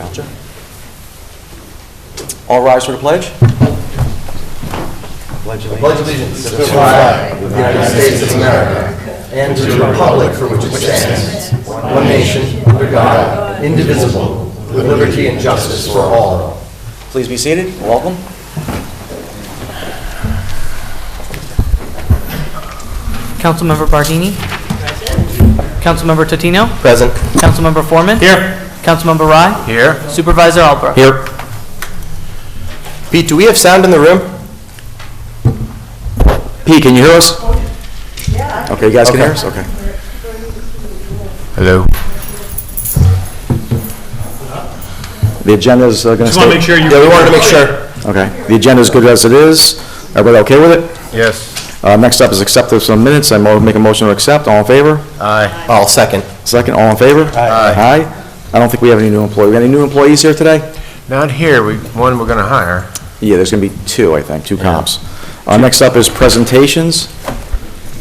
Gotcha. All rise for the pledge. Pledge allegiance to the flag of the United States of America and to the republic for which it stands, one nation, under God, indivisible, with liberty and justice for all. Please be seated. Welcome. Councilmember Bardini. Present. Councilmember Totino. Present. Councilmember Foreman. Here. Councilmember Rye. Here. Supervisor Albrecht. Here. Pete, do we have sound in the room? Pete, can you hear us? Yeah. Okay, you guys can hear us? Okay. Hello. The agenda is going to stay. Just want to make sure you. Yeah, we wanted to make sure. Okay. The agenda is good as it is. Everybody okay with it? Yes. Next up is acceptance of some minutes. I make a motion to accept. All in favor? Aye. I'll second. Second. All in favor? Aye. Aye. I don't think we have any new employees. We got any new employees here today? Not here. One we're going to hire. Yeah, there's going to be two, I think, two comps. Next up is presentations.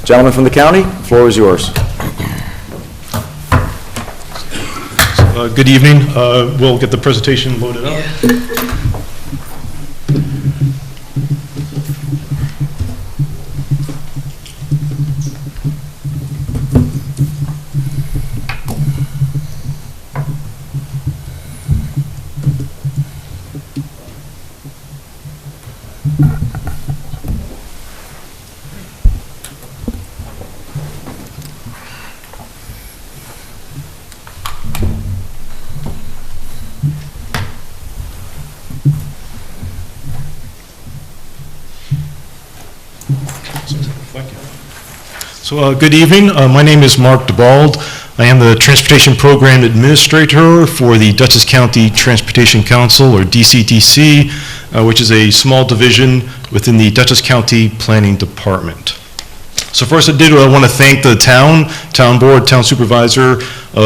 Gentlemen from the county, the floor is yours. Good evening. We'll get the presentation loaded up. So, good evening. My name is Mark DeBald. I am the Transportation Program Administrator for the Dutchess County Transportation Council, or DCTC, which is a small division within the Dutchess County Planning Department. So first I want to thank the town board, town supervisor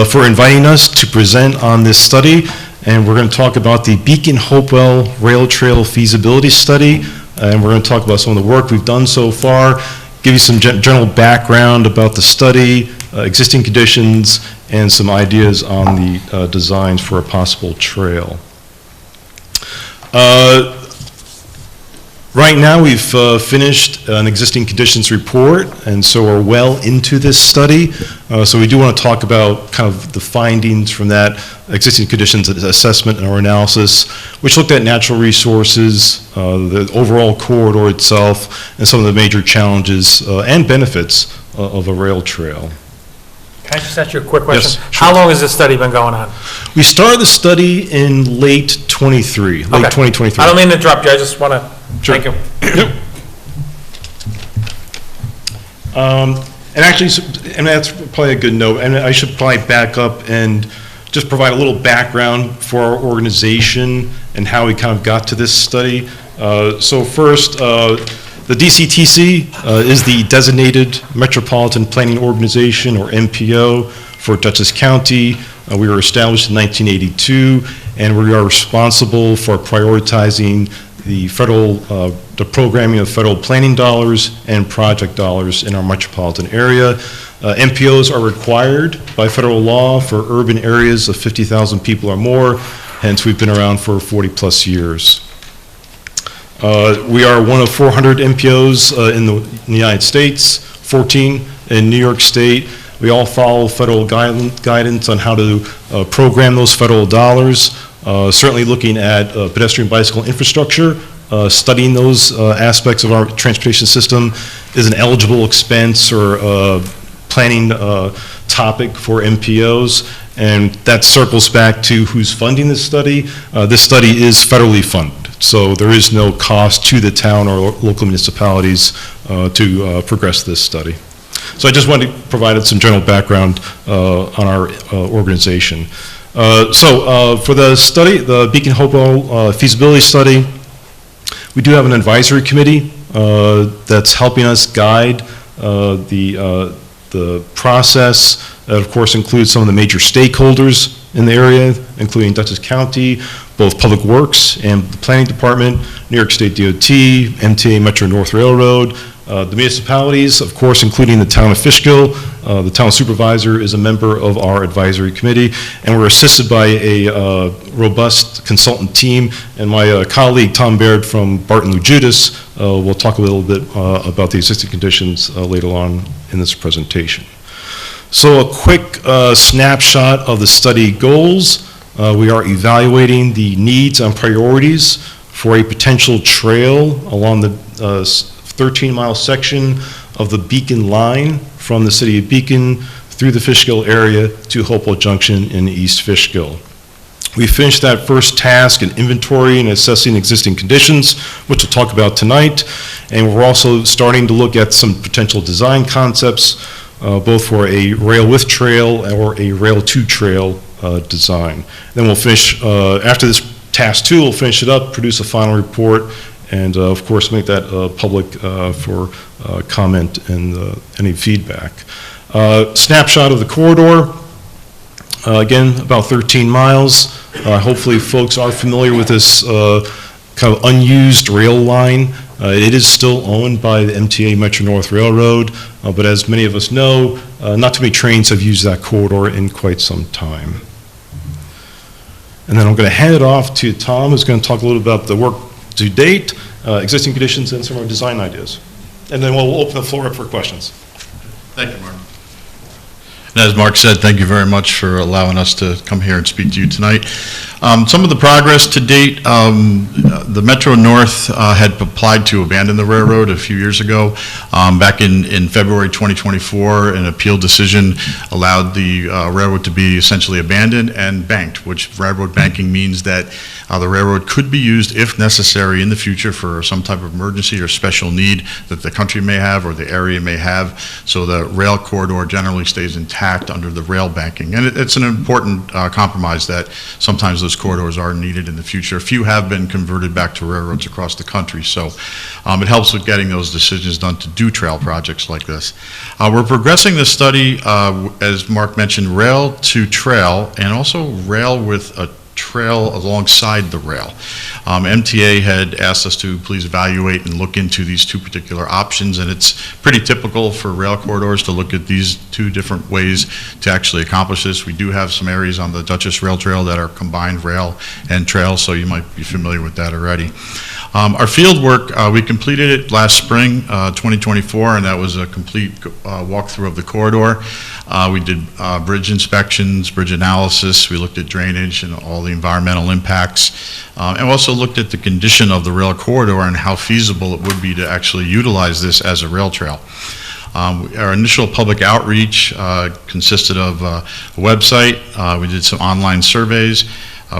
for inviting us to present on this study. And we're going to talk about the Beacon Hopewell Rail Trail Feasibility Study. And we're going to talk about some of the work we've done so far, give you some general background about the study, existing conditions, and some ideas on the designs for a possible trail. Right now we've finished an existing conditions report, and so we're well into this study. So we do want to talk about kind of the findings from that existing conditions assessment and our analysis, which looked at natural resources, the overall corridor itself, and some of the major challenges and benefits of a rail trail. Can I just ask you a quick question? Yes, sure. How long has this study been going on? We started the study in late 23, late 2023. I don't mean to interrupt you, I just want to, Sure. thank you. Yep. And actually, and that's probably a good note, and I should probably back up and just provide a little background for our organization and how we kind of got to this study. So first, the DCTC is the Designated Metropolitan Planning Organization, or MPO, for Dutchess County. We were established in 1982, and we are responsible for prioritizing the the programming of federal planning dollars and project dollars in our metropolitan area. MPOs are required by federal law for urban areas of 50,000 people or more, hence we've been around for 40 plus years. We are one of 400 MPOs in the United States, 14 in New York State. We all follow federal guidance on how to program those federal dollars. Certainly looking at pedestrian bicycle infrastructure, studying those aspects of our transportation system is an eligible expense or planning topic for MPOs, and that circles back to who's funding this study. This study is federally funded, so there is no cost to the town or local municipalities to progress this study. So I just wanted to provide some general background on our organization. For the study, the Beacon Hopewell feasibility study, we do have an advisory committee that's helping us guide the process. That, of course, includes some of the major stakeholders in the area, including Dutchess County, both Public Works and the Planning Department, New York State DOT, MTA Metro North Railroad, The municipalities, of course, including the town of Fishkill, the town supervisor is a member of our advisory committee, and we're assisted by a robust consultant team, and my colleague, Tom Baird from Barton Lujudas, will talk a little bit about the existing conditions later on in this presentation. So a quick snapshot of the study goals. We are evaluating the needs and priorities for a potential trail along the 13-mile section of the Beacon line from the city of Beacon through the Fishkill area to Hopewell Junction in East Fishkill. We finished that first task in inventory and assessing existing conditions, which we'll talk about tonight, and we're also starting to look at some potential design concepts, both for a rail with trail or a rail to trail design. Then we'll finish, after this task 2, we'll finish it up, produce a final report, and of course make that public for comment and any feedback. Snapshot of the corridor, again about 13 miles. Hopefully folks are familiar with this kind of unused rail line. It is still owned by the MTA Metro-North Railroad, but as many of us know, not too many trains have used that corridor in quite some time. And then I'm going to hand it off to Tom, who's going to talk a little about the work to date, existing conditions, and some of our design ideas. And then we'll open the floor up for questions. Thank you, Mark. And as Mark said, thank you very much for allowing us to come here and speak to you tonight. Some of the progress to date, the Metro North had applied to abandon the railroad a few years ago. Back in February 2024, an appeal decision allowed the railroad to be essentially abandoned and banked, which railroad banking means that the railroad could be used if necessary in the future for some type of emergency or special need that the country may have or the area may have, so the rail corridor generally stays intact under the rail banking. And it's an important compromise that sometimes those corridors are needed in the future. A few have been converted back to railroads across the country, so it helps with getting those decisions done to do trail projects like this. We're progressing the study, as Mark mentioned, rail to trail, and also rail with a trail alongside the rail. MTA had asked us to please evaluate and look into these two particular options, and it's pretty typical for rail corridors to look at these two different ways to actually accomplish this. We do have some areas on the Dutchess Rail Trail that are combined rail and trail, so you might be familiar with that already. Our field work, we completed it last spring, 2024, and that was a complete walkthrough of the corridor. We did bridge inspections, bridge analysis, we looked at drainage and all the environmental impacts, and also looked at the condition of the rail corridor and how feasible it would be to actually utilize this as a rail trail. Our initial public outreach consisted of a website, we did some online surveys,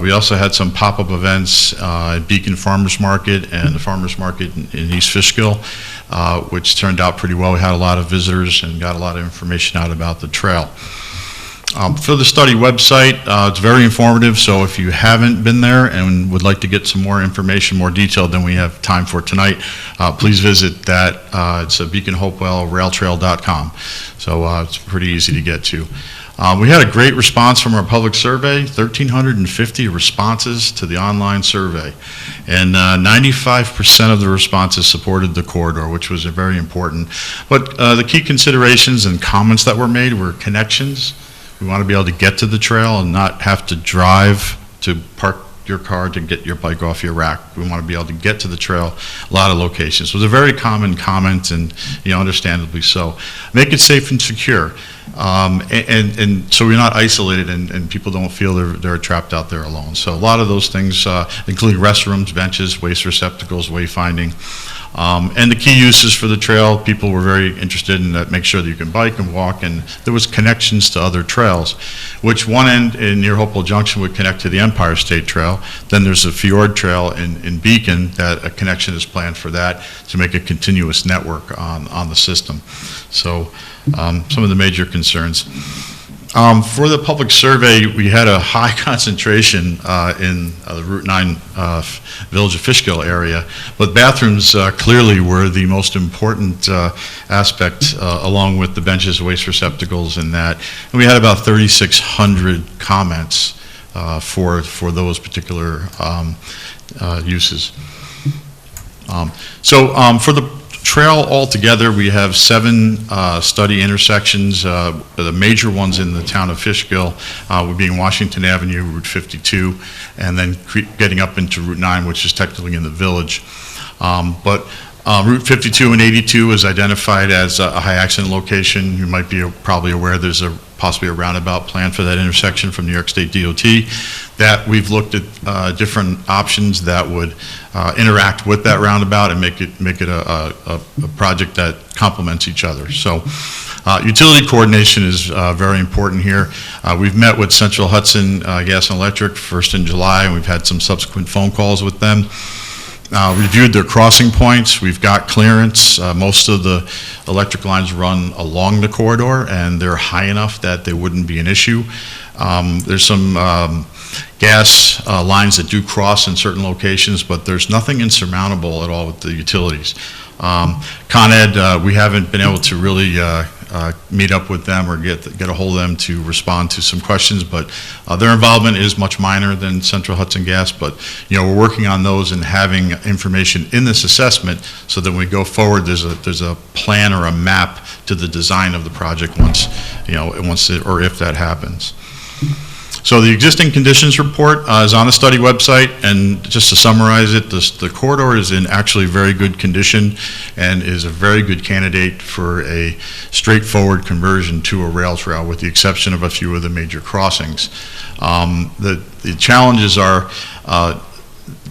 we also had some pop-up events at Beacon Farmers Market and the Farmers Market in East Fishkill, which turned out pretty well. We had a lot of visitors and got a lot of information out about the trail. For the study website, it's very informative, so if you haven't been there and would like to get some more information, more detailed than we have time for tonight, please visit that. It's beaconhopewellrailtrail.com, so it's pretty easy to get to. We had a great response from our public survey, 1,350 responses to the online survey, and 95% of the responses supported the corridor, which was very important. But the key considerations and comments that were made were connections. We want to be able to get to the trail and not have to drive to park your car to get your bike off your rack. We want to be able to get to the trail, a lot of locations. So it was a very common comment, and understandably so. Make it safe and secure. And so we're not isolated and people don't feel they're trapped out there alone. So a lot of those things, including restrooms, benches, waste receptacles, wayfinding. And the key uses for the trail, people were very interested in that, make sure that you can bike and walk, and there was connections to other trails, which one end near Hopewell Junction would connect to the Empire State Trail. Then there's a fjord trail in Beacon that a connection is planned for that to make a continuous network on the system. So some of the major concerns. For the public survey, we had a high concentration in the Route 9 Village of Fishkill area, but bathrooms clearly were the most important aspect, along with the benches, waste receptacles, and that. And we had about 3,600 comments for those particular uses. For the trail altogether, we have 7 study intersections. The major ones in the town of Fishkill would be in Washington Avenue, Route 52, and then getting up into Route 9, which is technically in the village. But Route 52 and 82 is identified as a high accident location. You might be probably aware there's possibly a roundabout plan for that intersection from New York State DOT. That we've looked at different options that would interact with that roundabout and make it a project that complements each other. So utility coordination is very important here. We've met with Central Hudson Gas and Electric first in July, and we've had some subsequent phone calls with them. Reviewed their crossing points. We've got clearance. Most of the electric lines run along the corridor, and they're high enough that they wouldn't be an issue. There's some gas lines that do cross in certain locations, but there's nothing insurmountable at all with the utilities. Con Ed, we haven't been able to really meet up with them or get a hold of them to respond to some questions, but their involvement is much minor than Central Hudson Gas. But we're working on those and having information in this assessment so that when we go forward, there's a plan or a map to the design of the project once or if that happens. So the existing conditions report is on the study website, and just to summarize it, the corridor is in actually very good condition and is a very good candidate for a straightforward conversion to a rail trail, with the exception of a few of the major crossings. The challenges are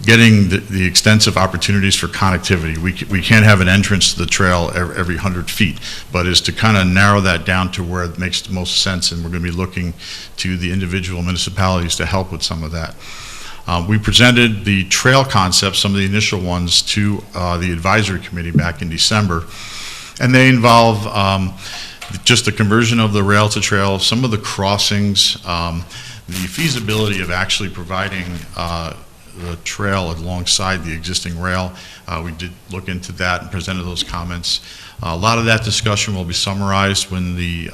getting the extensive opportunities for connectivity. We can't have an entrance to the trail every 100 feet, but is to kind of narrow that down to where it makes the most sense, and we're going to be looking to the individual municipalities to help with some of that. We presented the trail concepts, some of the initial ones, to the advisory committee back in December, and they involve just the conversion of the rail to trail, some of the crossings, the feasibility of actually providing the trail alongside the existing rail. We did look into that and presented those comments. A lot of that discussion will be summarized when the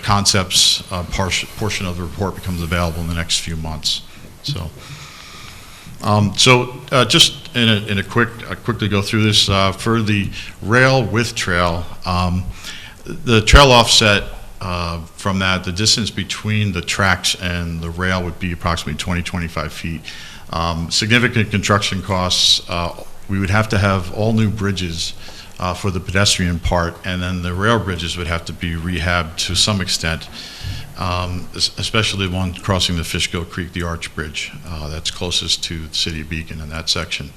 concepts portion of the report becomes available in the next few months. So, just quickly go through this for the rail with trail. The trail offset from that, the distance between the tracks and the rail would be approximately 20-25 feet. Significant construction costs. We would have to have all new bridges for the pedestrian part, and then the rail bridges would have to be rehabbed to some extent, especially the one crossing the Fishkill Creek, the Arch Bridge, that's closest to the city of Beacon in that section.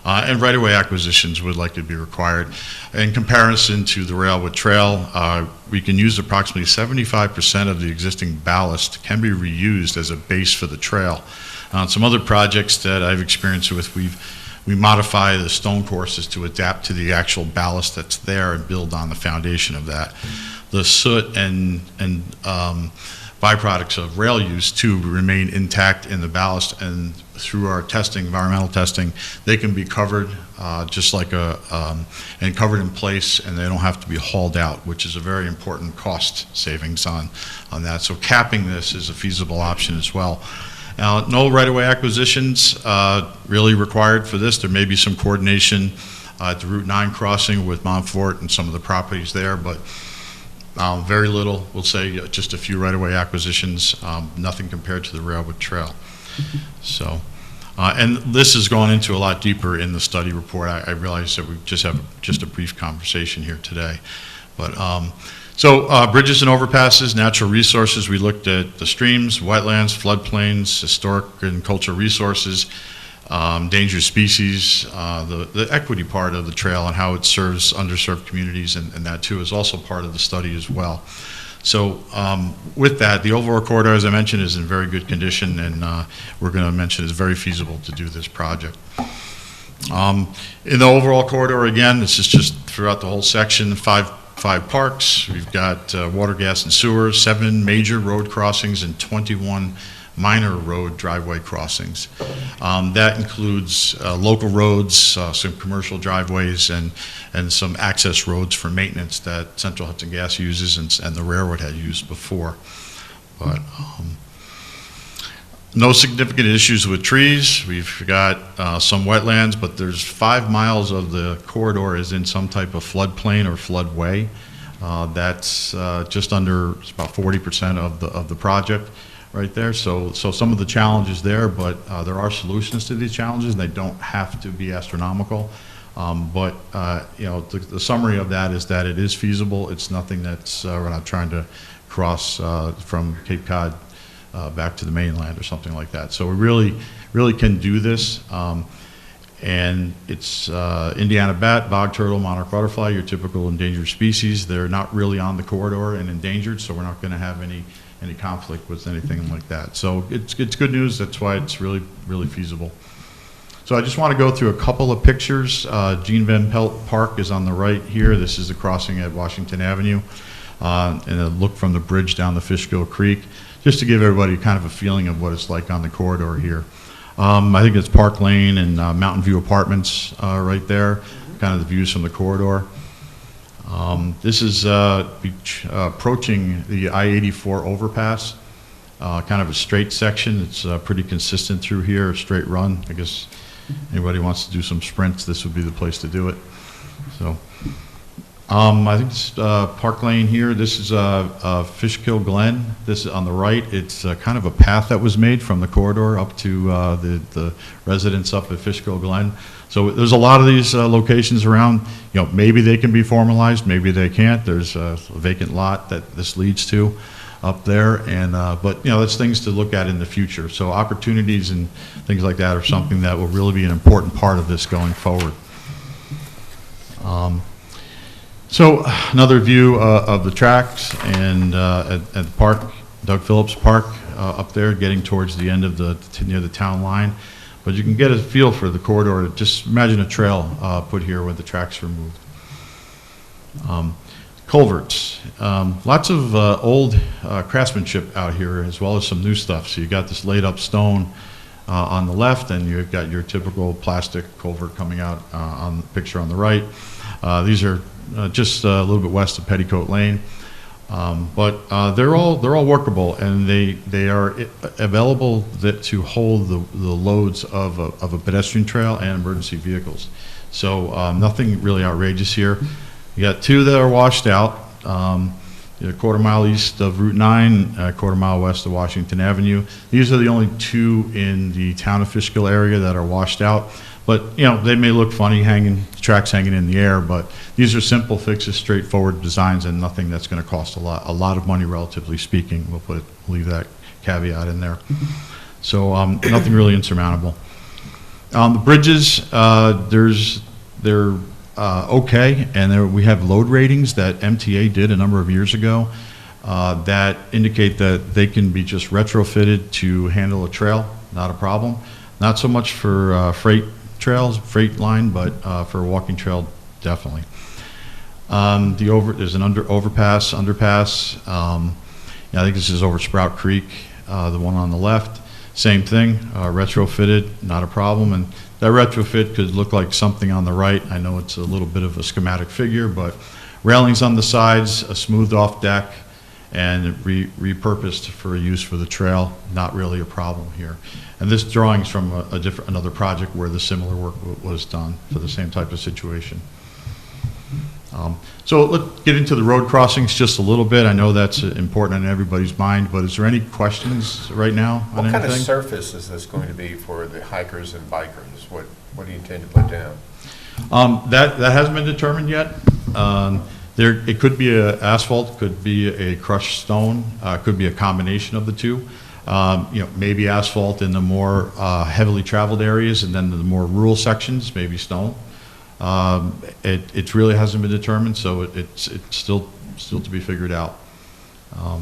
And right-of-way acquisitions would likely be required. In comparison to the rail with trail, we can use approximately 75% of the existing ballast can be reused as a base for the trail. On some other projects that I've experienced with, we modify the stone courses to adapt to the actual ballast that's there and build on the foundation of that. The soot and byproducts of rail use too remain intact in the ballast, and through our testing, environmental testing, they can be covered just like and covered in place, and they don't have to be hauled out, which is a very important cost savings on that. So capping this is a feasible option as well. No right-of-way acquisitions really required for this. There may be some coordination at the Route 9 crossing with Montfort and some of the properties there, but very little. We'll say just a few right-of-way acquisitions, nothing compared to the railroad trail. So, and this has gone into a lot deeper in the study report. I realize that we just have just a brief conversation here today, but bridges and overpasses, natural resources. We looked at the streams, wetlands, floodplains, historic and cultural resources, endangered species, the equity part of the trail and how it serves underserved communities, and that too is also part of the study as well. So with that, the overall corridor, as I mentioned, is in very good condition, and we're going to mention it's very feasible to do this project. In the overall corridor, again, this is just throughout the whole section, five parks. We've got water, gas, and sewer, 7 major road crossings, and 21 minor road driveway crossings. That includes local roads, some commercial driveways, and some access roads for maintenance that Central Hudson Gas uses and the railroad had used before. But No significant issues with trees. We've got some wetlands, but there's 5 miles of the corridor is in some type of floodplain or floodway. That's just under, it's about 40% of the project right there. So some of the challenges there, but there are solutions to these challenges, and they don't have to be astronomical. But you know, the summary of that is that it is feasible. It's nothing that's, we're not trying to cross from Cape Cod back to the mainland or something like that. So we really can do this. And it's Indiana bat, bog turtle, monarch butterfly, your typical endangered species. They're not really on the corridor and endangered, so we're not going to have any conflict with anything like that. So it's good news. That's why it's really feasible. So I just want to go through a couple of pictures. Jean Van Pelt Park is on the right here. This is the crossing at Washington Avenue, and a look from the bridge down the Fishkill Creek, just to give everybody kind of a feeling of what it's like on the corridor here. I think it's Park Lane and Mountain View Apartments right there, kind of the views from the corridor. This is approaching the I-84 overpass, kind of a straight section. It's pretty consistent through here, a straight run. I guess anybody wants to do some sprints, this would be the place to do it. So, I think it's Park Lane here. This is Fishkill Glen. This is on the right. It's kind of a path that was made from the corridor up to the residents up at Fishkill Glen. So there's a lot of these locations around. You know, maybe they can be formalized, maybe they can't. There's a vacant lot that this leads to up there, and but you know, that's things to look at in the future. So opportunities and things like that are something that will really be an important part of this going forward. So another view of the tracks and at the park, Doug Phillips Park up there, getting towards the end of near the town line. But you can get a feel for the corridor. Just imagine a trail put here with the tracks removed. Culverts. Lots of old craftsmanship out here, as well as some new stuff. So you got this laid up stone on the left, and you've got your typical plastic culvert coming out on the picture on the right. These are just a little bit west of Petticoat Lane, but they're all workable, and they are available to hold the loads of a pedestrian trail and emergency vehicles. So nothing really outrageous here. You got two that are washed out, a quarter mile east of Route 9, a quarter mile west of Washington Avenue. These are the only two in the town of Fishkill area that are washed out. But, you know, they may look funny tracks hanging in the air, but these are simple fixes, straightforward designs, and nothing that's going to cost a lot of money, relatively speaking. We'll leave that caveat in there. So nothing really insurmountable. The bridges, they're okay, and we have load ratings that MTA did a number of years ago that indicate that they can be just retrofitted to handle a trail, not a problem. Not so much for freight line, but for a walking trail, definitely. There's an underpass. I think this is over Sprout Creek, the one on the left. Same thing, retrofitted, not a problem. And that retrofit could look like something on the right. I know it's a little bit of a schematic figure, but railings on the sides, a smoothed off deck, and repurposed for use for the trail, not really a problem here. And this drawing's from another project where the similar work was done for the same type of situation. So let's get into the road crossings just a little bit. I know that's important on everybody's mind, but is there any questions right now on anything? What kind of surface is this going to be for the hikers and bikers? What do you intend to put down? That hasn't been determined yet. It could be asphalt, could be a crushed stone, could be a combination of the two. Maybe asphalt in the more heavily traveled areas, and then the more rural sections, maybe stone. It really hasn't been determined, so it's still to be figured out. A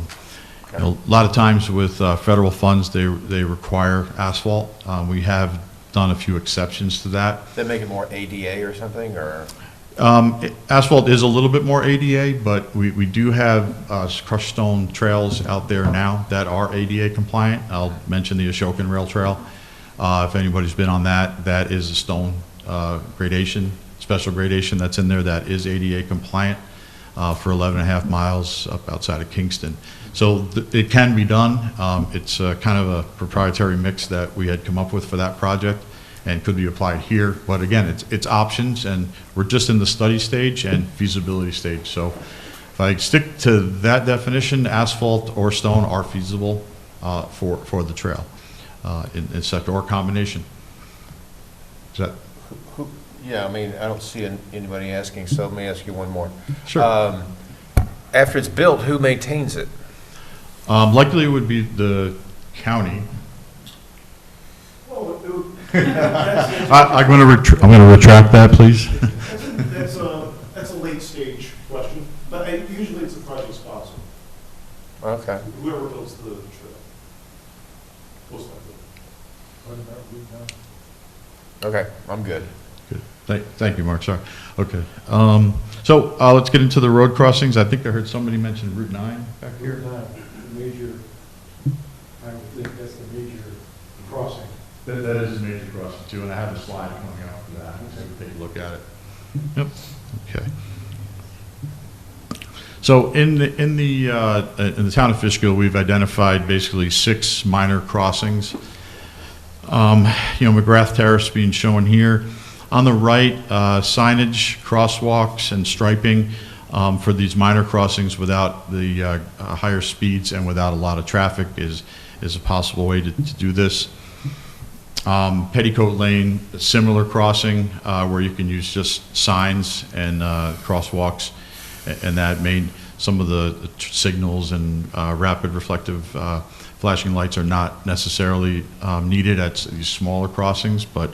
lot of times with federal funds, they require asphalt. We have done a few exceptions to that. They make it more ADA or something, or? Asphalt is a little bit more ADA, but we do have crushed stone trails out there now that are ADA compliant. I'll mention the Ashokan Rail Trail. If anybody's been on that is a stone gradation, special gradation that's in there that is ADA compliant. for 11 and a half miles up outside of Kingston. So it can be done. It's kind of a proprietary mix that we had come up with for that project and could be applied here. But again, it's options, and we're just in the study stage and feasibility stage. So if I stick to that definition, asphalt or stone are feasible for the trail in sector or combination. Is that? Yeah, I mean, I don't see anybody asking, so let me ask you one more. Sure. After it's built, who maintains it? Likely it would be the county. I'm going to retract that, please. That's a late stage question, but usually it's a project sponsor, Okay. whoever builds the trail. Most likely. Okay, I'm good. Good. Thank you, Mark, sorry. Okay. So let's get into the road crossings. I think I heard somebody mention Route 9 back here. Route 9, major, I would think that's the major crossing. That is a major crossing too, and I have a slide coming out for that, so we take a look at it. Yep. Okay. So in the town of Fishkill, we've identified basically 6 minor crossings. McGrath Terrace being shown here. On the right, signage, crosswalks, and striping for these minor crossings without the higher speeds and without a lot of traffic is a possible way to do this. Petticoat Lane, a similar crossing where you can use just signs and crosswalks, and that made some of the signals and rapid reflective flashing lights are not necessarily needed at these smaller crossings, but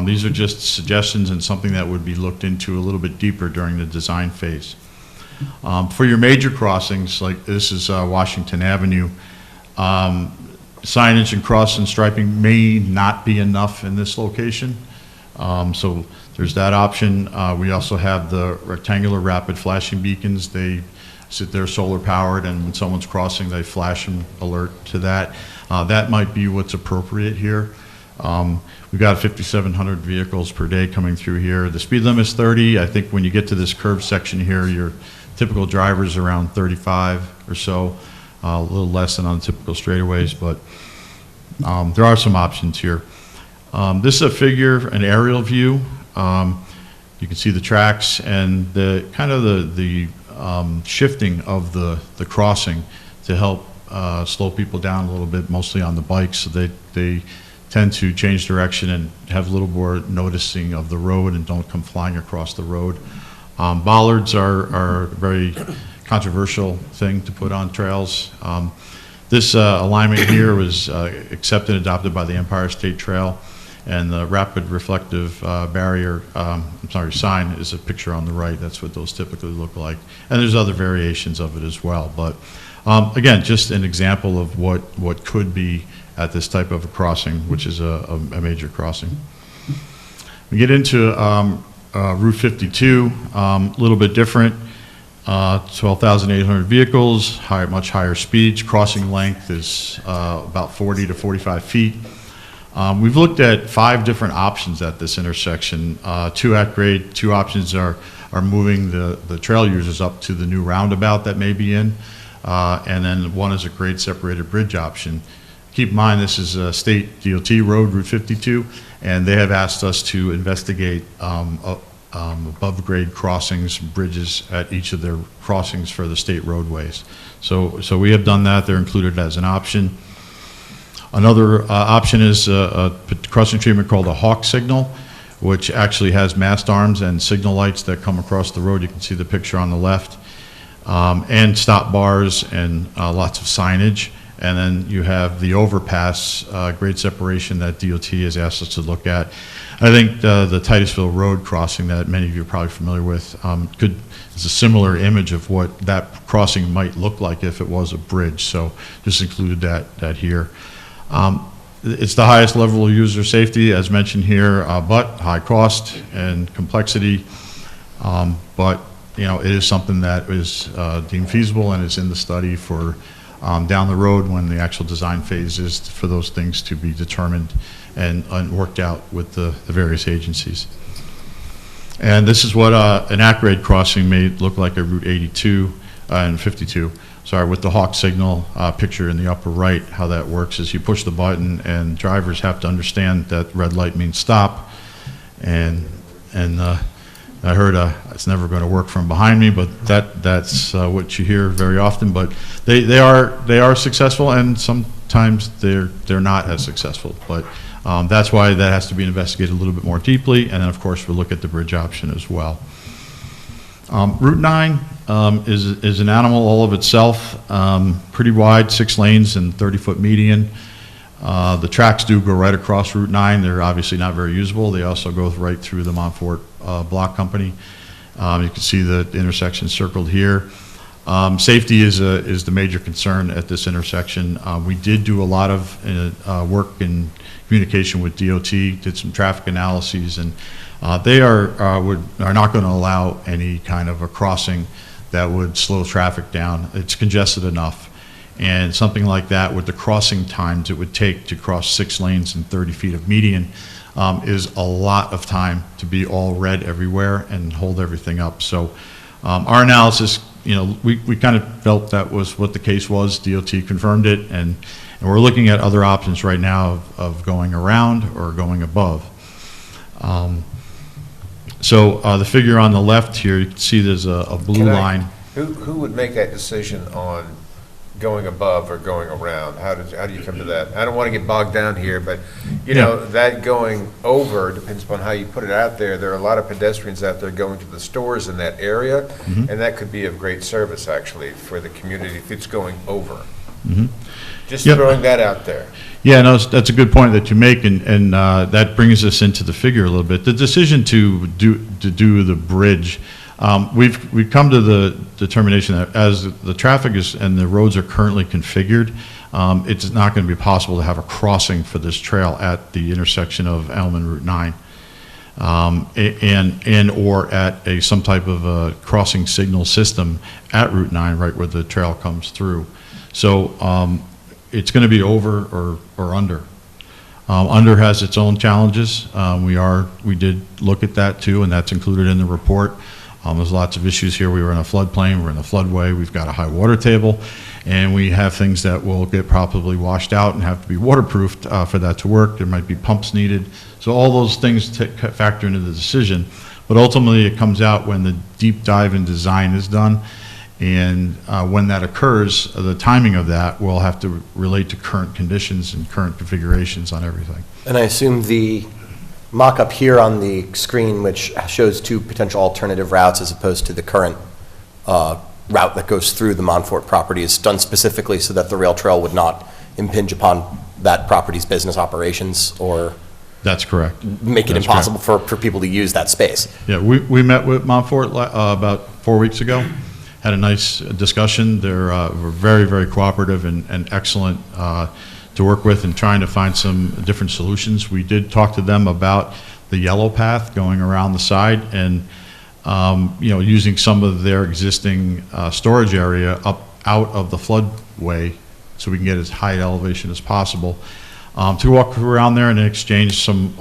these are just suggestions and something that would be looked into a little bit deeper during the design phase. For your major crossings, like this is Washington Avenue, signage and cross and striping may not be enough in this location. So there's that option. We also have the rectangular rapid flashing beacons. They sit there solar powered, and when someone's crossing, they flash an alert to that. That might be what's appropriate here. We've got 5,700 vehicles per day coming through here. The speed limit is 30. I think when you get to this curved section here, your typical driver's around 35 or so, a little less than on typical straightaways, but there are some options here. This is a figure, an aerial view. You can see the tracks and the kind of the shifting of the crossing to help slow people down a little bit, mostly on the bikes, so they tend to change direction and have a little more noticing of the road and don't come flying across the road. Bollards are a very controversial thing to put on trails. This alignment here was accepted and adopted by the Empire State Trail, and the rapid reflective barrier, sign is a picture on the right. That's what those typically look like. And there's other variations of it as well. But again, just an example of what could be at this type of a crossing, which is a major crossing. We get into Route 52, a little bit different. 12,800 vehicles, much higher speeds. Crossing length is about 40 to 45 feet. We've looked at 5 different options at this intersection. 2 at grade, 2 options are moving the trail users up to the new roundabout that may be in, and then 1 is a grade separated bridge option. Keep in mind, this is a state DOT road, Route 52, and they have asked us to investigate above grade crossings, bridges at each of their crossings for the state roadways. So we have done that. They're included as an option. Another option is a crossing treatment called a hawk signal, which actually has mast arms and signal lights that come across the road. You can see the picture on the left, and stop bars and lots of signage. And then you have the overpass grade separation that DOT has asked us to look at. I think the Titusville Road crossing that many of you are probably familiar with is a similar image of what that crossing might look like if it was a bridge. So just included that here. It's the highest level of user safety, as mentioned here, but high cost and complexity. But it is something that is deemed feasible and is in the study for down the road when the actual design phase is for those things to be determined and worked out with the various agencies. And this is what an at-grade crossing may look like at Route 82 and 52. Sorry, with the hawk signal picture in the upper right, how that works is you push the button and drivers have to understand that red light means stop. And I heard it's never going to work from behind me, but that's what you hear very often. But they are successful, and sometimes they're not as successful. But that's why that has to be investigated a little bit more deeply. And then, of course, we'll look at the bridge option as well. Route 9 is an animal all of itself, pretty wide, 6 lanes and 30-foot median. The tracks do go right across Route 9. They're obviously not very usable. They also go right through the Montfort Block Company. You can see the intersection circled here. Safety is the major concern at this intersection. We did do a lot of work in communication with DOT, did some traffic analyses, and they are not going to allow any kind of a crossing that would slow traffic down. It's congested enough. And something like that, with the crossing times it would take to cross 6 lanes and 30 feet of median, is a lot of time to be all red everywhere and hold everything up. So our analysis, we kind of felt that was what the case was. DOT confirmed it, and we're looking at other options right now of going around or going above. So the figure on the left here, you can see there's a blue line. Who would make that decision on going above or going around? How do you come to that? I don't want to get bogged down here, but that going over depends upon how you put it out there. There are a lot of pedestrians out there going to the stores in that area, and that could be of great service actually for the community if it's going over. Just throwing that out there. Yeah, no, that's a good point that you make, and that brings us into the figure a little bit. The decision to do the bridge, we've come to the determination that as the traffic is and the roads are currently configured, it's not going to be possible to have a crossing for this trail at the intersection of Elm and Route 9, and or at some type of a crossing signal system at Route 9, right where the trail comes through. So it's going to be over or under. Under has its own challenges. We did look at that too, and that's included in the report. There's lots of issues here. We were in a floodplain, we're in a floodway, we've got a high water table, and we have things that will get probably washed out and have to be waterproofed for that to work. There might be pumps needed. So all those things factor into the decision. But ultimately it comes out when the deep dive in design is done. And when that occurs, the timing of that will have to relate to current conditions and current configurations on everything. And I assume the mock-up here on the screen, which shows 2 potential alternative routes as opposed to the current route that goes through the Montfort property, is done specifically so that the rail trail would not impinge upon that property's business operations or That's correct. make it impossible for people to use that space. Yeah, we met with Montfort about 4 weeks ago, had a nice discussion. They're were very, very cooperative and excellent to work with and trying to find some different solutions. We did talk to them about the yellow path going around the side and using some of their existing storage area up out of the floodway so we can get as high elevation as possible to walk around there and exchange some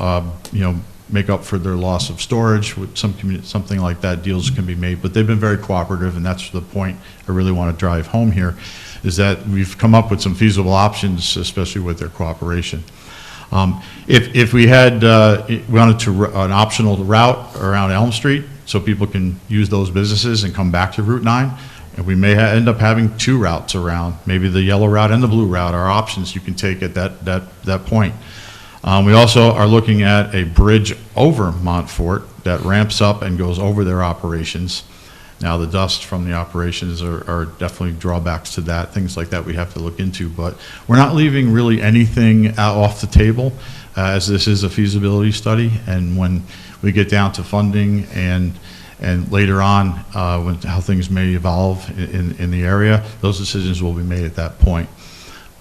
make up for their loss of storage with something like that. Deals can be made, but they've been very cooperative, and that's the point I really want to drive home here, is that we've come up with some feasible options, especially with their cooperation. If we had wanted to an optional route around Elm Street, so people can use those businesses and come back to Route 9, and we may end up having 2 routes around, maybe the yellow route and the blue route are options you can take at that point. We also are looking at a bridge over Montfort that ramps up and goes over their operations. Now, the dust from the operations are definitely drawbacks to that, things like that we have to look into, but we're not leaving really anything off the table as this is a feasibility study, and when we get down to funding and later on how things may evolve in the area, those decisions will be made at that point.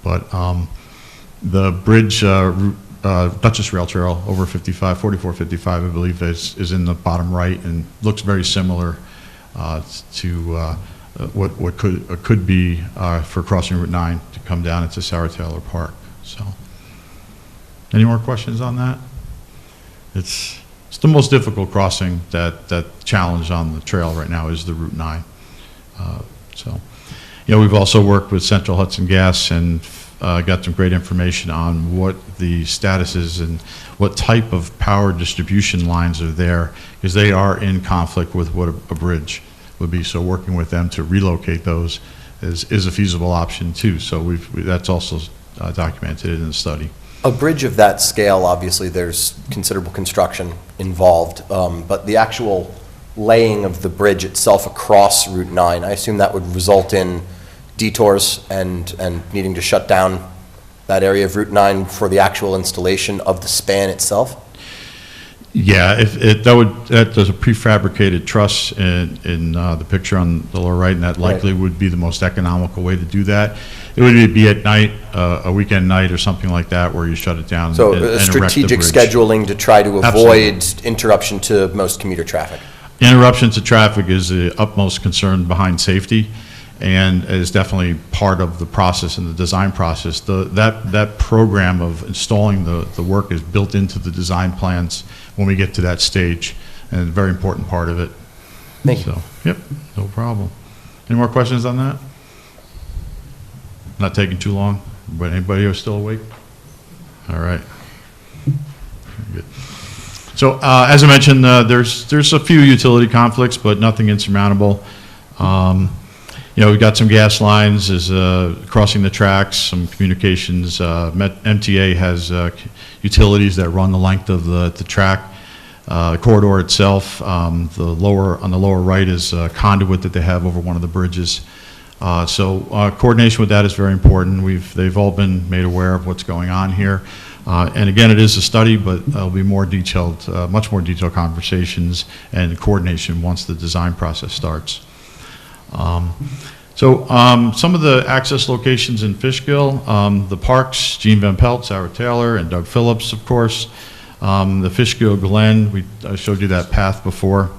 But the bridge Duchess Rail Trail over 4455, I believe, is in the bottom right and looks very similar to what could be for crossing Route 9 to come down into Sarah Taylor Park. So, any more questions on that? It's it's the most difficult crossing that challenge on the trail right now is the Route 9. So, we've also worked with Central Hudson Gas and got some great information on what the status is and what type of power distribution lines are there, because they are in conflict with what a bridge would be. So working with them to relocate those is a feasible option too. So that's also documented in the study. A bridge of that scale, obviously, there's considerable construction involved, but the actual laying of the bridge itself across Route 9, I assume that would result in detours and needing to shut down that area of Route 9 for the actual installation of the span itself? Yeah, there's a prefabricated truss in the picture on the lower right, and that likely would be the most economical way to do that. It would be at night, a weekend night or something like that, where you shut it down So and erect the strategic bridge. scheduling to try to Absolutely. avoid interruption to most commuter traffic. Interruption to traffic is the utmost concern behind safety, and is definitely part of the process and the design process. That program of installing the work is built into the design plans when we get to that stage, and a very important part of it. Thank you. So, yep, no problem. Any more questions on that? Not taking too long, but anybody who's still awake? All right. Good. So, as I mentioned, there's a few utility conflicts, but nothing insurmountable. We've got some gas lines crossing the tracks, some communications. MTA has utilities that run the length of the track. Corridor itself, on the lower right is a conduit that they have over one of the bridges. So coordination with that is very important. They've all been made aware of what's going on here. And again, it is a study, but there'll be more detailed, much more detailed conversations and coordination once the design process starts. Some of the access locations in Fishkill, the parks, Gene Van Pelt, Sarah Taylor, and Doug Phillips, of course. The Fishkill Glen, I showed you that path before.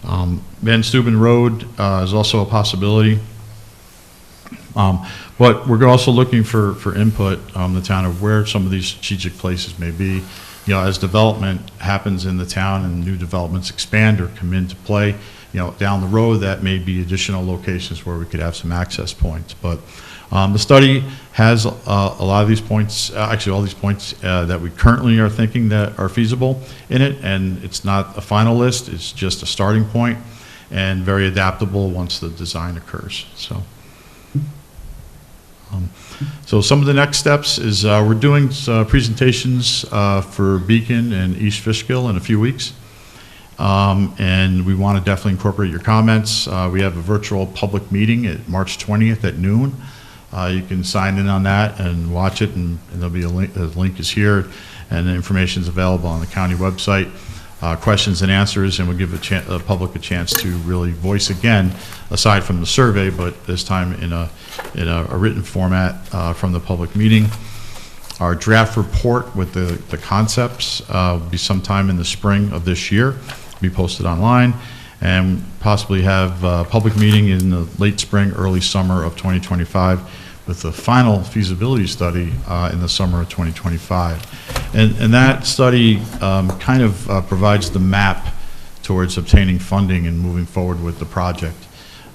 Van Steuben Road is also a possibility. But we're also looking for input the town of where some of these strategic places may be. As development happens in the town and new developments expand or come into play, down the road, that may be additional locations where we could have some access points. But the study has a lot of these points, actually all these points that we currently are thinking that are feasible in it, and it's not a final list, it's just a starting point and very adaptable once the design occurs. So some of the next steps is we're doing presentations for Beacon and East Fishkill in a few weeks. And we want to definitely incorporate your comments. We have a virtual public meeting at March 20th at noon. You can sign in on that and watch it, and there'll be a link. The link is here, and the information is available on the county website. Questions and answers, and we'll give the public a chance to really voice again, aside from the survey, but this time in a written format from the public meeting. Our draft report with the concepts will be sometime in the spring of this year, be posted online, and possibly have a public meeting in the late spring, early summer of 2025, with the final feasibility study in the summer of 2025. And that study kind of provides the map towards obtaining funding and moving forward with the project,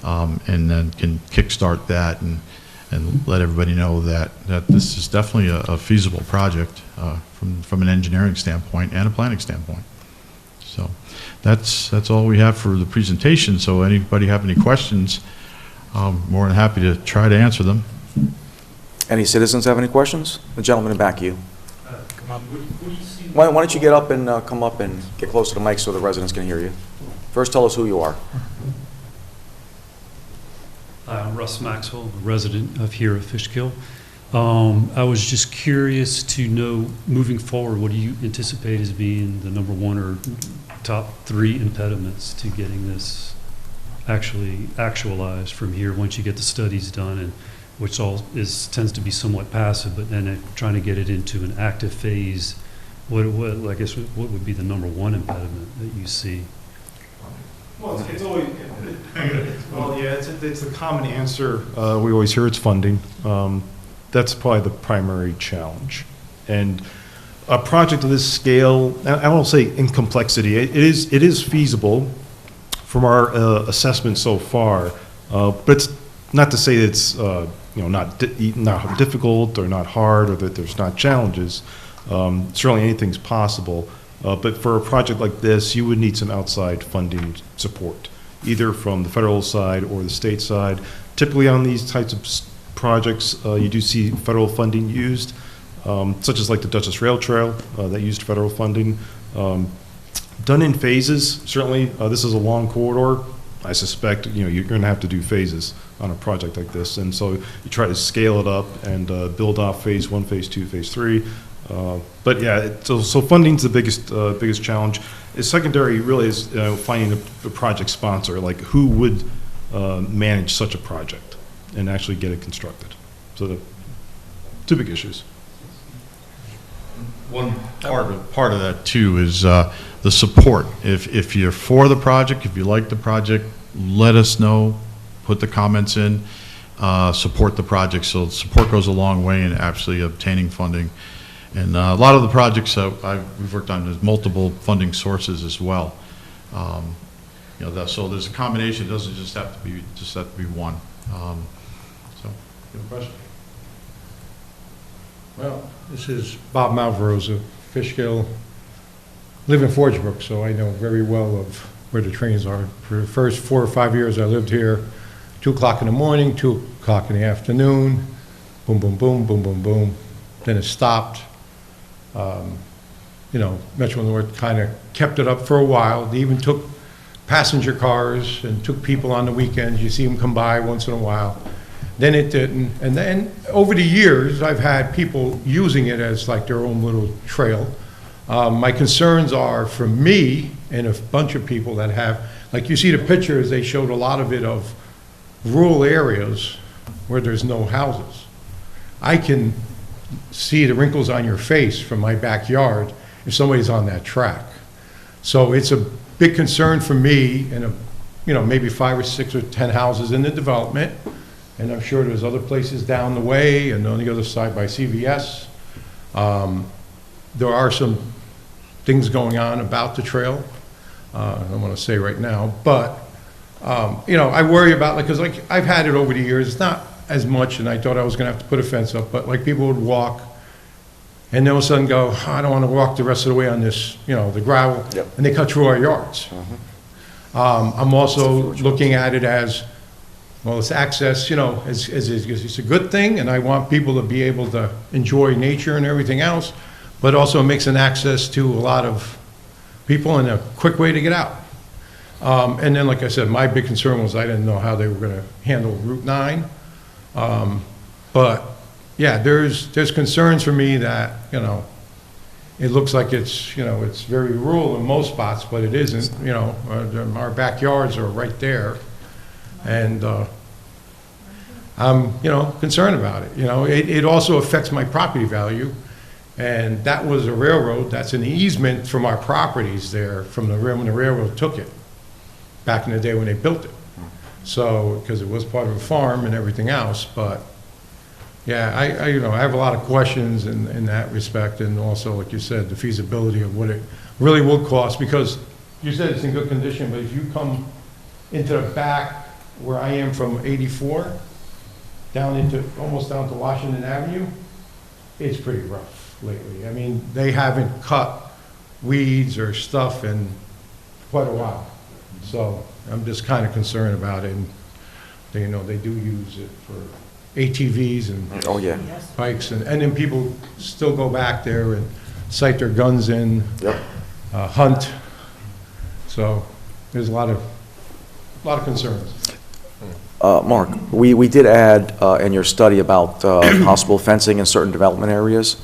and then can kickstart that and let everybody know that this is definitely a feasible project from an engineering standpoint and a planning standpoint. So that's all we have for the presentation. So anybody have any questions, more than happy to try to answer them. Any citizens have any questions? The gentleman in back of you. Why don't you get up and come up and get close to the mic so the residents can hear you. First, tell us who you are. I'm Russ Maxwell, a resident of here at Fishkill. I was just curious to know, moving forward, what do you anticipate as being the number one or top three impediments to getting this actually actualized from here once you get the studies done, and which tends to be somewhat passive, but then trying to get it into an active phase? What would be the number one impediment that you see? Well, it's always, it's a common answer. We always hear it's funding. That's probably the primary challenge. And a project of this scale, I won't say in complexity, it is feasible from our assessment so far, but it's not to say it's not difficult or not hard or that there's not challenges. Certainly anything's possible, but for a project like this, you would need some outside funding support, either from the federal side or the state side. Typically on these types of projects, you do see federal funding used, such as like the Dutchess Rail Trail that used federal funding. Done in phases, certainly. This is a long corridor. I suspect you're going to have to do phases on a project like this, and so you try to scale it up and build off phase 1, phase 2, phase 3. But yeah, so funding's the biggest challenge. The secondary really is finding a project sponsor, like who would manage such a project and actually get it constructed. So the two big issues. One part of that too is the support. If you're for the project, if you like the project, let us know, put the comments in, support the project. So support goes a long way in actually obtaining funding. And a lot of the projects we've worked on, there's multiple funding sources as well. So there's a combination. It doesn't just have to be one. So, you have a question? Well, this is Bob Malvarosa, Fishkill. Live in Forgebrook, so I know very well of where the trains are. For the first 4 or 5 years I lived here, 2 o'clock in the morning, 2 o'clock in the afternoon, boom, boom, boom, boom, boom, boom. Then it stopped. Metro North kind of kept it up for a while. They even took passenger cars and took people on the weekends. You see them come by once in a while. Then it didn't. And then over the years, I've had people using it as like their own little trail. My concerns are for me and a bunch of people that have, like you see the pictures, they showed a lot of it of rural areas where there's no houses. I can see the wrinkles on your face from my backyard if somebody's on that track. So it's a big concern for me and maybe 5 or 6 or 10 houses in the development. And I'm sure there's other places down the way and on the other side by CVS. There are some things going on about the trail. I don't want to say right now, but I worry about because I've had it over the years. It's not as much, and I thought I was going to have to put a fence up, but like people would walk, and then all of a sudden go, I don't want to walk the rest of the way on this, the gravel, and they cut through our yards. I'm also looking at it as, well, it's access, it's a good thing, and I want people to be able to enjoy nature and everything else, but also it makes an access to a lot of people and a quick way to get out. And then, like I said, my big concern was I didn't know how they were going to handle Route 9. But yeah, there's concerns for me that, it looks like it's very rural in most spots, but it isn't, our backyards are right there. And, I'm, concerned about it. It also affects my property value. And that was a railroad, that's an easement from our properties there from when the railroad took it, back in the day when they built it. So, because it was part of a farm and everything else, but yeah, I have a lot of questions in that respect, and also, like you said, the feasibility of what it really will cost, because you said it's in good condition, but if you come into the back where I am from 84, almost down to Washington Avenue, it's pretty rough lately. I mean, they haven't cut weeds or stuff in quite a while. So I'm just kind of concerned about it. And they do use it for ATVs and bikes, and then people still go back there and sight their guns in, hunt. So there's a lot of concerns. Mark, we did add in your study about possible fencing in certain development areas.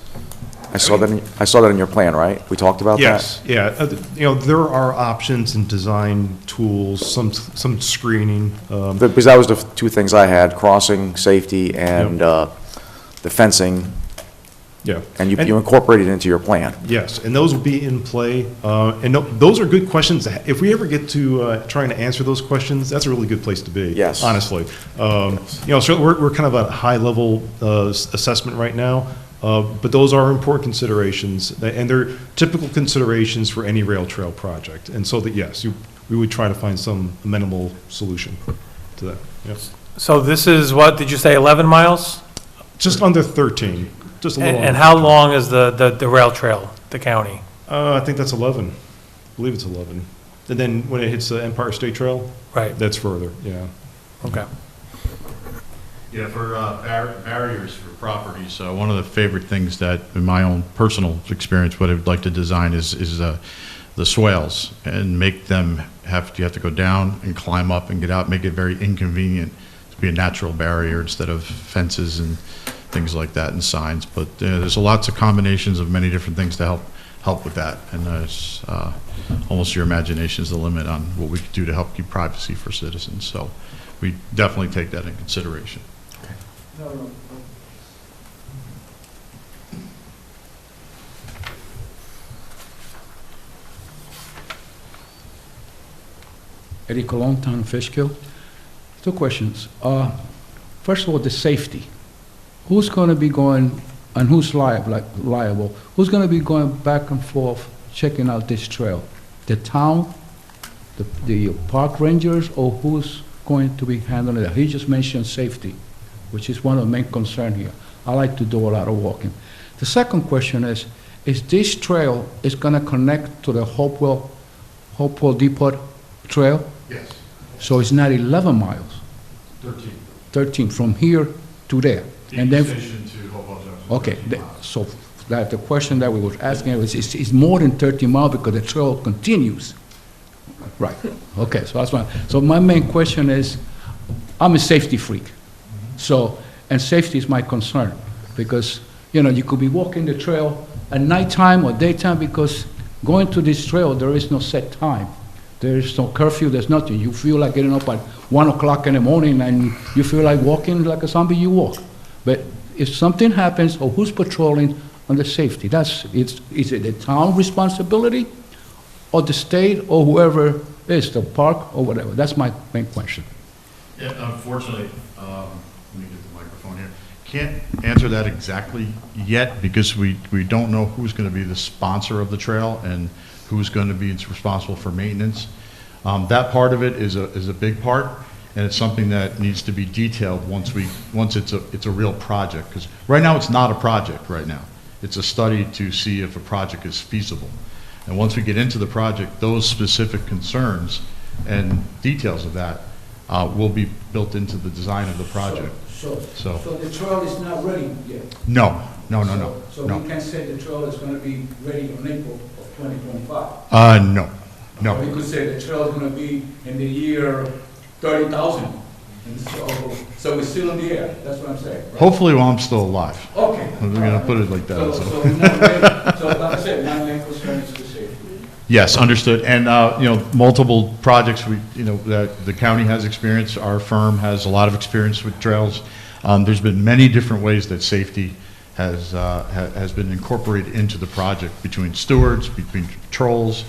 I saw that in your plan, right? We talked about that? Yes, yeah. There are options and design tools, some screening. Because that was the two things I had, crossing, safety, and the fencing. Yeah. And you incorporated it into your plan. Yes, and those will be in play. And those are good questions. If we ever get to trying to answer those questions, that's a really good place to be. Yes. Honestly. So we're kind of at a high-level assessment right now. But those are important considerations, and they're typical considerations for any rail trail project. And so that, yes, we would try to find some amenable solution to that. Yes. So this is what, did you say 11 miles? Just under 13, just a little. And under how 13. long is the rail trail, the county? I think that's 11. I believe it's 11. And then when it hits the Empire State Trail, Right, that's further, yeah. okay. Yeah, for barriers for properties, one of the favorite things that, in my own personal experience, what I would like to design is the swales, and make them you have to go down and climb up and get out, make it very inconvenient to be a natural barrier instead of fences and things like that and signs. But there's lots of combinations of many different things to help with that, and it's almost your imagination is the limit on what we could do to help keep privacy for citizens. So we definitely take that in consideration. Eddie Colon, Town of Fishkill. 2 questions. First of all, the safety. Who's going to be going, and who's liable? Who's going to be going back and forth checking out this trail? The town, the park rangers, or who's going to be handling it? He just mentioned safety, which is one of the main concerns here. I like to do a lot of walking. The second question is this trail is going to connect to the Hopewell Depot Trail? Yes. So it's not 11 miles, 13. 13 from here to there. And then, Station to Hopewell Junction. okay, 13 miles. so that the question that we were asking is, it's more than 30 miles because the trail continues. Right, okay, so that's why. So my main question is, I'm a safety freak. So, and safety is my concern because, you could be walking the trail at nighttime or daytime because going to this trail, there is no set time. There is no curfew, there's nothing. You feel like getting up at 1 o'clock in the morning and you feel like walking like a zombie, you walk. But if something happens, or who's patrolling on the safety? Is it the town responsibility or the state or whoever is, the park or whatever? That's my main question. Yeah, unfortunately, let me get the microphone here. Can't answer that exactly yet because we don't know who's going to be the sponsor of the trail and who's going to be responsible for maintenance. That part of it is a big part, and it's something that needs to be detailed once it's a real project. Because right now it's not a project right now. It's a study to see if a project is feasible. And once we get into the project, those specific concerns and details of that will be built into the design of the project. So the trail is not ready yet? No. So we can say the trail is going to be ready in April of 2025? No. So we could say the trail is going to be in the year 30,000. And so we're still in the air, that's what I'm saying. Right? Hopefully while I'm still alive. Okay. We're going to put it like that. So we're not ready. So like I said, my main concern is the safety. Yes, understood. And, multiple projects, that the county has experience, our firm has a lot of experience with trails. There's been many different ways that safety has been incorporated into the project between stewards, between patrols.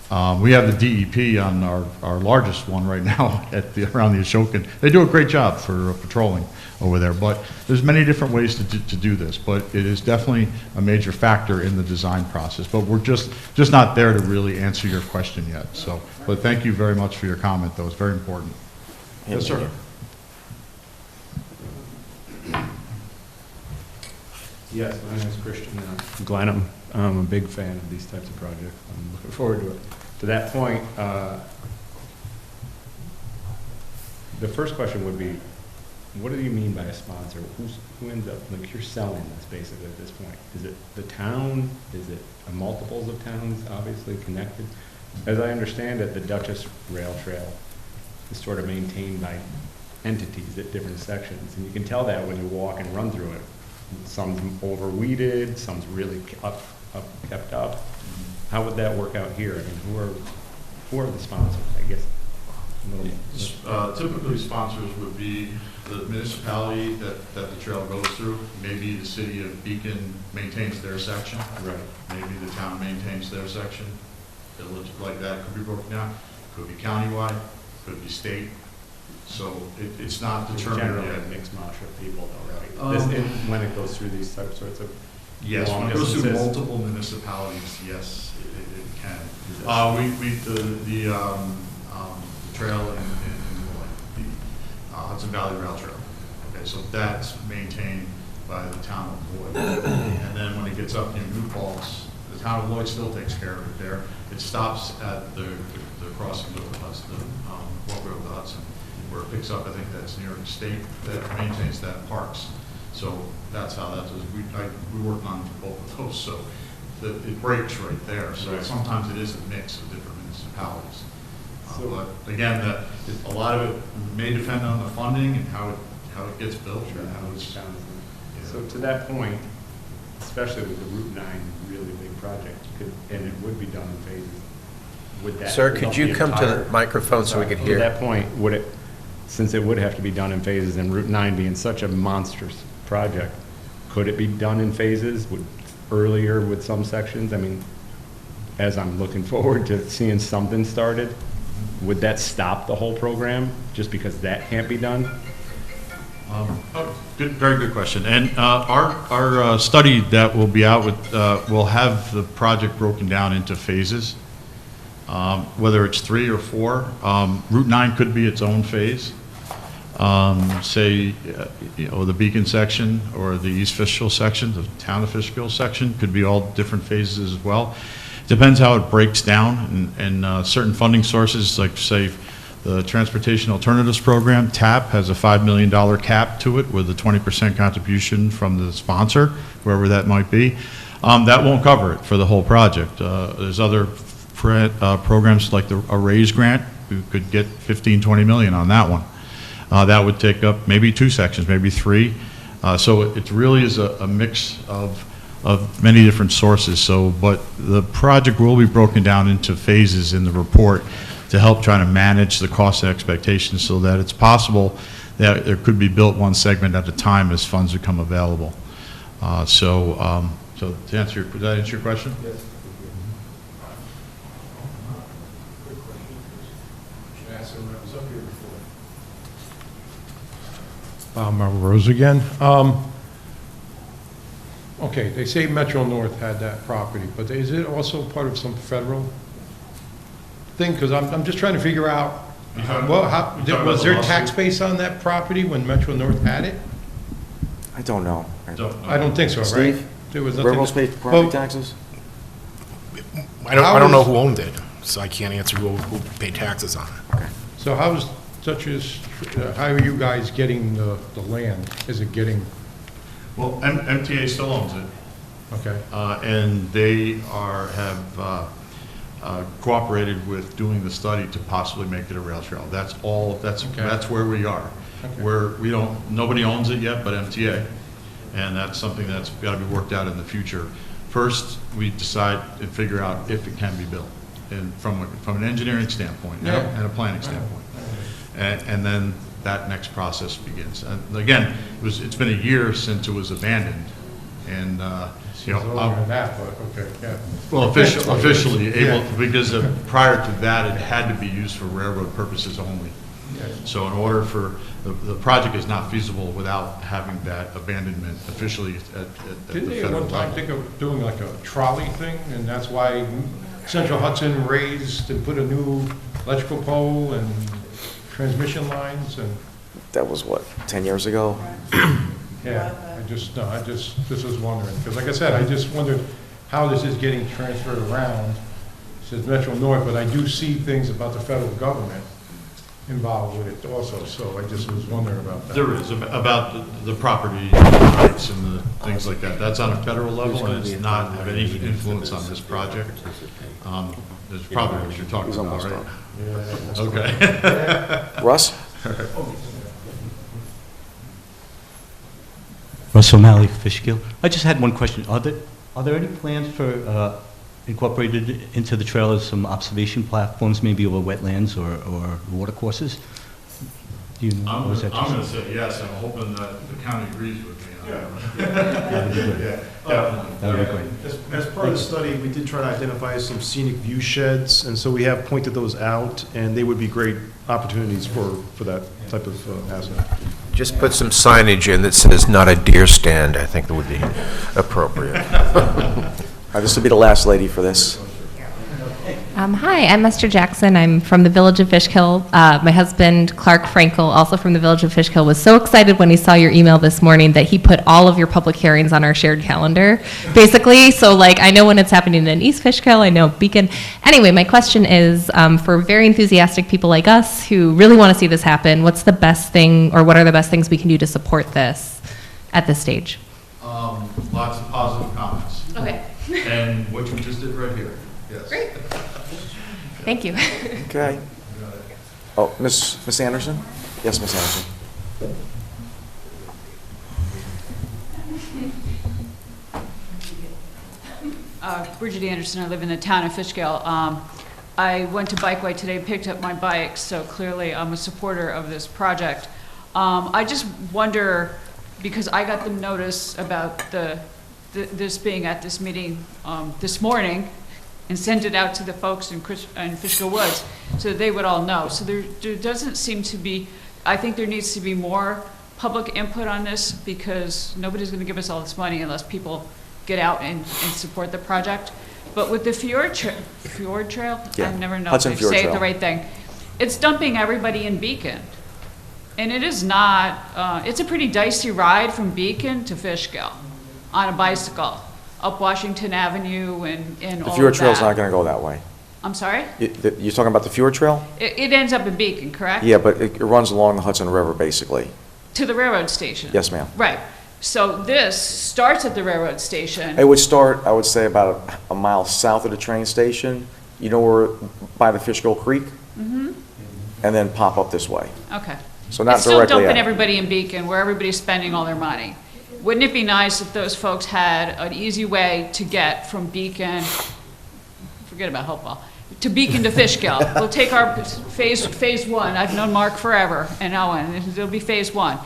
We have the DEP on our largest one right now around the Ashokan. They do a great job for patrolling over there, but there's many different ways to do this, but it is definitely a major factor in the design process, but we're just not there to really answer your question yet. So, but thank you very much for your comment, though. It's very important. Yes, sir. Yes, my name is Christian Glenham. I'm a big fan of these types of projects. I'm looking forward to it. To that point, the first question would be, what do you mean by a sponsor? Who ends up, like you're selling this basically at this point? Is it the town? Is it multiples of towns obviously connected? As I understand it, the Dutchess Rail Trail is sort of maintained by entities at different sections, and you can tell that when you walk and run through it. Some's overweeded, some's really kept up. How would that work out here? I mean, who are the sponsors, I guess? Typically, sponsors would be the municipality that the trail goes through. Maybe the city of Beacon maintains their section. Right. Maybe the town maintains their section. Village like that could be broken down. Could be countywide, could be state. So it's not determined Generally yet. a mixed mash of people, though, right? When it goes through these sorts of Yes, when it goes through multiple municipalities, yes, it can. The trail in the Hudson Valley Rail Trail. Okay, so that's maintained by the town of Lloyd. And then when it gets up near New Paltz, the town of Lloyd still takes care of it there. It stops at the crossing of the Hudson, walkway of the Hudson, where it picks up. I think that's New York State that maintains that parks. So that's how that is. We work on both of those, so it breaks right there. So sometimes it is a mix of different municipalities. But again, a lot of it may depend on the funding and how it gets built. And how it's, So to that point, especially with the Route 9 really big project, and it would be done in phases, would that... Sir, could you come to the microphone so we could hear? To that point, since it would have to be done in phases, and Route 9 being such a monstrous project, could it be done in phases, earlier with some sections? I mean, as I'm looking forward to seeing something started, would that stop the whole program just because that can't be done? Very good question. And our study that will be out with will have the project broken down into phases, whether it's 3 or 4. Route 9 could be its own phase. Say, the Beacon section or the East Fishkill section, the town of Fishkill section could be all different phases as well. Depends how it breaks down, and certain funding sources, like say the Transportation Alternatives Program, TAP, has a $5 million cap to it with a 20% contribution from the sponsor, whoever that might be. That won't cover it for the whole project. There's other programs like a RAISE grant, who could get 15, 20 million on that one. That would take up maybe 2 sections, maybe 3. So it really is a mix of many different sources. But the project will be broken down into phases in the report to help try to manage the cost and expectations so that it's possible that there could be built one segment at a time as funds become available. So to answer did that answer your question? Yes. Quick question. Should I ask him that was up here before? Rose again. Okay, they say Metro North had that property, but is it also part of some federal thing? Because I'm just trying to figure out, was there tax base on that property when Metro North had it? I don't know. I don't think so, right? Steve? There was nothing. Railroads pay property taxes? I don't know who owned it, so I can't answer who paid taxes on it. Okay. So how are you guys getting the land? Is it getting? Well, MTA still owns it. Okay. And they have cooperated with doing the study to possibly make it a rail trail. That's where we are. Okay. Nobody owns it yet but MTA, and that's something that's got to be worked out in the future. First, we decide and figure out if it can be built, and from an engineering standpoint and a planning standpoint, and then that next process begins. And again, it's been a year since it was abandoned, and longer than that, but okay, yeah. well, officially able, because prior to that, it had to be used for railroad purposes only. Yes. So in order for the project is not feasible without having that abandonment officially at Didn't the they at federal one time level. think of doing like a trolley thing, and that's why Central Hudson raised and put a new electrical pole and transmission lines and? That was what, 10 years ago? Yeah, I just was wondering, because like I said, I just wondered how this is getting transferred around. It says Metro North, but I do see things about the federal government involved with it also, so I just was wondering about that. There is, about the property rights and the things like that. That's on a federal level, and it's not have any influence on this project. That's probably what you're talking about, right? Yeah. Okay. Russ? Russ O'Malley, Fishkill. I just had one question. Are there any plans for incorporated into the trailers some observation platforms, maybe over wetlands or water courses? Do you know? I'm Or is that going to just- say yes, I'm hoping that the county agrees with me. That'd be good. That'd be great. As part of the study, we did try to identify some scenic view sheds, and so we have pointed those out, and they would be great opportunities for that type of asset. Just put some signage in that says not a deer stand, I think that would be appropriate. This will be the last lady for this. Hi, I'm Esther Jackson. I'm from the village of Fishkill. My husband, Clark Frankel, also from the village of Fishkill, was so excited when he saw your email this morning that he put all of your public hearings on our shared calendar, basically. So, like, I know when it's happening in East Fishkill, I know Beacon. Anyway, my question is, for very enthusiastic people like us who really want to see this happen, what's the best thing, or what are the best things we can do to support this at this stage? Lots of positive comments. Okay. And what you just did right here, yes. Great. Thank you. Okay. Oh, Miss Anderson? Yes, Miss Anderson. Bridget Anderson, I live in the town of Fishkill. I went to Bikeway today, picked up my bike, so clearly I'm a supporter of this project. I just wonder, because I got the notice about this being at this meeting this morning, and sent it out to the folks in Fishkill Woods, so that they would all know. So there doesn't seem to be, I think there needs to be more public input on this, because nobody's gonna give us all this money unless people get out and support the project. But with the Fjord Trail, Yeah, I never know if Hudson I Fjord say it Trail. the right thing. It's dumping everybody in Beacon. And it is not, it's a pretty dicey ride from Beacon to Fishkill on a bicycle, up Washington Avenue and all of that. The Fjord Trail's not going to go that way. I'm sorry? You're talking about the Fjord Trail? It ends up in Beacon, correct? Yeah, but it runs along the Hudson River, basically. To the railroad station? Yes, ma'am. Right. So this starts at the railroad station. It would start, I would say, about a mile south of the train station, you know, where, by the Fishkill Creek, Mm-hmm. and then pop up this way. Okay. So not It's still directly dumping at- everybody in Beacon, where everybody's spending all their money. Wouldn't it be nice if those folks had an easy way to get from Beacon, forget about Hopewell, to Beacon to Fishkill? We'll take our phase one. I've known Mark forever, and Owen, it'll be phase one.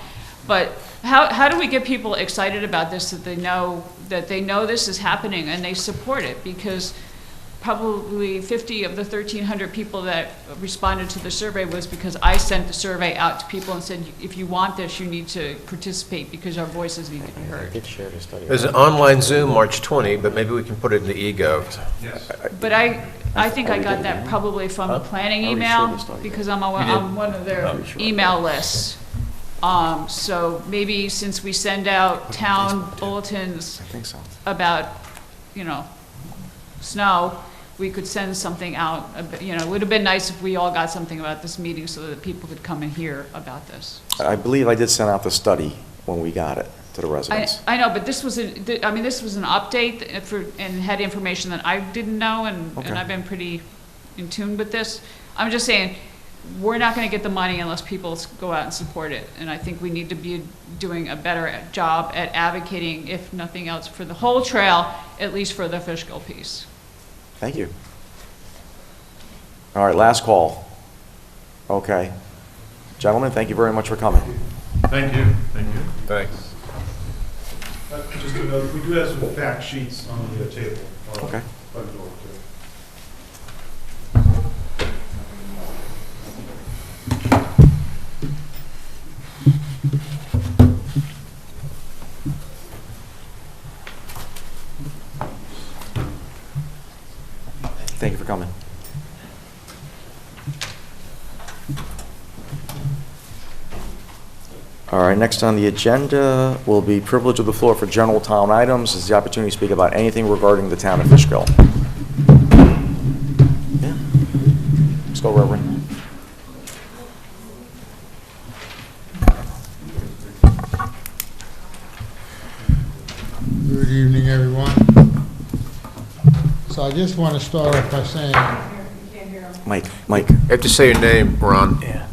But how do we get people excited about this, that they know this is happening and they support it? Because probably 50 of the 1,300 people that responded to the survey was because I sent the survey out to people and said, if you want this, you need to participate because our voices need to be heard. There's an online Zoom March 20, but maybe we can put it in the eGov. Yes. But I think I got that probably from the planning email, because I'm on one of their email lists. So maybe since we send out town bulletins about, snow, we could send something out. It would have been nice if we all got something about this meeting so that people could come and hear about this. I believe I did send out the study when we got it to the residents. I know, but this was an update and had information that I didn't know, and I've been pretty in tune with this. I'm just saying, we're not going to get the money unless people go out and support it. And I think we need to be doing a better job at advocating, if nothing else, for the whole trail, at least for the Fishkill piece. Thank you. All right, last call. Okay. Gentlemen, thank you very much for coming. Thank you. Thank you. Thanks. Just to note, we do have some fact sheets on the table. Okay. By the door, too. Thank you for coming. All right, next on the agenda will be privilege of the floor for general town items. This is the opportunity to speak about anything regarding the town of Fishkill. Yeah. Let's go, Reverend. Good evening, everyone. So I just want to start off by saying, Mike. You have to say your name, Ron. Yeah.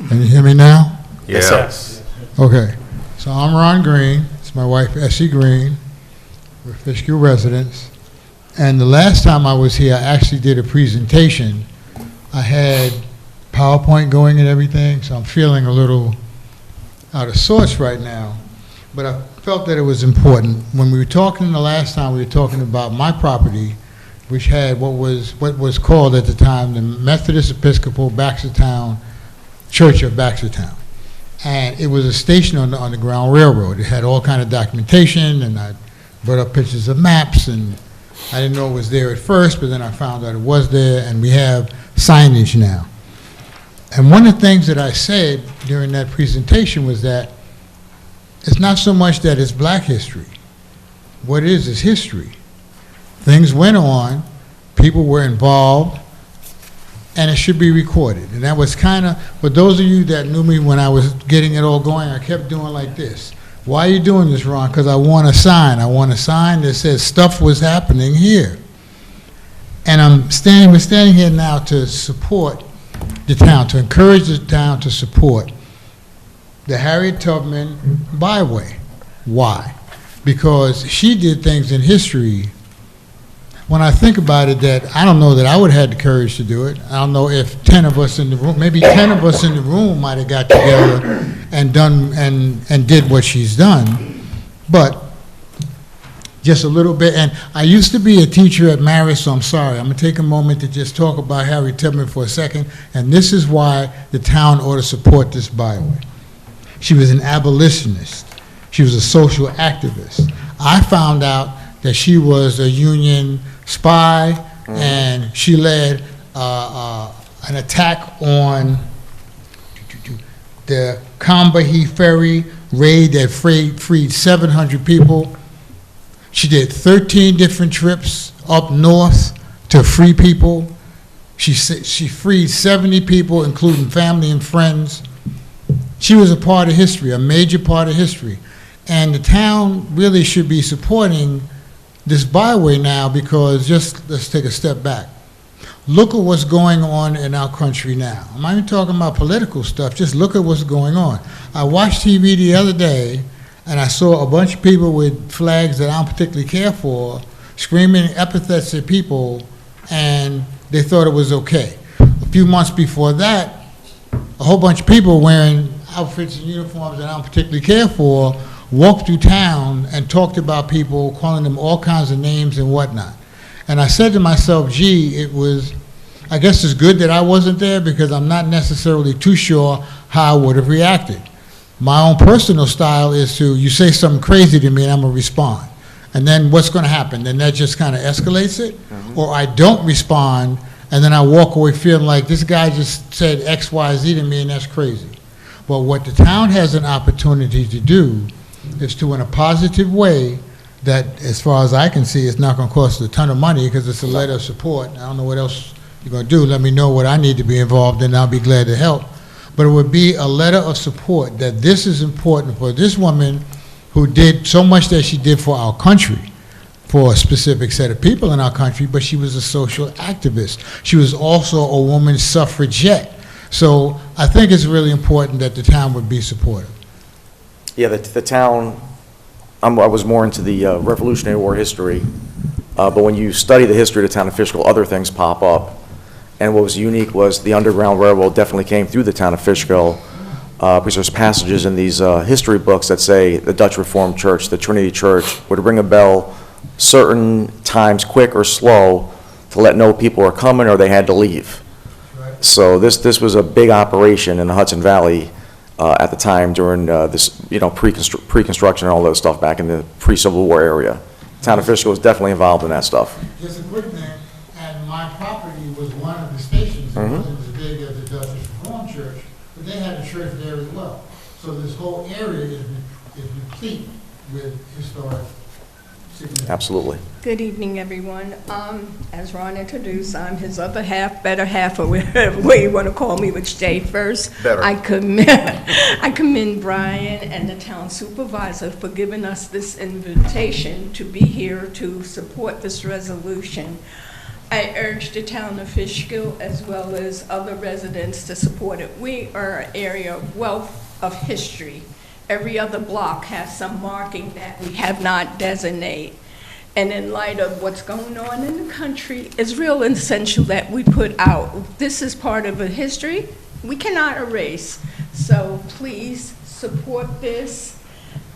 can you hear me now? Yes. Okay. So I'm Ron Green. It's my wife, Essie Green. We're Fishkill residents. And the last time I was here, I actually did a presentation. I had PowerPoint going and everything, so I'm feeling a little out of sorts right now. But I felt that it was important. When we were talking the last time, we were talking about my property, which had what was called at the time the Methodist Episcopal Baxtertown Church of Baxtertown. And it was a station on the Underground Railroad. It had all kind of documentation, and I brought up pictures of maps, and I didn't know it was there at first, but then I found out it was there, and we have signage now. And one of the things that I said during that presentation was that it's not so much that it's black history. What it is history. Things went on, people were involved, and it should be recorded. And that was kind of, for those of you that knew me when I was getting it all going, I kept doing like this. Why are you doing this, Ron? Because I want a sign. I want a sign that says stuff was happening here. And we're standing here now to support the town, to encourage the town to support the Harriet Tubman Byway. Why? Because she did things in history. When I think about it, that I don't know that I would have had the courage to do it. I don't know if 10 of us in the room, maybe 10 of us in the room might have got together and done and did what she's done. But just a little bit, and I used to be a teacher at Marist, so I'm sorry. I'm gonna take a moment to just talk about Harriet Tubman for a second, and this is why the town ought to support this byway. She was an abolitionist. She was a social activist. I found out that she was a Union spy, and she led an attack on the Combahee Ferry raid that freed 700 people. She did 13 different trips up north to free people. She freed 70 people, including family and friends. She was a part of history, a major part of history. And the town really should be supporting this byway now, because let's take a step back. Look at what's going on in our country now. I'm not even talking about political stuff, just look at what's going on. I watched TV the other day, and I saw a bunch of people with flags that I don't particularly care for, screaming epithets at people, and they thought it was okay. A few months before that, a whole bunch of people wearing outfits and uniforms that I don't particularly care for walked through town and talked about people, calling them all kinds of names and whatnot. And I said to myself, gee, I guess it's good that I wasn't there, because I'm not necessarily too sure how I would have reacted. My own personal style is you say something crazy to me and I'm gonna respond. And then what's gonna happen? Then that just kind of escalates it? Or I don't respond, and then I walk away feeling like this guy just said X, Y, Z to me, and that's crazy. But what the town has an opportunity to do is to, in a positive way, that as far as I can see, it's not gonna cost a ton of money, because it's a letter of support. I don't know what else you're gonna do. Let me know what I need to be involved in, I'll be glad to help. But it would be a letter of support that this is important for this woman who did so much that she did for our country, for a specific set of people in our country, but she was a social activist. She was also a woman suffragette. So I think it's really important that the town would be supportive. Yeah, the town, I was more into the Revolutionary War history, but when you study the history of the town of Fishkill, other things pop up. And what was unique was the Underground Railroad definitely came through the town of Fishkill, because there's passages in these history books that say the Dutch Reformed Church, the Trinity Church, would ring a bell certain times, quick or slow, to let know people were coming or they had to leave. So this was a big operation in the Hudson Valley at the time during this, pre-construction and all that stuff back in the pre-Civil War area. The town of Fishkill was definitely involved in that stuff. Just a quick thing, and my property was one of the stations. It wasn't as big as the Dutch Reformed Church, but they had a church there as well. So this whole area is replete with historic significance. Absolutely. Good evening, everyone. As Ron introduced, I'm his other half, better half, or whatever way you want to call me, which day first. Better. I commend Brian and the town supervisor for giving us this invitation to be here to support this resolution. I urge the town of Fishkill as well as other residents to support it. We are an area of wealth of history. Every other block has some marking that we have not designated. And in light of what's going on in the country, it's real essential that we put out, this is part of a history, we cannot erase. So please support this,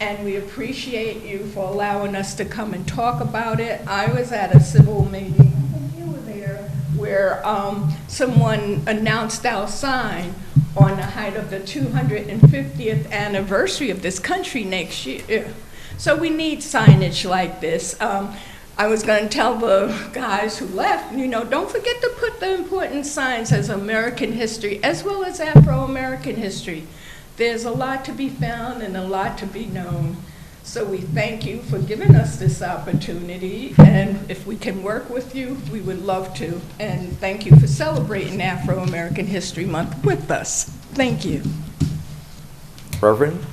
and we appreciate you for allowing us to come and talk about it. I was at a civil meeting, I think you were there, where someone announced our sign on the height of the 250th anniversary of this country next year. So we need signage like this. I was going to tell the guys who left, you know, don't forget to put the important signs as American history as well as Afro-American history. There's a lot to be found and a lot to be known. So we thank you for giving us this opportunity, and if we can work with you, we would love to. And thank you for celebrating Afro-American History Month with us. Thank you. Reverend?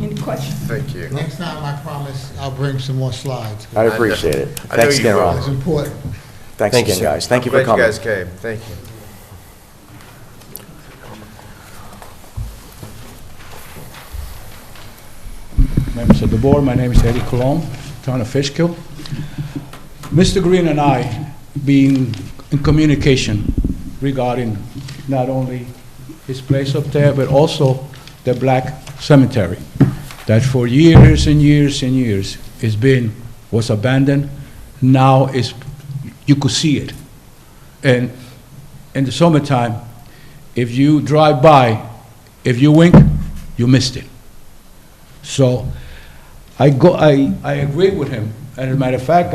Any questions? Thank you. Next time, I promise, I'll bring some more slides. I appreciate it. I know Thanks you again, will. Ron. It's important. Thanks Thank you, again, sir. guys. Thank you I'm for glad coming. you guys came. Thank you. Members of the board, my name is Eddie Colon, town of Fishkill. Mr. Green and I being in communication regarding not only his place up there, but also the black cemetery that for years and years and years was abandoned. Now you could see it. And in the summertime, if you drive by, if you wink, you missed it. So I agree with him. And as a matter of fact,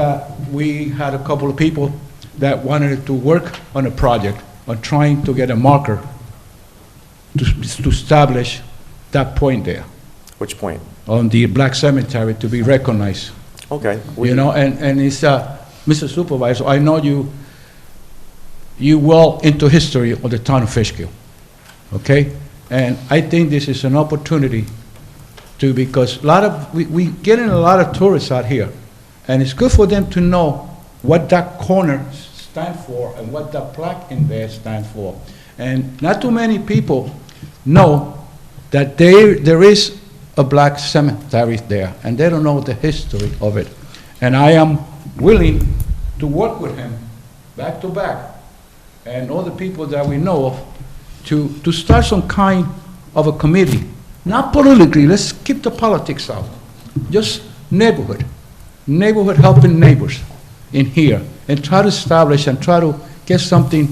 we had a couple of people that wanted to work on a project on trying to get a marker to establish that point there. Which point? On the black cemetery to be recognized. Okay. You know, and it's, Mr. Supervisor, I know you well into history of the town of Fishkill, okay? And I think this is an opportunity to, because we getting a lot of tourists out here, and it's good for them to know what that corner stands for and what that plaque in there stands for. And not too many people know that there is a black cemetery there, and they don't know the history of it. And I am willing to work with him back to back, and all the people that we know of, to start some kind of a committee. Not politically, let's keep the politics out. Just neighborhood helping neighbors in here, and try to establish and try to get something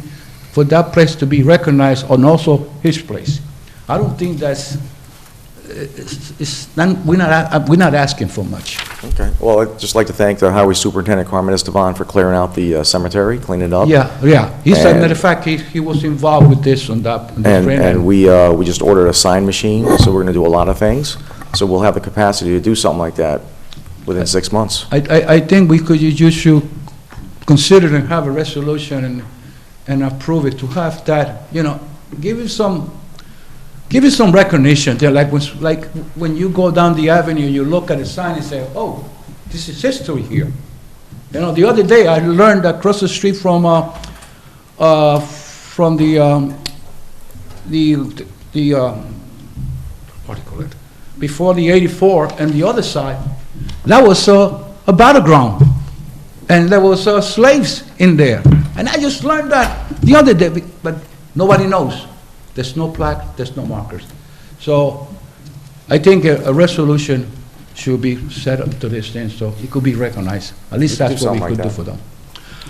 for that place to be recognized, and also his place. I don't think that's, we're not asking for much. Okay. Well, I'd just like to thank the Highway Superintendent, Carmen Esteban, for clearing out the cemetery, cleaning it up. Yeah. He said, matter of fact, he was involved with this on that. And we just ordered a sign machine, so we're going to do a lot of things. So we'll have the capacity to do something like that within 6 months. I think you should consider and have a resolution and approve it to have that, you know, give it some recognition there, like when you go down the avenue, you look at the sign and say, oh, this is history here. You know, the other day I learned across the street from the what do you call it? Before the 84 and the other side, that was a battleground, and there was slaves in there. And I just learned that the other day, but nobody knows. There's no plaque, there's no markers. So I think a resolution should be set up to this thing, so it could be recognized. At least that's what we could do for them.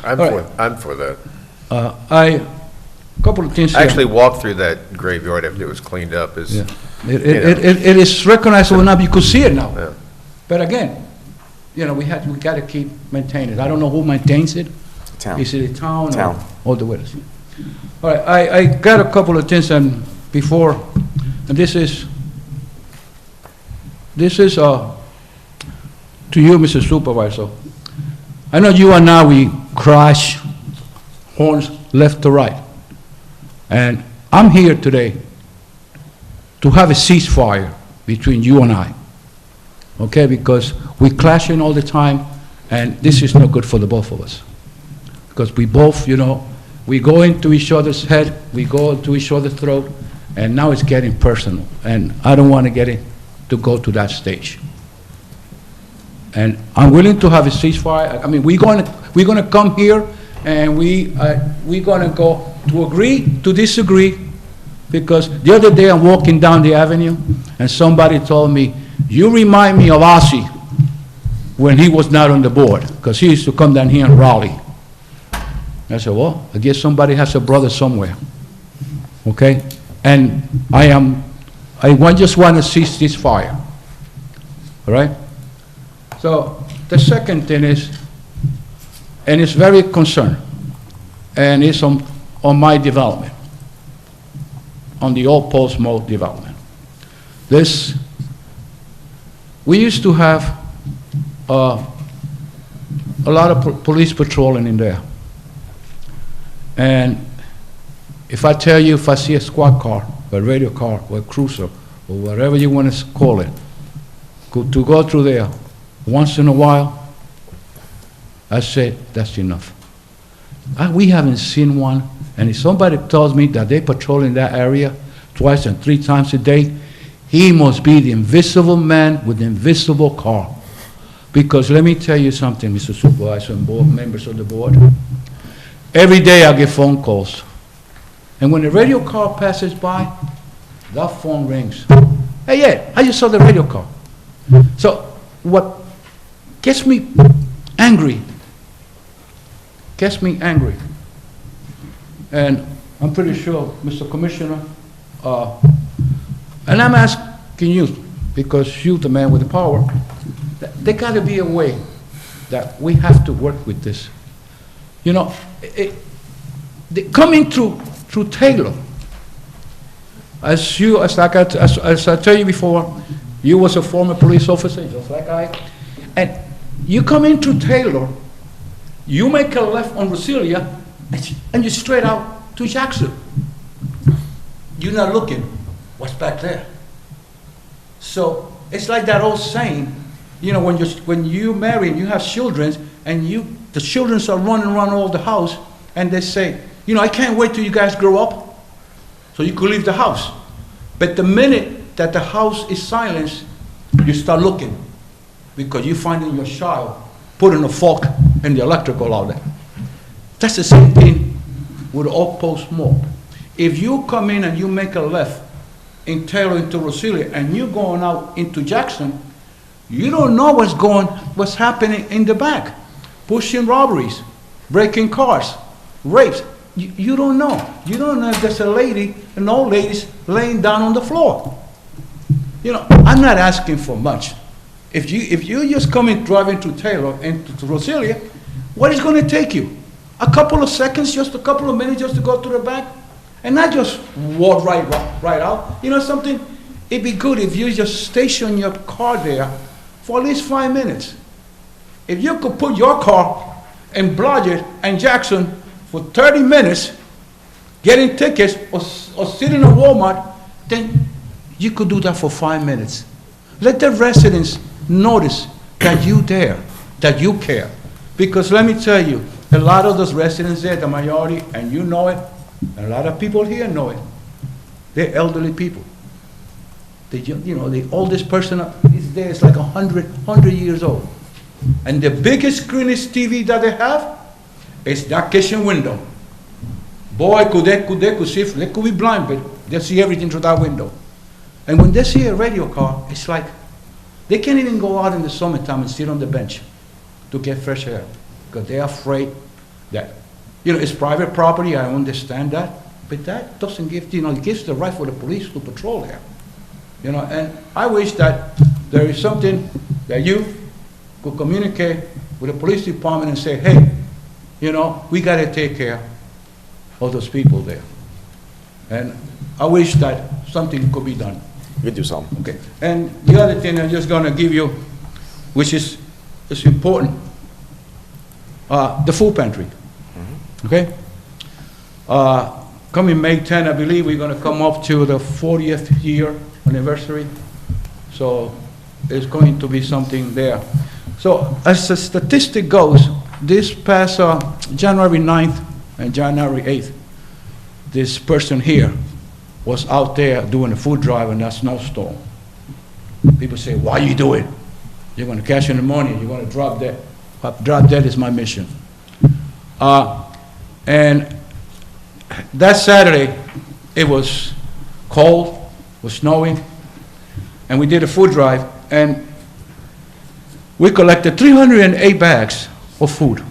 I'm for that. A couple of things I here. actually walked through that graveyard after it was cleaned up. Yeah. It is recognizable now, you could see it now. Yeah. But again, you know, we got to keep maintaining it. I don't know who maintains it. Town. Is it a town? Town. Or the widows? All right, I got a couple of things before, and this is to you, Mr. Supervisor. I know you and I, we crash horns left to right. And I'm here today to have a ceasefire between you and I, okay? Because we clashing all the time, and this is not good for the both of us. Because we both, you know, we go into each other's head, we go into each other's throat, and now it's getting personal. And I don't want to go to that stage. And I'm willing to have a ceasefire. I mean, we're going to come here, and we're going to go to agree, to disagree, Because the other day I'm walking down the avenue and somebody told me, you remind me of Ozzy when he was not on the board, because he used to come down here and rally. I said, well, I guess somebody has a brother somewhere, okay? And just want to cease this fire, all right? So the second thing is, and it's very concerned, and it's on my development, on the old Post Mode development. We used to have a lot of police patrolling in there. And if I tell you, if I see a squad car, a radio car, or a cruiser, or whatever you want to call it, to go through there once in a while, I say, that's enough. We haven't seen one, and if somebody tells me that they patrol in that area twice and 3 times a day, he must be the invisible man with the invisible car. Because let me tell you something, Mr. Supervisor and board members of the board. Every day I get phone calls. And when the radio car passes by, that phone rings. Hey, yeah, I just saw the radio car. So what gets me angry, and I'm pretty sure, Mr. Commissioner, and I'm asking you, because you're the man with the power, there got to be a way that we have to work with this. You know, coming through Taylor, as I tell you before, you was a former police officer, just like I, and you come into Taylor, you make a left on Rosilia, and you straight out to Jackson. You're not looking what's back there. So it's like that old saying, you know, when you marry and you have children, and the children are running around all the house, and they say, you know, I can't wait till you guys grow up, so you could leave the house. But the minute that the house is silenced, you start looking, because you find in your child putting a fork in the electrical out there. That's the same thing with all Post Mode. If you come in and you make a left in Taylor into Rosilia, and you're going out into Jackson, you don't know what's happening in the back. Pushing robberies, breaking cars, rapes. You don't know. You don't know if there's an old lady's laying down on the floor. You know, I'm not asking for much. If you just come in driving to Taylor and to Rosilia, what is going to take you? A couple of seconds, just a couple of minutes just to go to the back? And not just walk right out. You know something? It'd be good if you just station your car there for at least 5 minutes. If you could put your car in Blodgett and Jackson for 30 minutes, getting tickets or sitting in a Walmart, then you could do that for 5 minutes. Let the residents notice that you're there, that you care. Because let me tell you, a lot of those residents there, the majority, and you know it, and a lot of people here know it, they're elderly people. The oldest person is there is like 100 years old. And the biggest screenest TV that they have is that kitchen window. Boy, could see, they could be blind, but they see everything through that window. And when they see a radio car, it's like, they can't even go out in the summertime and sit on the bench to get fresh air, because they're afraid that, it's private property, I understand that, but that doesn't give, it gives the right for the police to patrol there. And I wish that there is something that you could communicate with the police department and say, hey, we got to take care of those people there. And I wish that something could be done. We could do something. Okay. And the other thing I'm just going to give you, which is important, the food pantry. Okay? Coming May 10, I believe we're going to come up to the 40th year anniversary. So it's going to be something there. So as the statistic goes, this past January 9th and January 8th, this person here was out there doing a food drive in that snowstorm. People say, why you do it? You're going to cash in the money, you're going to drop dead. Drop dead is my mission. And that Saturday, it was cold, was snowing, and we did a food drive, and we collected 308 bags of food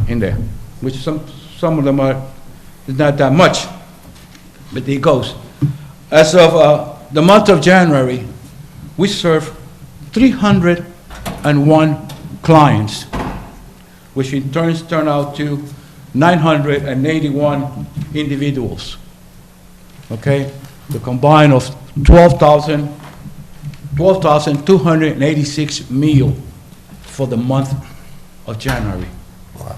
in there, which some of them are not that much, but it goes. As of the month of January, we served 301 clients, which in turn turned out to 981 individuals. Okay? The combine of 12,286 meals for the month of January. Wow.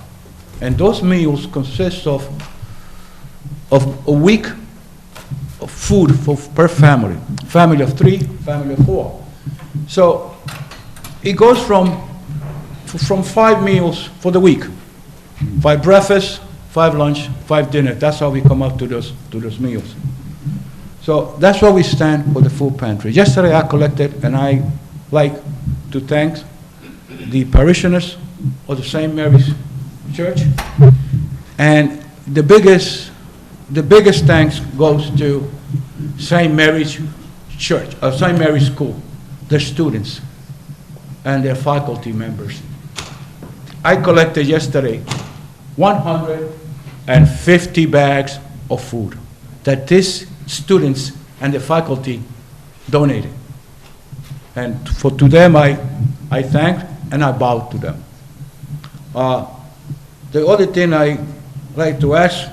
And those meals consist of a week of food per family. Family of 3, family of 4. So it goes from 5 meals for the week. 5 breakfast, 5 lunch, 5 dinner. That's how we come up to those meals. So that's where we stand for the food pantry. Yesterday I collected, and I like to thank the parishioners of the St. Mary's Church. And the biggest thanks goes to St. Mary's Church, St. Mary's School, their students and their faculty members. I collected yesterday 150 bags of food that these students and the faculty donated. And to them I thank and I bow to them. The other thing I like to ask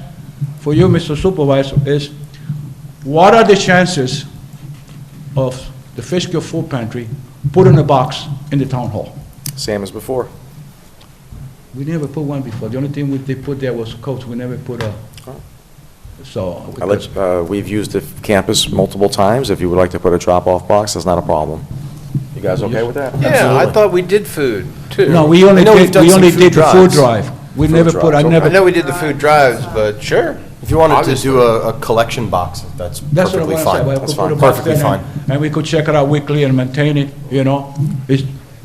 for you, Mr. Supervisor, is what are the chances of the Fishkill Food Pantry put in a box in the town hall? Same as before. We never put one before. The only thing they put there was coats. We never put a. So. We've used the campus multiple times. If you would like to put a drop-off box, that's not a problem. You guys okay with that? Yeah, I thought we did food, too. No, we only did the food drive. We never put, I never. I know we did the food drives, but sure. If you wanted to do a collection box, that's perfectly fine. That's fine. Perfectly fine. And we could check it out weekly and maintain it, you know.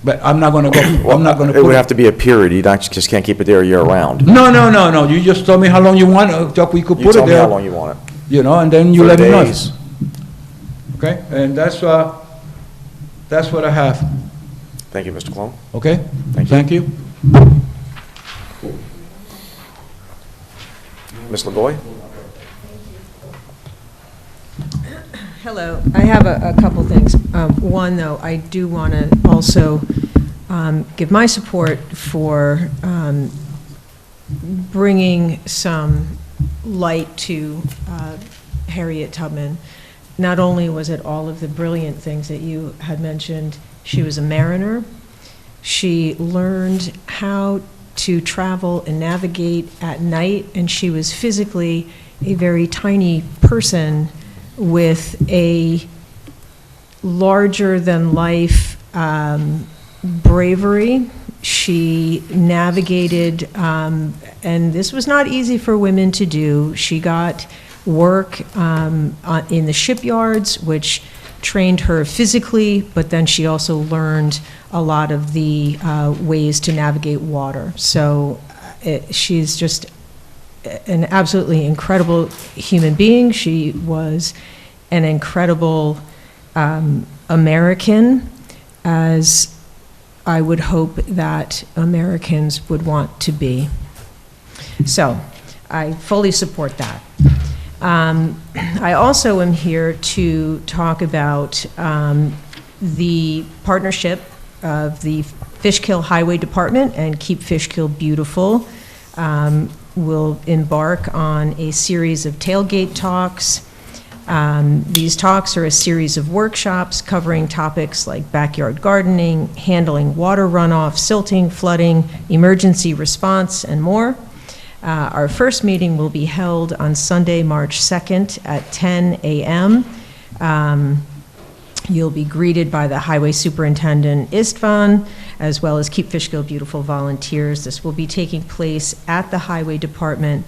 But I'm not gonna go, I'm not gonna put. It would have to be a period. You just can't keep it there year-round. No. You just tell me how long you want, we could put it there. You tell me how long you want it. You know, and then you let me know. Days. Okay, and that's what I have. Thank you, Mr. Cologne. Okay? Thank you. Thank you. Ms. LaGoy? Hello. I have a couple things. One, though, I do want to also give my support for bringing some light to Harriet Tubman. Not only was it all of the brilliant things that you had mentioned, she was a mariner. She learned how to travel and navigate at night, and she was physically a very tiny person with a larger-than-life bravery. She navigated, and this was not easy for women to do. She got work in the shipyards, which trained her physically, but then she also learned a lot of the ways to navigate water. So she's just an absolutely incredible human being. She was an incredible American, as I would hope that Americans would want to be. So I fully support that. I also am here to talk about the partnership of the Fishkill Highway Department and Keep Fishkill Beautiful. Will embark on a series of tailgate talks. These talks are a series of workshops covering topics like backyard gardening, handling water runoff, silting, flooding, emergency response, and more. Our first meeting will be held on Sunday, March 2nd at 10 a.m. You'll be greeted by the Highway Superintendent Istvan, as well as Keep Fishkill Beautiful volunteers. This will be taking place at the Highway Department,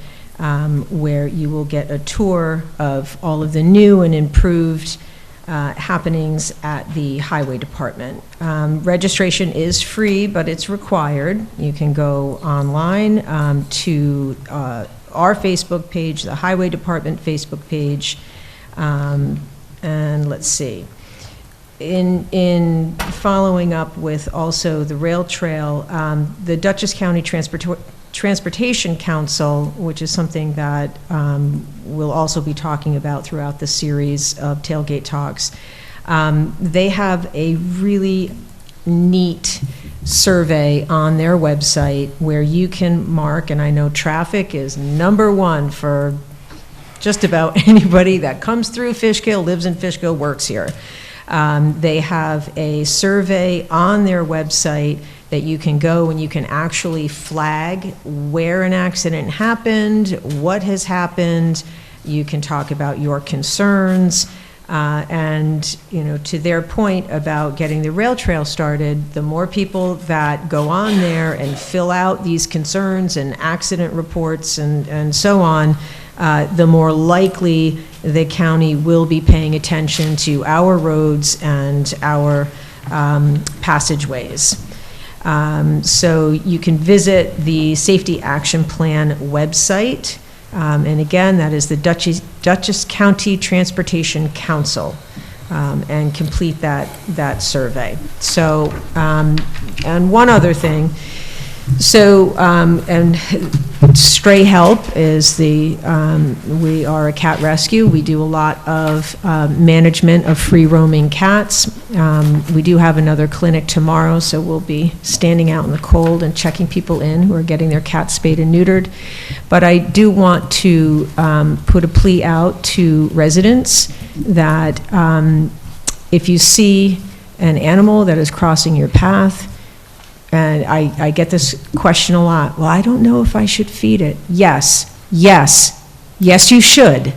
where you will get a tour of all of the new and improved happenings at the Highway Department. Registration is free, but it's required. You can go online to our Facebook page, the Highway Department Facebook page, And let's see. In following up with also the rail trail, the Dutchess County Transportation Council, which is something that we'll also be talking about throughout the series of tailgate talks, they have a really neat survey on their website where you can mark, and I know traffic is #1 for just about anybody that comes through Fishkill, lives in Fishkill, works here. They have a survey on their website that you can go and you can actually flag where an accident happened, what has happened. You can talk about your concerns. And, you know, to their point about getting the rail trail started, the more people that go on there and fill out these concerns and accident reports and so on, the more likely the county will be paying attention to our roads and our passageways. So you can visit the Safety Action Plan website. And again, that is the Dutchess County Transportation Council, and complete that survey. So, and one other thing, so, and Stray Help is we are a cat rescue. We do a lot of management of free roaming cats. We do have another clinic tomorrow, so we'll be standing out in the cold and checking people in who are getting their cats spayed and neutered. But I do want to put a plea out to residents that if you see an animal that is crossing your path, and I get this question a lot, well, I don't know if I should feed it. Yes, you should.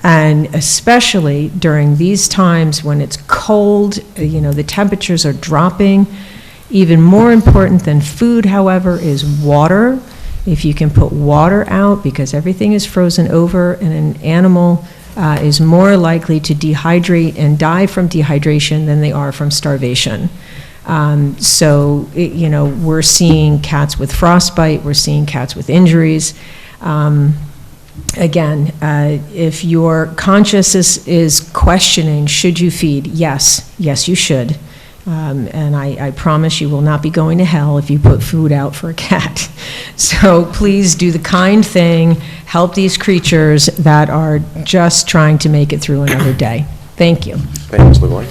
And especially during these times when it's cold, you know, the temperatures are dropping. Even more important than food, however, is water. If you can put water out, because everything is frozen over, and an animal is more likely to dehydrate and die from dehydration than they are from starvation. So, you know, we're seeing cats with frostbite, we're seeing cats with injuries. Again, if your conscience is questioning, should you feed? Yes, you should. And I promise you will not be going to hell if you put food out for a cat. So please do the kind thing, help these creatures that are just trying to make it through another day. Thank you. Thank you, Ms. LeGoy.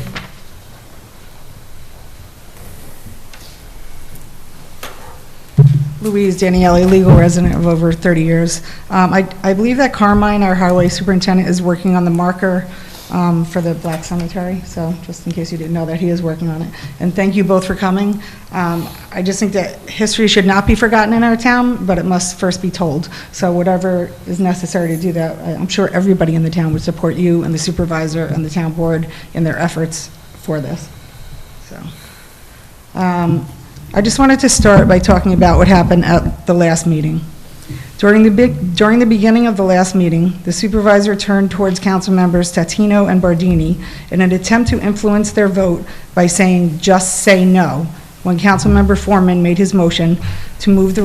Louise Daniele, legal resident of over 30 years. I believe that Carmine, our highway superintendent, is working on the marker for the Black Cemetery, so just in case you didn't know that, he is working on it. And thank you both for coming. I just think that history should not be forgotten in our town, but it must first be told. So whatever is necessary to do that, I'm sure everybody in the town would support you and the supervisor and the town board in their efforts for this. So. I just wanted to start by talking about what happened at the last meeting. During the beginning of the last meeting, the supervisor turned towards council members Tatino and Bardini in an attempt to influence their vote by saying, "Just say no," when Councilmember Foreman made his motion to move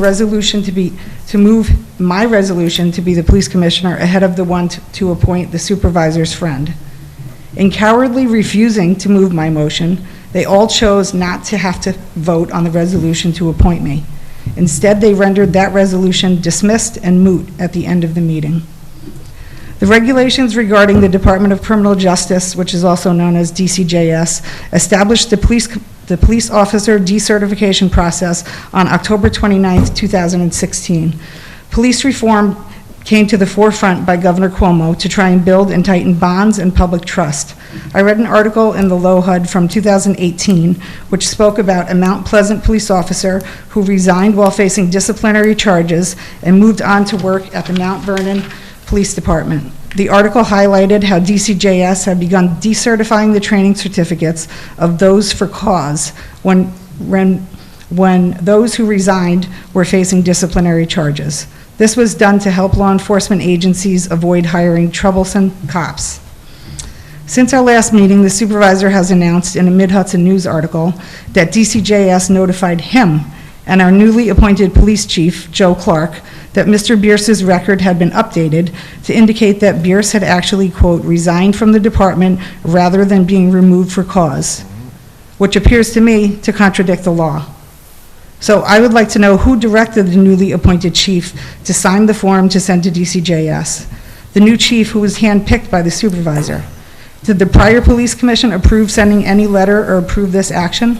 my resolution to be the police commissioner ahead of the one to appoint the supervisor's friend. In cowardly refusing to move my motion, they all chose not to have to vote on the resolution to appoint me. Instead, they rendered that resolution dismissed and moot at the end of the meeting. The regulations regarding the Department of Criminal Justice, which is also known as DCJS, established the police officer decertification process on October 29, 2016. Police reform came to the forefront by Governor Cuomo to try and build and tighten bonds and public trust. I read an article in the LoHUD from 2018 which spoke about a Mount Pleasant police officer who resigned while facing disciplinary charges and moved on to work at the Mount Vernon Police Department. The article highlighted how DCJS had begun decertifying the training certificates of those for cause when those who resigned were facing disciplinary charges. This was done to help law enforcement agencies avoid hiring troublesome cops. Since our last meeting, the supervisor has announced in a Mid-Hudson News article that DCJS notified him and our newly appointed police chief, Joe Clark, that Mr. Bierce's record had been updated to indicate that Bierce had actually, quote, resigned from the department rather than being removed for cause, which appears to me to contradict the law. So I would like to know who directed the newly appointed chief to sign the form to send to DCJS, the new chief who was handpicked by the supervisor. Did the prior police commission approve sending any letter or approve this action?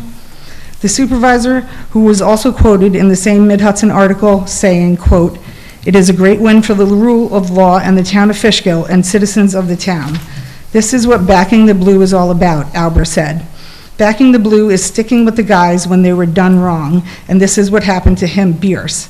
The supervisor, who was also quoted in the same Mid-Hudson article saying, quote, "It is a great win for the rule of law and the town of Fishkill and citizens of the town. This is what backing the blue is all about," Albert said. Backing the blue is sticking with the guys when they were done wrong, and this is what happened to him, Bierce.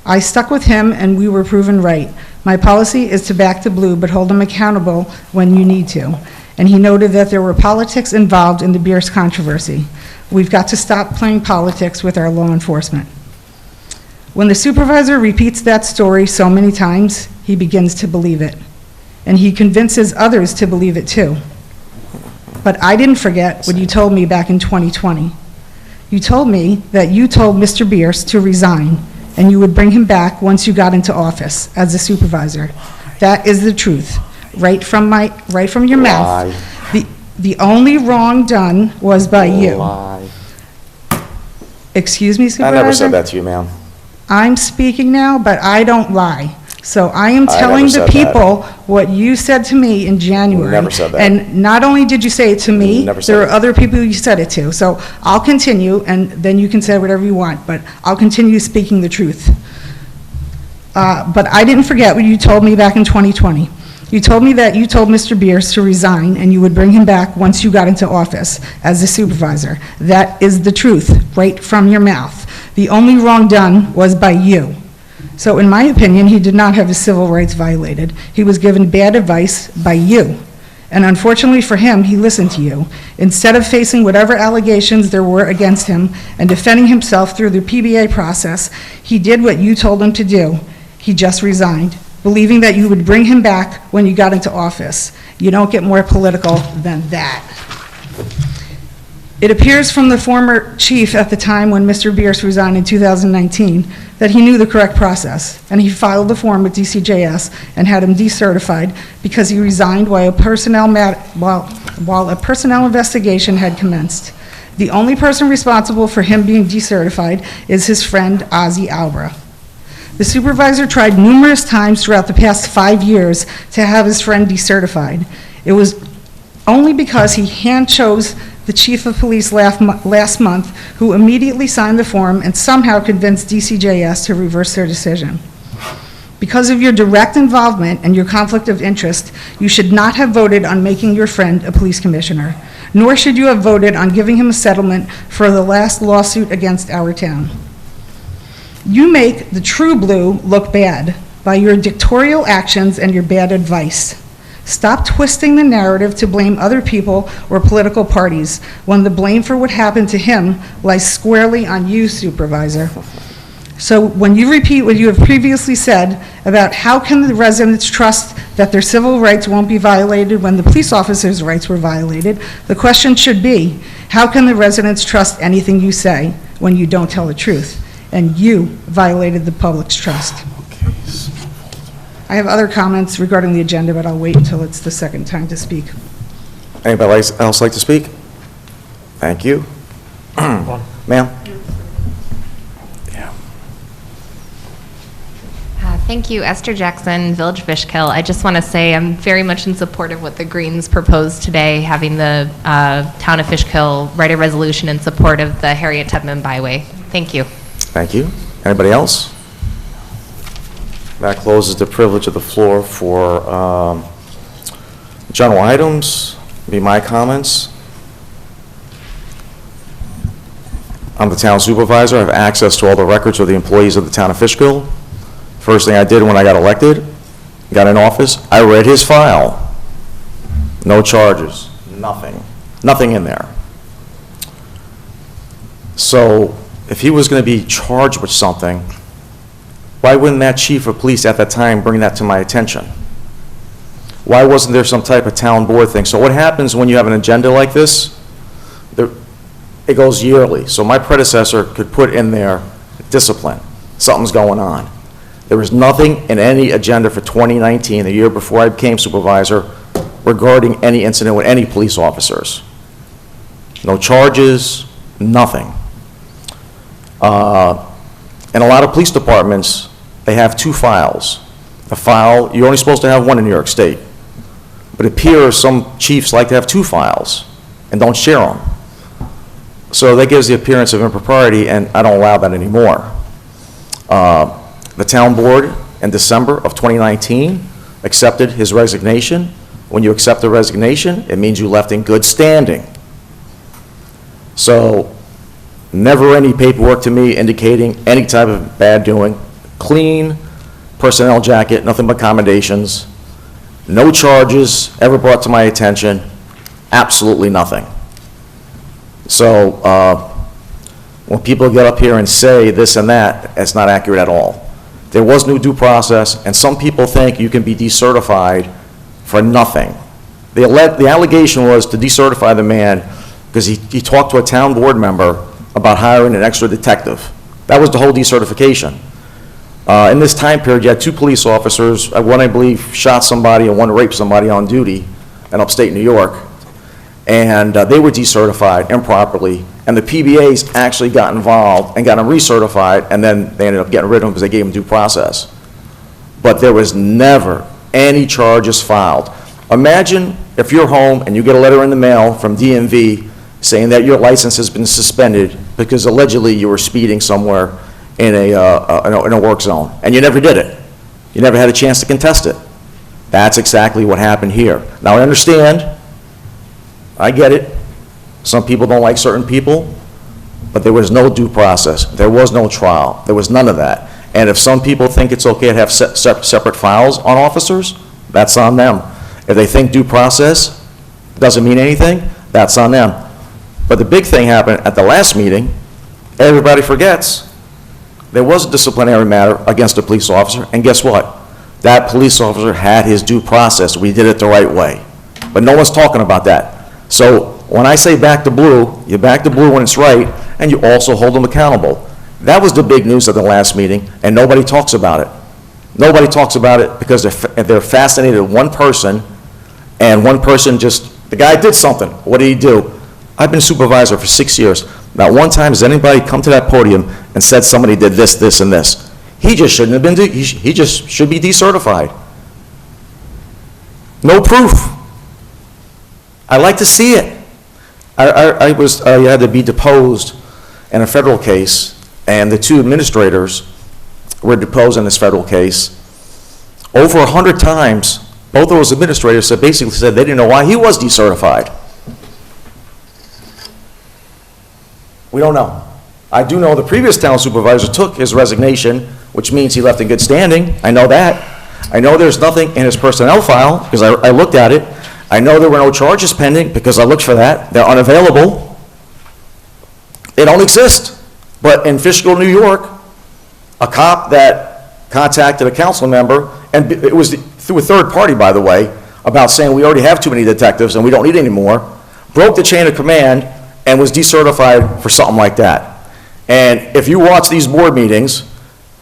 I stuck with him, and we were proven right. My policy is to back the blue, but hold them accountable when you need to. And he noted that there were politics involved in the Bierce controversy. We've got to stop playing politics with our law enforcement. When the supervisor repeats that story so many times, he begins to believe it. And he convinces others to believe it too. But I didn't forget what you told me back in 2020. You told me that you told Mr. Bierce to resign, and you would bring him back once you got into office as a supervisor. That is the truth, right from your mouth. The only wrong done was by you. Lie. Excuse me, Supervisor? I never said that to you, ma'am. I'm speaking now, but I don't lie. So I am telling the people what you said to me in January. Never said that. And not only did you say it to me, Never said there are that. other people you said it to. So I'll continue, and then you can say whatever you want, but I'll continue speaking the truth. But I didn't forget what you told me back in 2020. You told me that you told Mr. Bierce to resign, and you would bring him back once you got into office as a supervisor. That is the truth, right from your mouth. The only wrong done was by you. So in my opinion, he did not have his civil rights violated. He was given bad advice by you. And unfortunately for him, he listened to you. Instead of facing whatever allegations there were against him and defending himself through the PBA process, he did what you told him to do. He just resigned, believing that you would bring him back when you got into office. You don't get more political than that. It appears from the former chief at the time when Mr. Bierce resigned in 2019 that he knew the correct process, and he filed the form with DCJS and had him decertified because he resigned while a personnel investigation had commenced. The only person responsible for him being decertified is his friend Ozzy Albra. The supervisor tried numerous times throughout the past 5 years to have his friend decertified. It was only because he hand-chose the chief of police last month, who immediately signed the form and somehow convinced DCJS to reverse their decision. Because of your direct involvement and your conflict of interest, you should not have voted on making your friend a police commissioner, nor should you have voted on giving him a settlement for the last lawsuit against our town. You make the true blue look bad by your dictatorial actions and your bad advice. Stop twisting the narrative to blame other people or political parties when the blame for what happened to him lies squarely on you, Supervisor. So when you repeat what you have previously said about how can the residents trust that their civil rights won't be violated when the police officers' rights were violated, the question should be, how can the residents trust anything you say when you don't tell the truth? And you violated the public's trust. I have other comments regarding the agenda, but I'll wait until it's the second time to speak. Anybody else like to speak? Thank you. Ma'am? Thank you, Esther Jackson, Village Fishkill. I just want to say I'm very much in support of what the Greens proposed today, having the town of Fishkill write a resolution in support of the Harriet Tubman Byway. Thank you. Thank you. Anybody else? That closes the privilege of the floor for general items. Be my comments. I'm the town supervisor. I have access to all the records of the employees of the town of Fishkill. First thing I did when I got elected, got in office, I read his file. No charges, nothing in there. So if he was going to be charged with something, why wouldn't that chief of police at that time bring that to my attention? Why wasn't there some type of town board thing? So what happens when you have an agenda like this? It goes yearly. So my predecessor could put in there discipline. Something's going on. There was nothing in any agenda for 2019, the year before I became supervisor, regarding any incident with any police officers. No charges, nothing. In a lot of police departments, they have two files. A file, you're only supposed to have one in New York State. But it appears some chiefs like to have two files and don't share them. So that gives the appearance of impropriety, and I don't allow that anymore. The town board in December of 2019 accepted his resignation. When you accept a resignation, it means you left in good standing. So never any paperwork to me indicating any type of bad doing. Clean personnel jacket, nothing but commendations. No charges ever brought to my attention. Absolutely nothing. So when people get up here and say this and that, it's not accurate at all. There was no due process, and some people think you can be decertified for nothing. The allegation was to decertify the man because he talked to a town board member about hiring an extra detective. That was the whole decertification. In this time period, you had two police officers, one I believe shot somebody and one raped somebody on duty in upstate New York, and they were decertified improperly, and the PBAs actually got involved and got them recertified, and then they ended up getting rid of them because they gave them due process. But there was never any charges filed. Imagine if you're home and you get a letter in the mail from DMV saying that your license has been suspended because allegedly you were speeding somewhere in a work zone, and you never did it. You never had a chance to contest it. That's exactly what happened here. Now, I understand. I get it. Some people don't like certain people, but there was no due process. There was no trial. There was none of that. And if some people think it's okay to have separate files on officers, that's on them. If they think due process doesn't mean anything, that's on them. But the big thing happened at the last meeting. Everybody forgets. There was a disciplinary matter against a police officer, and guess what? That police officer had his due process. We did it the right way. But no one's talking about that. So when I say back to blue, you back to blue when it's right, and you also hold them accountable. That was the big news at the last meeting, and nobody talks about it. Nobody talks about it because they're fascinated with one person, and one person the guy did something. What did he do? I've been supervisor for 6 years. Not one time has anybody come to that podium and said somebody did this, this, and this. He just shouldn't have been, he just should be decertified. No proof. I like to see it. I had to be deposed in a federal case, and the two administrators were deposed in this federal case. Over 100 times, both of those administrators basically said they didn't know why he was decertified. We don't know. I do know the previous town supervisor took his resignation, which means he left in good standing. I know that. I know there's nothing in his personnel file because I looked at it. I know there were no charges pending because I looked for that. They're unavailable. They don't exist. But in Fishkill, New York, a cop that contacted a council member, and it was through a third party, by the way, about saying we already have too many detectives and we don't need any more, broke the chain of command and was decertified for something like that. And if you watch these board meetings,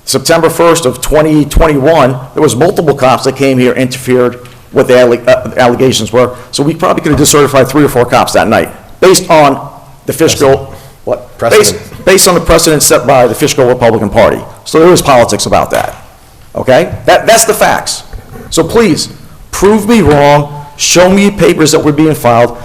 September 1st of 2021, there was multiple cops that came here, interfered what the allegations were. So we probably could have decertified 3 or 4 cops that night, based on the Fishkill, based on the precedent set by the Fishkill Republican Party. So there was politics about that. Okay? That's the facts. So please, prove me wrong, show me papers that were being filed.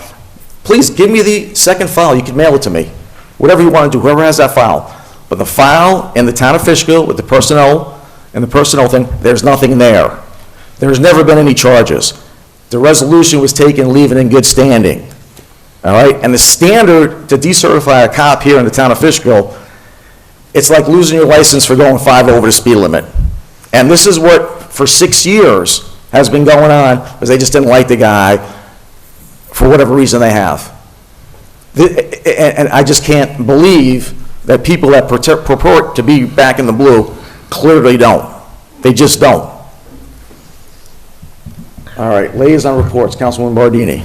Please give me the second file. You can mail it to me. Whatever you want to do, whoever has that file. But the file in the town of Fishkill with the personnel and the personnel thing, there's nothing there. There's never been any charges. The resolution was taken, leaving in good standing. All right? And the standard to decertify a cop here in the town of Fishkill, it's like losing your license for going 5 over the speed limit. And this is what, for 6 years, has been going on, because they just didn't like the guy for whatever reason they have. And I just can't believe that people that purport to be back in the blue clearly don't. They just don't. All right, liaison reports, Councilwoman Bardini.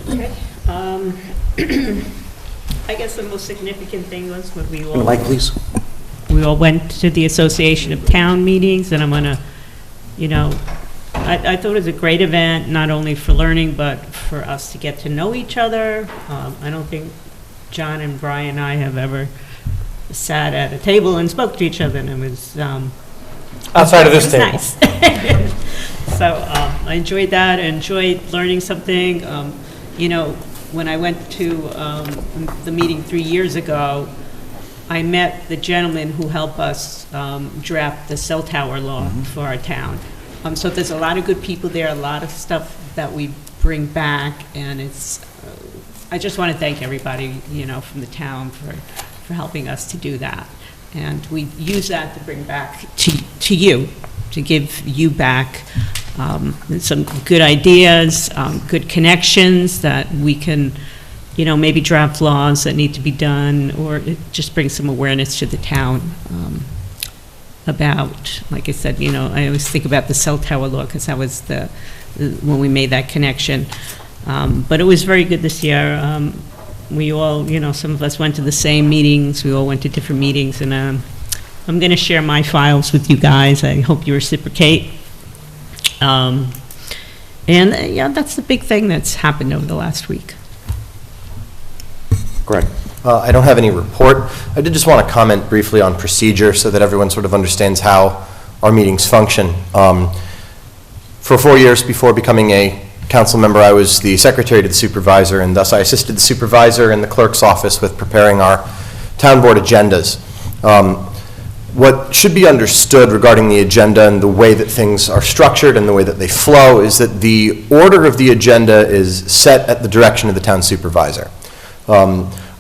Okay. I guess the most significant thing was when we all... Mic, please. We all went to the Association of Town meetings, and I'm gonna, you know, I thought it was a great event, not only for learning, but for us to get to know each other. I don't think John and Brian and I have ever sat at a table and spoke to each other, and it was, Outside of this it was table. nice. So I enjoyed that. I enjoyed learning something. You know, when I went to the meeting 3 years ago, I met the gentleman who helped us draft the cell tower law for our town. So there's a lot of good people there, a lot of stuff that we bring back, and it's, I just want to thank everybody, you know, from the town for helping us to do that. And we use that to bring back to you, to give you back some good ideas, good connections that we can, you know, maybe draft laws that need to be done, or just bring some awareness to the town about, like I said, you know, I always think about the cell tower law because that was when we made that connection. But it was very good this year. We all, you know, some of us went to the same meetings. We all went to different meetings, and I'm going to share my files with you guys. I hope you reciprocate. And yeah, that's the big thing that's happened over the last week. Greg. I don't have any report. I did just want to comment briefly on procedure so that everyone sort of understands how our meetings function. For 4 years before becoming a council member, I was the secretary to the supervisor, and thus I assisted the supervisor and the clerk's office with preparing our town board agendas. What should be understood regarding the agenda and the way that things are structured and the way that they flow is that the order of the agenda is set at the direction of the town supervisor.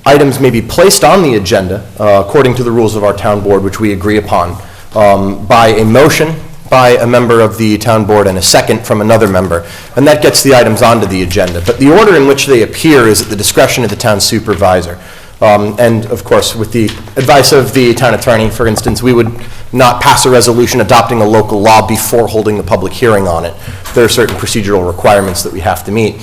Items may be placed on the agenda according to the rules of our town board, which we agree upon, by a motion by a member of the town board and a second from another member, and that gets the items onto the agenda. But the order in which they appear is at the discretion of the town supervisor. And of course, with the advice of the town attorney, for instance, we would not pass a resolution adopting a local law before holding the public hearing on it. There are certain procedural requirements that we have to meet.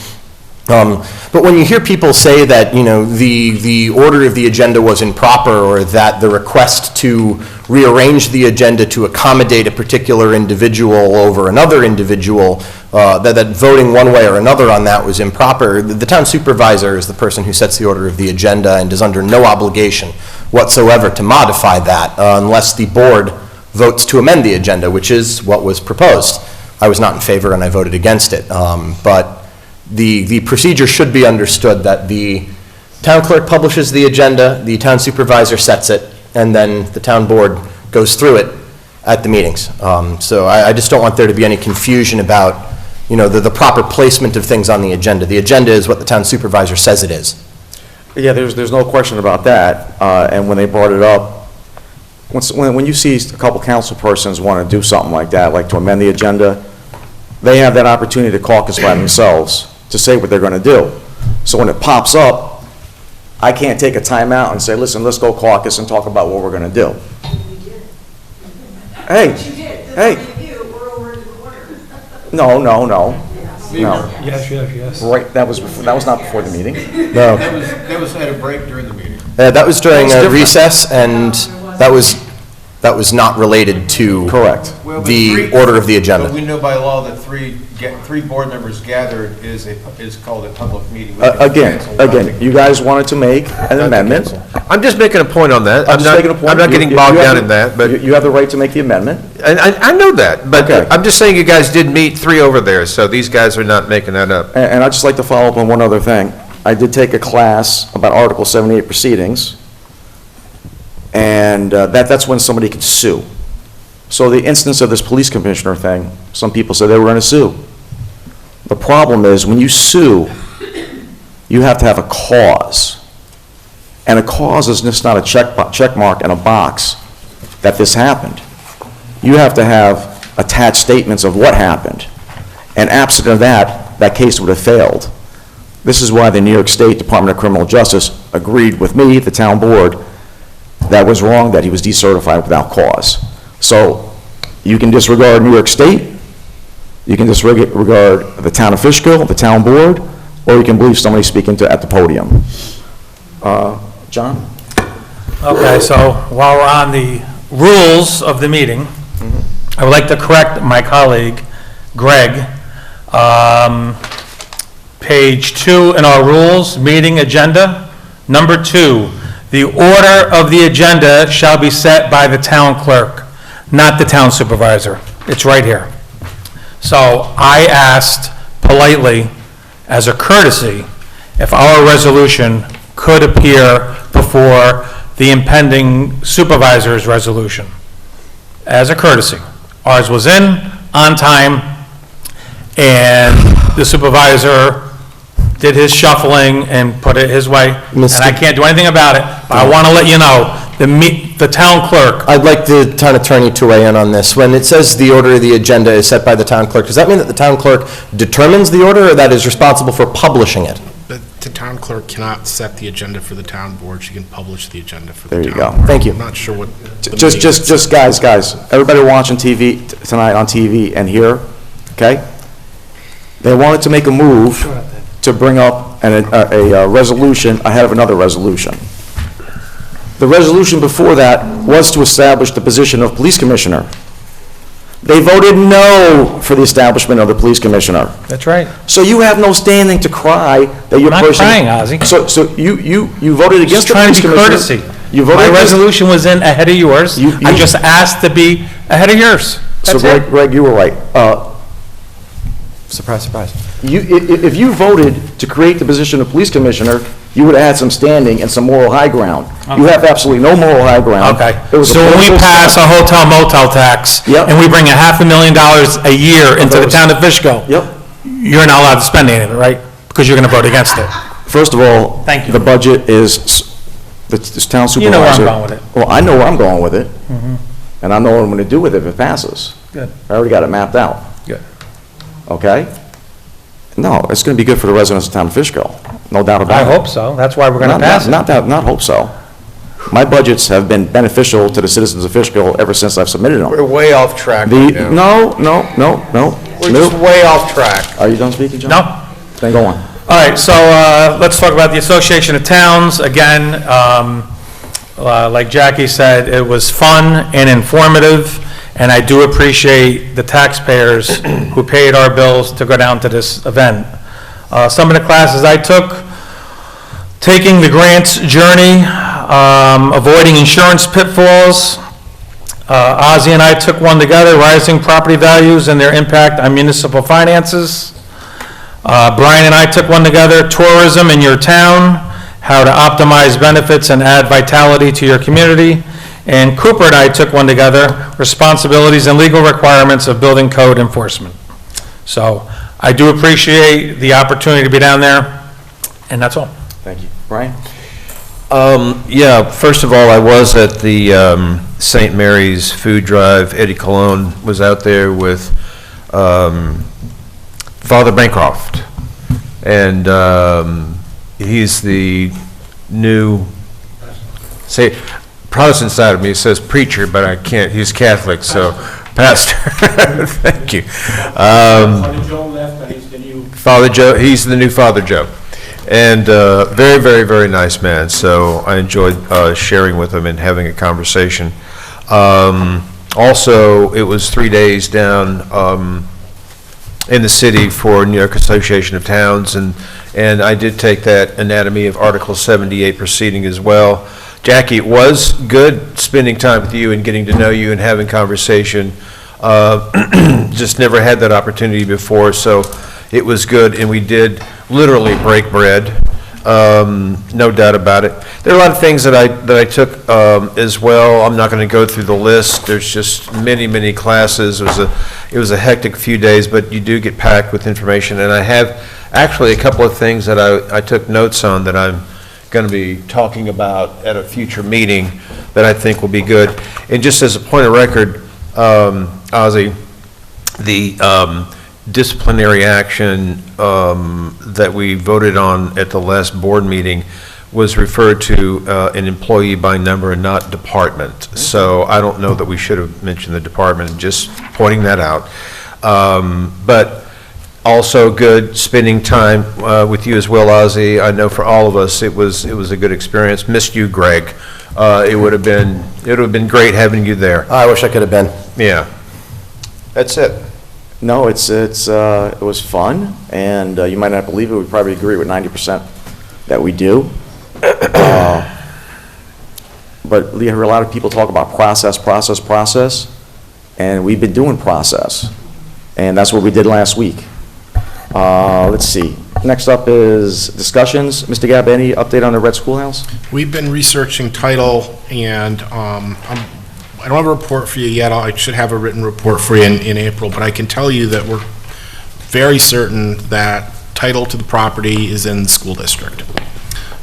But when you hear people say that, you know, the order of the agenda was improper, or that the request to rearrange the agenda to accommodate a particular individual over another individual, that voting one way or another on that was improper, the town supervisor is the person who sets the order of the agenda and is under no obligation whatsoever to modify that unless the board votes to amend the agenda, which is what was proposed. I was not in favor and I voted against it. But the procedure should be understood that the town clerk publishes the agenda, the town supervisor sets it, and then the town board goes through it at the meetings. So I just don't want there to be any confusion about, you know, the proper placement of things on the agenda. The agenda is what the town supervisor says it is. Yeah, there's no question about that. And when they brought it up, when you see a couple council persons want to do something like that, like to amend the agenda, they have that opportunity to caucus by themselves to say what they're going to do. So when it pops up, I can't take a time out and say, listen, let's go caucus and talk about what we're going to do. Hey, hey. No. Yes. Right, that was not before the meeting. No. That was at a break during the meeting. That was during That's a different. recess, and that was not related to Correct. the order of the agenda. But we know by law that three board members gathered is called a public meeting. We can cancel. Again, you guys wanted to make an amendment. I'm just making a point on that. I'm just making a point. I'm not getting You bogged have down the- in that, but. You have the right to make the amendment. And I know that, but Okay. I'm just saying you guys did meet three over there, so these guys are not making that up. And I'd just like to follow up on one other thing. I did take a class about Article 78 proceedings, and that's when somebody could sue. So the instance of this police commissioner thing, some people said they were going to sue. The problem is, when you sue, you have to have a cause. And a cause is just not a check mark in a box that this happened. You have to have attached statements of what happened. And absent of that, that case would have failed. This is why the New York State Department of Criminal Justice agreed with me, the town board, that was wrong, that he was decertified without cause. So you can disregard New York State, you can disregard the town of Fishkill, the town board, or you can believe somebody speaking at the podium. John? Okay, so while we're on the rules of the meeting, I would like to correct my colleague, Greg. Page 2 in our rules, meeting agenda, number 2, the order of the agenda shall be set by the town clerk, not the town supervisor. It's right here. So I asked politely, as a courtesy, if our resolution could appear before the impending supervisor's resolution. As a courtesy. Ours was in, on time, and the supervisor did his shuffling and put it his way, and I can't do anything about it, but I want to let you know, the town clerk. I'd like the town attorney to weigh in on this. When it says the order of the agenda is set by the town clerk, does that mean that the town clerk determines the order, or that is responsible for publishing it? The town clerk cannot set the agenda for the town board. She can publish the agenda for the There town you go. board. Thank you. I'm not sure what. Just guys, everybody watching TV tonight on TV and here, okay? They wanted to make a move to bring up a resolution ahead of another resolution. The resolution before that was to establish the position of police commissioner. They voted no for the establishment of the police commissioner. That's right. So you have no standing to cry that your I'm not person... crying, Ozzy. So you voted against the Just police trying to be commissioner. courtesy. You voted My against... resolution was in ahead of yours. I just asked to be ahead of yours. So That's it. Greg, you were right. Surprise, surprise. If you voted to create the position of police commissioner, you would have had some standing and some moral high ground. You have absolutely no moral high ground. Okay, It was a so when we political pass a hotel motel tax, Yep. and we bring $500,000 a year into the town of Fishkill, Yep. you're not allowed to spend any of it, right? Because you're going to vote against it. First of all, Thank you. the budget is, this town supervisor... You know where I'm going with it. Well, I know where I'm going with it, and I know what I'm going to do with it if it passes. Good. I already got it mapped out. Good. Okay? No, it's going to be good for the residents of town of Fishkill, no doubt about I it. hope so. That's why we're going to pass it. Not hope so. My budgets have been beneficial to the citizens of Fishkill ever since I've submitted them. We're way off track right now. No. We're just way off track. Are you done speaking, John? No? Then go on. All right, so let's talk about the Association of Towns. Again, like Jackie said, it was fun and informative, and I do appreciate the taxpayers who paid our bills to go down to this event. Some of the classes I took, taking the grants journey, avoiding insurance pitfalls. Ozzy and I took one together, rising property values and their impact on municipal finances. Brian and I took one together, tourism in your town, how to optimize benefits and add vitality to your community. And Cooper and I took one together, responsibilities and legal requirements of building code enforcement. So I do appreciate the opportunity to be down there, and that's all. Thank you. Brian? Yeah, first of all, I was at the St. Mary's Food Drive. Eddie Colon was out there with Father Bancroft. And he's the new, say, Protestant side of me says preacher, but I can't, he's Catholic, so pastor. Thank you. Father Joe left, and he's the new. Father Joe, he's the new Father Joe. And very, very, very nice man. So I enjoyed sharing with him and having a conversation. Also, it was 3 days down in the city for New York Association of Towns, and I did take that Anatomy of Article 78 proceeding as well. Jackie, it was good spending time with you and getting to know you and having conversation. Just never had that opportunity before, so it was good, and we did literally break bread, no doubt about it. There are a lot of things that I took as well. I'm not going to go through the list. There's just many, many classes. It was a hectic few days, but you do get packed with information, and I have actually a couple of things that I took notes on that I'm going to be talking about at a future meeting that I think will be good. And just as a point of record, Ozzy, the disciplinary action that we voted on at the last board meeting was referred to an employee by number and not department. So I don't know that we should have mentioned the department, just pointing that out. But also good spending time with you as well, Ozzy. I know for all of us, it was a good experience. Missed you, Greg. It would have been It would have been great having you there. I wish I could have been. Yeah. That's it. No, it was fun, and you might not believe it, we probably agree with 90% that we do. But you hear a lot of people talk about process, and we've been doing process. And that's what we did last week. Let's see. Next up is discussions. Mr. Gabb, any update on the Red Schoolhouse? We've been researching title, and I don't have a report for you yet. I should have a written report for you in April, but I can tell you that we're very certain that title to the property is in the school district.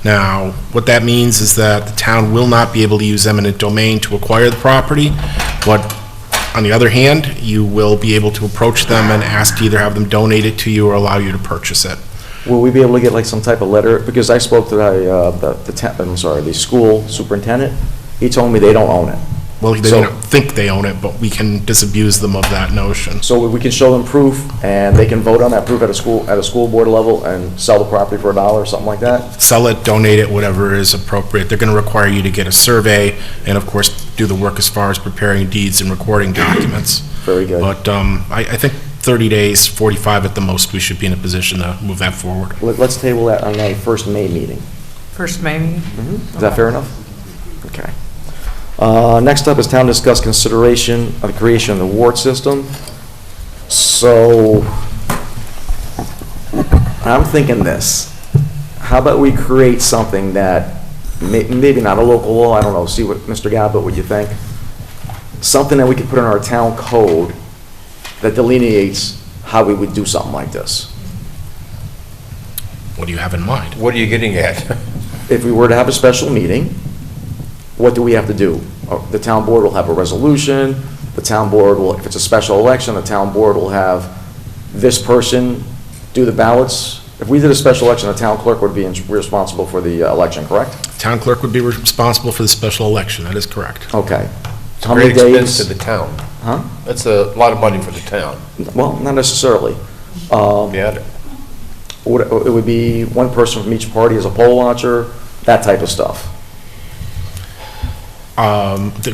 Now, what that means is that the town will not be able to use eminent domain to acquire the property, but on the other hand, you will be able to approach them and ask to either have them donate it to you or allow you to purchase it. Will we be able to get like some type of letter? Because I spoke to the school superintendent. He told me they don't own it. Well, they don't think they own it, but we can disabuse them of that notion. So we can show them proof, and they can vote on that proof at a school board level and sell the property for $1 or something like that? Sell it, donate it, whatever is appropriate. They're going to require you to get a survey and, of course, do the work as far as preparing deeds and recording documents. Very good. But I think 30 days, 45 at the most, we should be in a position to move that forward. Let's table that on the first May meeting. First May meeting? Is that fair enough? Okay. Next up is town discuss consideration of the creation of the ward system. So, I'm thinking this. How about we create something that, maybe not a local law, I don't know, see what, Mr. Galbert, what you think? Something that we could put in our town code that delineates how we would do something like this. What do you have in mind? What are you getting at? If we were to have a special meeting, what do we have to do? The town board will have a resolution, the town board will, if it's a special election, the town board will have this person do the ballots. If we did a special election, the town clerk would be responsible for the election, correct? Town clerk would be responsible for the special election, that is correct. Okay. It's How a many great days? expense to the town. Huh? That's a lot of money for the town. Well, not necessarily. Yeah. It would be one person from each party as a poll watcher, that type of stuff.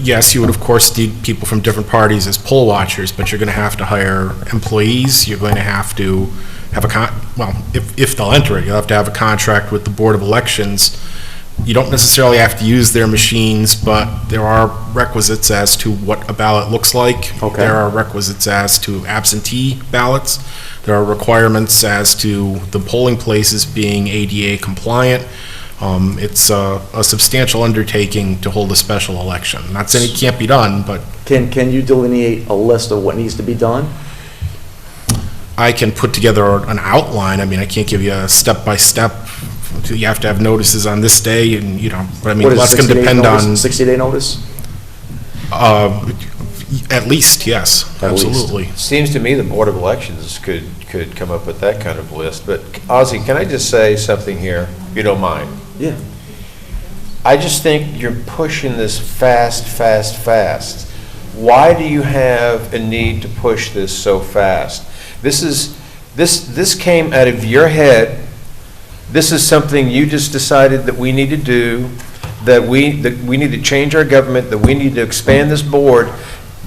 Yes, you would, of course, need people from different parties as poll watchers, but you're going to have to hire employees. You're going to have if they'll enter it, you'll have to have a contract with the Board of Elections. You don't necessarily have to use their machines, but there are requisites as to what a ballot looks like. Okay. There are requisites as to absentee ballots. There are requirements as to the polling places being ADA compliant. It's a substantial undertaking to hold a special election. I'm not saying it can't be done, but... Can you delineate a list of what needs to be done? I can put together an outline. I mean, I can't give you a step-by-step. You have to have notices on this day, and, but I mean, that's going to depend on... 60-day notice? At least, yes, absolutely. Seems to me the Board of Elections could come up with that kind of list. But Ozzie, can I just say something here, if you don't mind? Yeah. I just think you're pushing this fast. Why do you have a need to push this so fast? This came out of your head. This is something you just decided that we need to do, that we need to change our government, that we need to expand this board.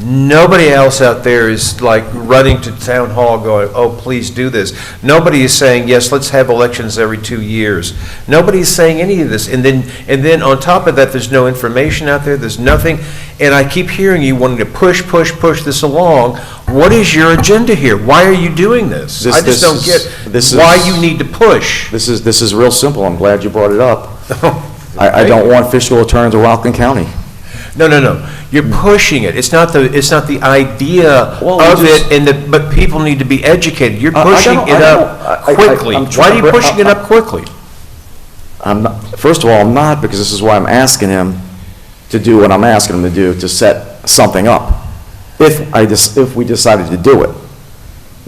Nobody else out there is like running to town hall going, oh, please do this. Nobody is saying, yes, let's have elections every 2 years. Nobody is saying any of this. And then on top of that, there's no information out there. There's nothing. And I keep hearing you wanting to push this along. What is your agenda here? Why are you doing this? I just don't get why you need to push. This is real simple. I'm glad you brought it up. I don't want Fishkill to turn into Rockland County. No. You're pushing it. It's not the idea of it, but people need to be educated. You're pushing it up quickly. Why are you pushing it up quickly? I'm not, first of all, I'm not, because this is why I'm asking him to do what I'm asking him to do, to set something up. If we decided to do it.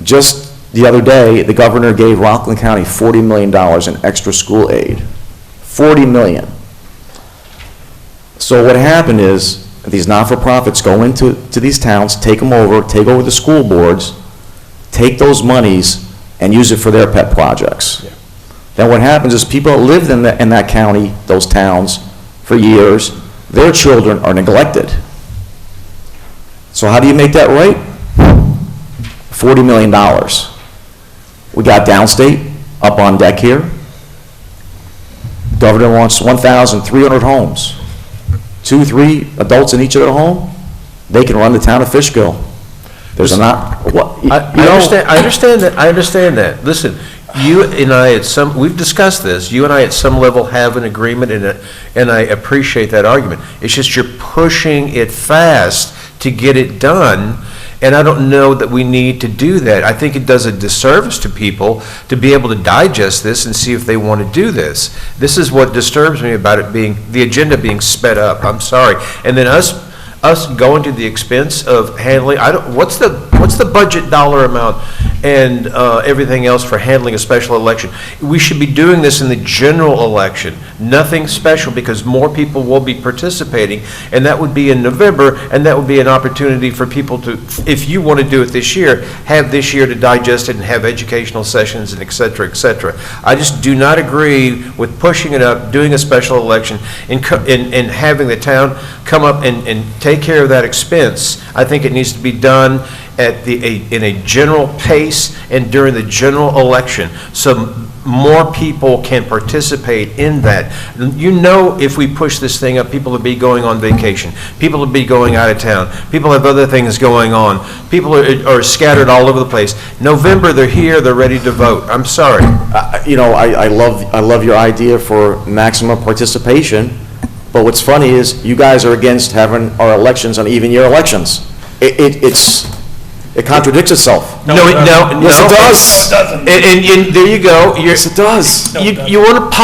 Just the other day, the governor gave Rockland County $40 million in extra school aid. $40 million. So what happened is, these not-for-profits go into these towns, take over the school boards, take those monies, and use it for their pet projects. Then what happens is people that lived in that county, those towns, for years, their children are neglected. So how do you make that right? $40 million. We got downstate up on deck here. Governor wants 1,300 homes. 2, 3 adults in each other home. They can run the town of Fishkill. There's not, what, I understand that. Listen, you and I we've discussed this, you and I at some level have an agreement, and I appreciate that argument. It's just you're pushing it fast to get it done, and I don't know that we need to do that. I think it does a disservice to people to be able to digest this and see if they want to do this. This is what disturbs me about it being, the agenda being sped up. I'm sorry. And then us going to the expense of handling, what's the budget dollar amount and everything else for handling a special election? We should be doing this in the general election, nothing special, because more people will be participating, and that would be in November, and that would be an opportunity for people to, if you want to do it this year, have this year to digest it and have educational sessions and et cetera, et cetera. I just do not agree with pushing it up, doing a special election, and having the town come up and take care of that expense. I think it needs to be done in a general pace and during the general election, so more people can participate in that. You know, if we push this thing up, people will be going on vacation. People will be going out of town. People have other things going on. People are scattered all over the place. November, they're here, they're ready to vote. I'm sorry. You know, I love your idea for maximum participation, but what's funny is you guys are against having our elections on even year elections. It contradicts itself. No. Yes, it does. And there you go. Yes, it does. You want to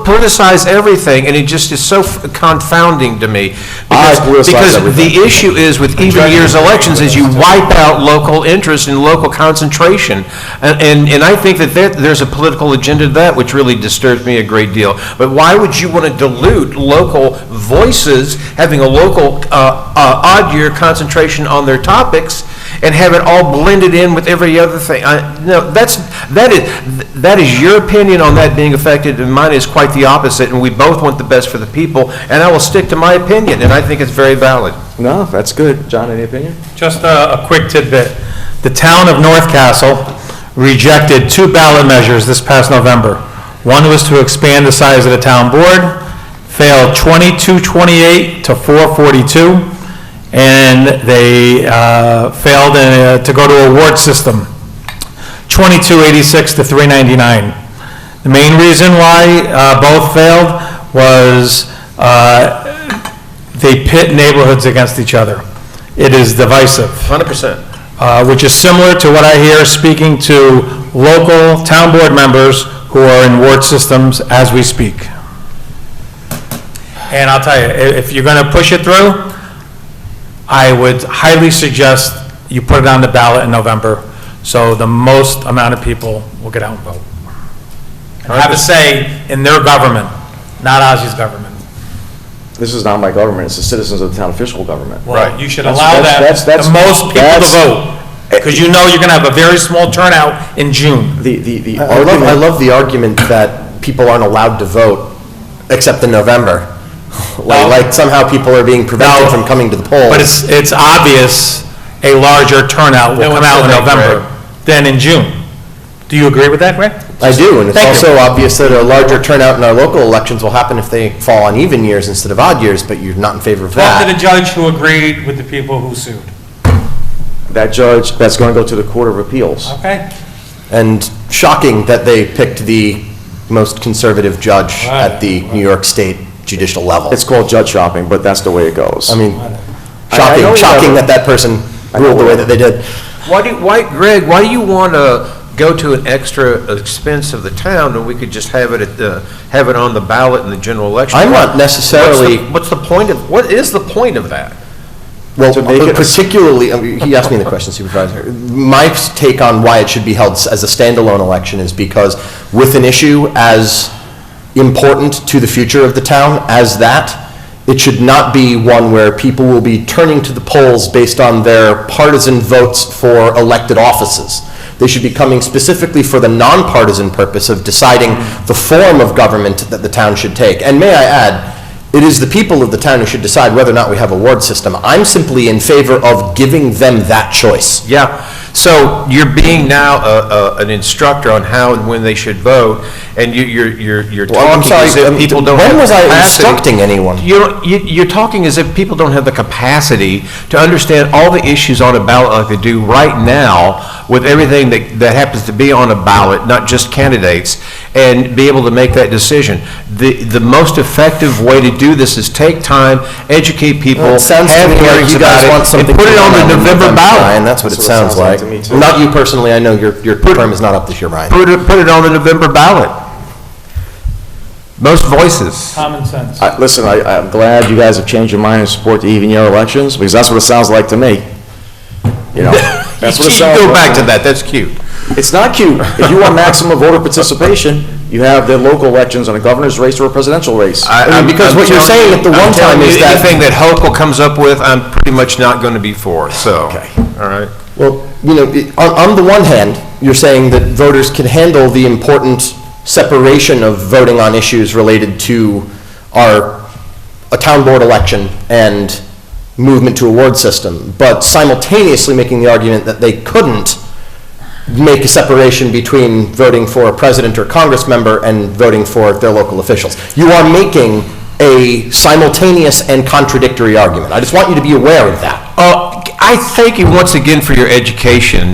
politicize everything, and it just is so confounding to me. Because the issue is with even years elections is you wipe out local interest and local concentration. And I think that there's a political agenda to that, which really disturbs me a great deal. But why would you want to dilute local voices, having a local odd year concentration on their topics, and have it all blended in with every other thing? No, that is your opinion on that being affected, and mine is quite the opposite, and we both want the best for the people, and I will stick to my opinion, and I think it's very valid. No, that's good. John, any opinion? Just a quick tidbit. The town of North Castle rejected 2 ballot measures this past November. One was to expand the size of the town board, failed 2228 to 442. And they failed to go to a ward system, 2286 to 399. The main reason why both failed was they pit neighborhoods against each other. It is divisive. 100%. Which is similar to what I hear speaking to local town board members who are in ward systems as we speak. And I'll tell you, if you're going to push it through, I would highly suggest you put it on the ballot in November, so the most amount of people will get out and vote. And have a say in their government, not Ozzy's government. This is not my government, it's the citizens of the town of Fishkill government. Well, you should allow the most people to vote, because you know you're going to have a very small turnout in June. I love the argument that people aren't allowed to vote except in November. Like somehow people are being prevented from coming to the polls. But it's obvious a larger turnout will come out in November than in June. Do you agree with that, Greg? I do, and it's also obvious that a larger turnout in our local elections will happen if they fall on even years instead of odd years, but you're not in favor of that. Talk to the judge who agreed with the people who sued. That judge, that's going to go to the Court of Appeals. Okay. And shocking that they picked the most conservative judge at the New York State judicial level. It's called judge shopping, but that's the way it goes. I mean, shocking that person ruled the way that they did. Greg, why do you want to go to an extra expense of the town when we could just have it on the ballot in the general election? I'm not necessarily. What is the point of that? Well, particularly, he asked me the question, Supervisor. My take on why it should be held as a standalone election is because with an issue as important to the future of the town as that, it should not be one where people will be turning to the polls based on their partisan votes for elected offices. They should be coming specifically for the nonpartisan purpose of deciding the form of government that the town should take. And may I add, It is the people of the town who should decide whether or not we have a ward system. I'm simply in favor of giving them that choice. Yeah, so you're being now an instructor on how and when they should vote, and you're Well, I'm talking sorry, as if people don't have when the was I capacity. instructing anyone? You're talking as if people don't have the capacity to understand all the issues on a ballot like they do right now with everything that happens to be on a ballot, not just candidates, and be able to make that decision. The most effective way to do this is take time, educate people, Well, it sounds to have me like hearings you about guys it, want something and put it to on come the out in November ballot. Brian, that's what it sounds like. to me, too. Not you personally, I know your term is not up this year, Brian. Put it on the November ballot. Most voices. Common sense. Listen, I'm glad you guys have changed your mind and support the even year elections, because that's what it sounds like to me. You know, that's what it sounds like. Go back to that, that's cute. It's not cute. If you want maximum voter participation, you have the local elections on a governor's race or a presidential race. Because what you're saying at the one time is that... Anything that Hochul comes up with, I'm pretty much not going to be for, so. Okay. All right. Well, you know, on the one hand, you're saying that voters can handle the important separation of voting on issues related to a town board election and movement to a ward system, but simultaneously making the argument that they couldn't make a separation between voting for a president or Congress member and voting for their local officials. You are making a simultaneous and contradictory argument. I just want you to be aware of that. I thank you once again for your education,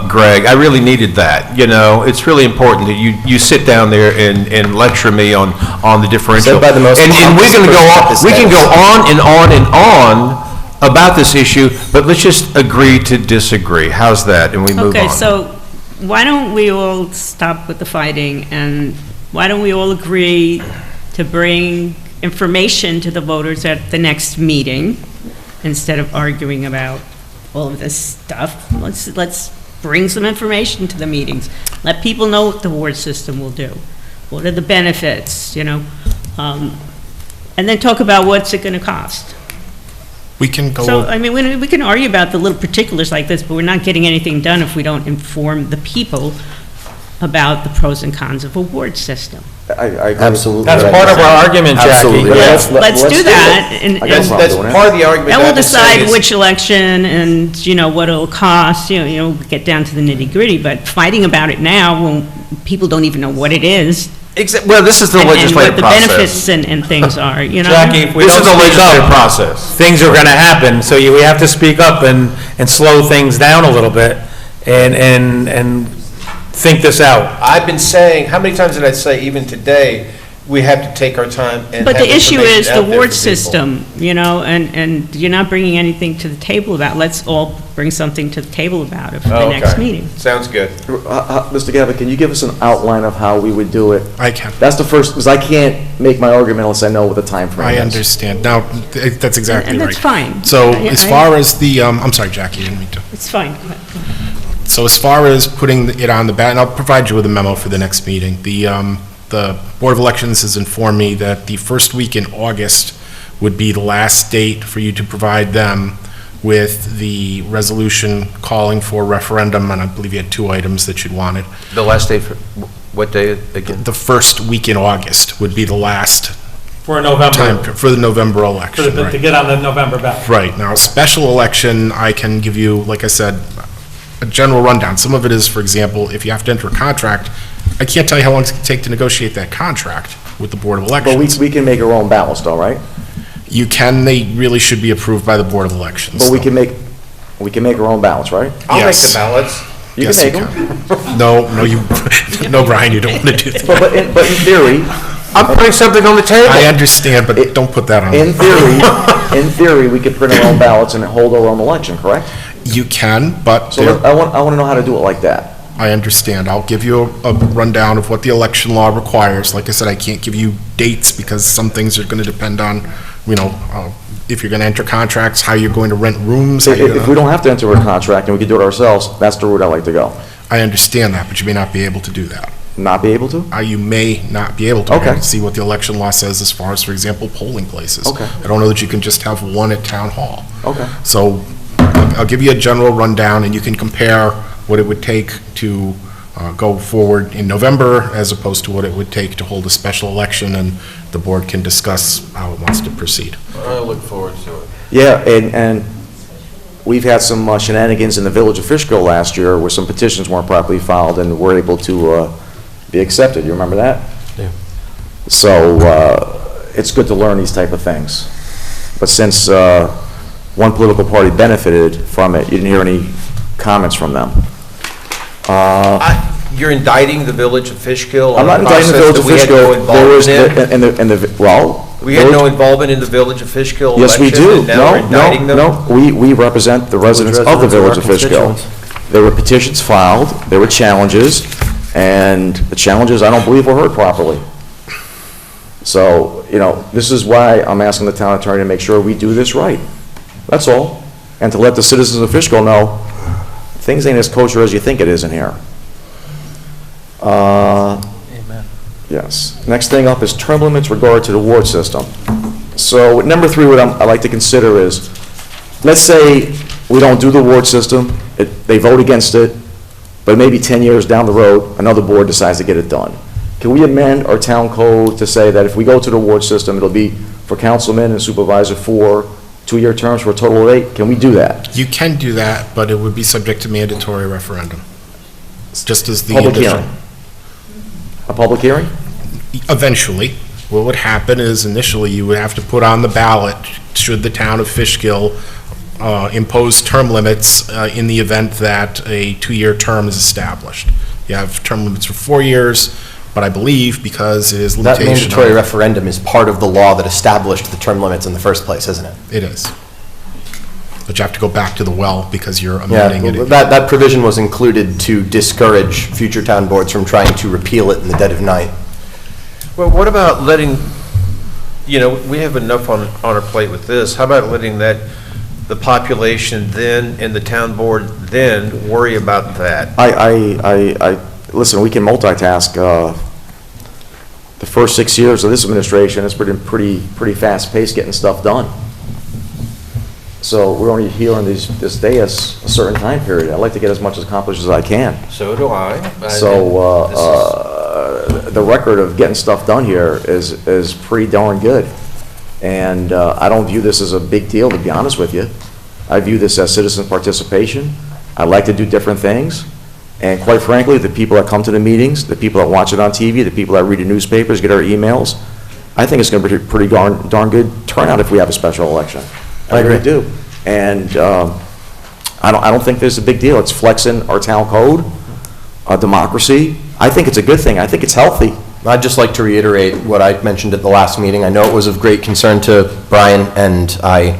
Greg. I really needed that. You know, it's really important that you sit down there and lecture me on the differential. Said by the most and we're going to go on. We can go on and on and on about this issue, but let's just agree to disagree. How's that? And we move on. Okay, so why don't we all stop with the fighting, and why don't we all agree to bring information to the voters at the next meeting instead of arguing about all of this stuff? Let's bring some information to the meetings. Let people know what the ward system will do. What are the benefits, you know? And then talk about what's it going to cost. We can go. So, I mean, we can argue about the little particulars like this, but we're not getting anything done if we don't inform the people about the pros and cons of a ward system. I agree. Absolutely. That's part of our argument, Jackie. Absolutely. Yeah. Let's do that. And That's part of the argument. then that we'll I've been saying decide is- which election and, you know, what it'll cost, you know, get down to the nitty-gritty, but fighting about it now when people don't even know what it is. Well, this is the legislative And what the process. benefits and things are, you know? Jackie, if we This don't is the speak legislative up, process. things are going to happen, so we have to speak up and slow things down a little bit and think this out. I've been saying, how many times did I say, even today, we have to take our time and But have the issue information is out the there ward for people. system, you know, and you're not bringing anything to the table about, let's all bring something to the table about it for the Oh, next okay. meeting. Sounds good. Mr. Gavin, can you give us an outline of how we would do it? I can. That's the first, because I can't make my argument unless I know what the time frame is. I understand. Now, that's exactly And right. that's fine. So I- as I- far as the, I'm sorry, Jackie, I didn't mean to. It's fine. Go ahead. So as far as putting it on the ballot, and I'll provide you with a memo for the next meeting, the Board of Elections has informed me that the first week in August would be the last date for you to provide them with the resolution calling for referendum, and I believe you had 2 items that you'd wanted. The last day for, what day again? The first week in August would be the last For November. time for the November election. To get on the November ballot. Right. Now, a special election, I can give you, like I said, a general rundown. Some of it is, for example, if you have to enter a contract, I can't tell you how long it's going to take to negotiate that contract with the Board of Elections. But we can make our own ballots though, right? You can, they really should be approved by the Board of Elections. But we though. can make our own ballots, right? I'll make Yes. the ballots. You Yes, can you make them. can. No, no, Brian, you don't want to do that. But in theory, I'm putting something on the table. I understand, but don't put that on. in theory, we could print our own ballots and hold our own election, correct? You can, but So I want to know how to do it like that. I understand. I'll give you a rundown of what the election law requires. Like I said, I can't give you dates because some things are going to depend on, you know, if you're going to enter contracts, how you're going to rent rooms. how you're If gonna- we don't have to enter a contract and we can do it ourselves, that's the route I like to go. I understand that, but you may not be able to do that. Not be able to? You may not be able to. Okay. I have to see what the election law says as far as, for example, polling places. Okay. I don't know that you can just have one at town hall. Okay. So I'll give you a general rundown, and you can compare what it would take to go forward in November as opposed to what it would take to hold a special election, and the board can discuss how it wants to proceed. I look forward to it. Yeah, and we've had some shenanigans in the village of Fishkill last year where some petitions weren't properly filed and were able to be accepted. You remember that? Yeah. So it's good to learn these type of things. But since one political party benefited from it, you didn't hear any comments from them. You're indicting the village of Fishkill? I'm not indicting the village of Fishkill. There was, we had no involvement in the village of Fishkill yes, election? we do. And now we're indicting them? No, we represent the residents of the village of Fishkill. There were petitions filed, there were challenges, and the challenges, I don't believe, were heard properly. So, you know, this is why I'm asking the town attorney to make sure we do this right. That's all. And to let the citizens of Fishkill know, things ain't as kosher as you think it is in here. Amen. Yes. Next thing up is term limits regard to the ward system. So number 3, what I'd like to consider is, let's say we don't do the ward system, they vote against it, but maybe 10 years down the road, another board decides to get it done. Can we amend our town code to say that if we go to the ward system, it'll be for councilman and supervisor 4 2-year terms for a total of 8? Can we do that? You can do that, but it would be subject to mandatory referendum. It's just as the Public addition. hearing. A public hearing? Eventually, what would happen is initially you would have to put on the ballot, should the town of Fishkill impose term limits in the event that a 2-year term is established. You have term limits for 4 years, but I believe because it is That limitation. mandatory referendum is part of the law that established the term limits in the first place, isn't it? It is. But you have to go back to the well because you're amending it. That provision was included to discourage future town boards from trying to repeal it in the dead of night. Well, what about letting, you know, we have enough on our plate with this. How about letting the population then and the town board then worry about that? Listen, we can multitask. The first 6 years of this administration, it's been pretty fast-paced getting stuff done. So we're only here on this dais a certain time period. I'd like to get as much accomplished as I can. So do I. So the record of getting stuff done here is pretty darn good. And I don't view this as a big deal, to be honest with you. I view this as citizen participation. I like to do different things. And quite frankly, the people that come to the meetings, the people that watch it on TV, the people that read the newspapers, get our emails, I think it's going to be a pretty darn good turnout if we have a special election. I really do. And I don't think there's a big deal. It's flexing our town code, democracy. I think it's a good thing. I think it's healthy. I'd just like to reiterate what I mentioned at the last meeting. I know it was of great concern to Brian, and I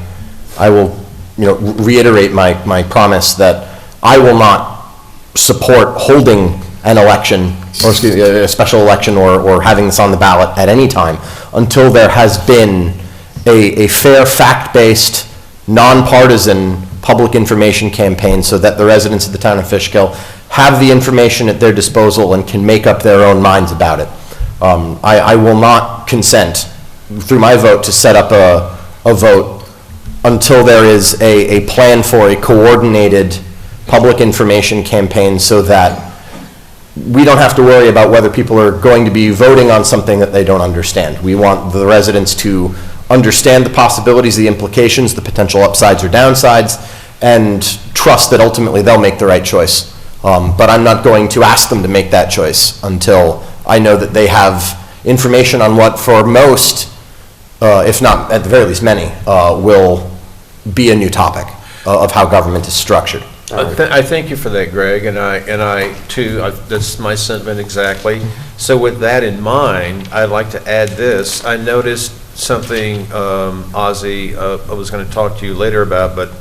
will, reiterate my promise that I will not support holding an election, or excuse me, a special election or having this on the ballot at any time until there has been a fair, fact-based, nonpartisan public information campaign so that the residents of the town of Fishkill have the information at their disposal and can make up their own minds about it. I will not consent through my vote to set up a vote until there is a plan for a coordinated public information campaign so that we don't have to worry about whether people are going to be voting on something that they don't understand. We want the residents to understand the possibilities, the implications, the potential upsides or downsides, and trust that ultimately they'll make the right choice. But I'm not going to ask them to make that choice until I know that they have information on what for most, if not at the very least many, will be a new topic of how government is structured. I thank you for that, Greg, and I too, that's my sentiment exactly. So with that in mind, I'd like to add this. I noticed something, Ozzy, I was going to talk to you later about, but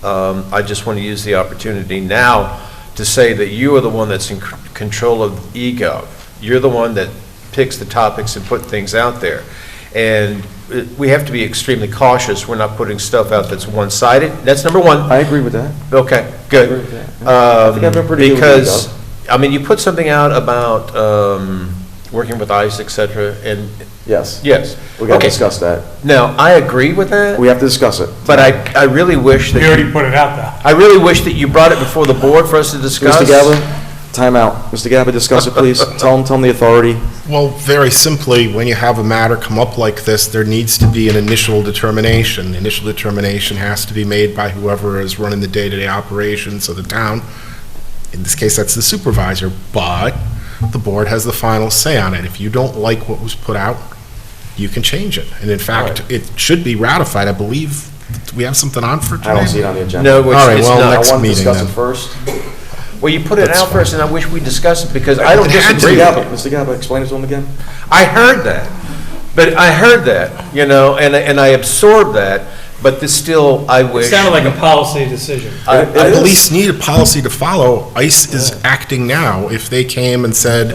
I just want to use the opportunity now to say that you are the one that's in control of eGov. You're the one that picks the topics and put things out there. And we have to be extremely cautious. We're not putting stuff out that's one-sided. That's number one. I agree with that. Okay, good. I agree with that. I think I've been pretty good with Because, eGov. I mean, you put something out about working with ICE, et cetera, and... Yes. Yes. We got to Okay. discuss that. Now, I agree with that. We have to discuss it. But I really wish that... You already put it out there. I really wish that you brought it before the board for us to discuss. Mr. Galvin, Time out. Mr. Gabba, discuss it, please. Tell them the authority. Well, very simply, when you have a matter come up like this, there needs to be an initial determination. The initial determination has to be made by whoever is running the day-to-day operations of the town. In this case, that's the supervisor, but the board has the final say on it. If you don't like what was put out, you can change it. And in fact, it should be ratified. I believe, do we have something on for today? I don't see it on the agenda. No, All right, it's well, not. next I want to meeting discuss then. it first. Well, you put it That's out first, and I wish we discussed it, because I don't It had to disagree be. with it. Mr. Gabba, explain it to him again. I heard that, but I heard that, you know, and I absorbed that, but this still, I It wish. sounded like a policy decision. I police need a policy to follow. ICE is acting now. If they came and said,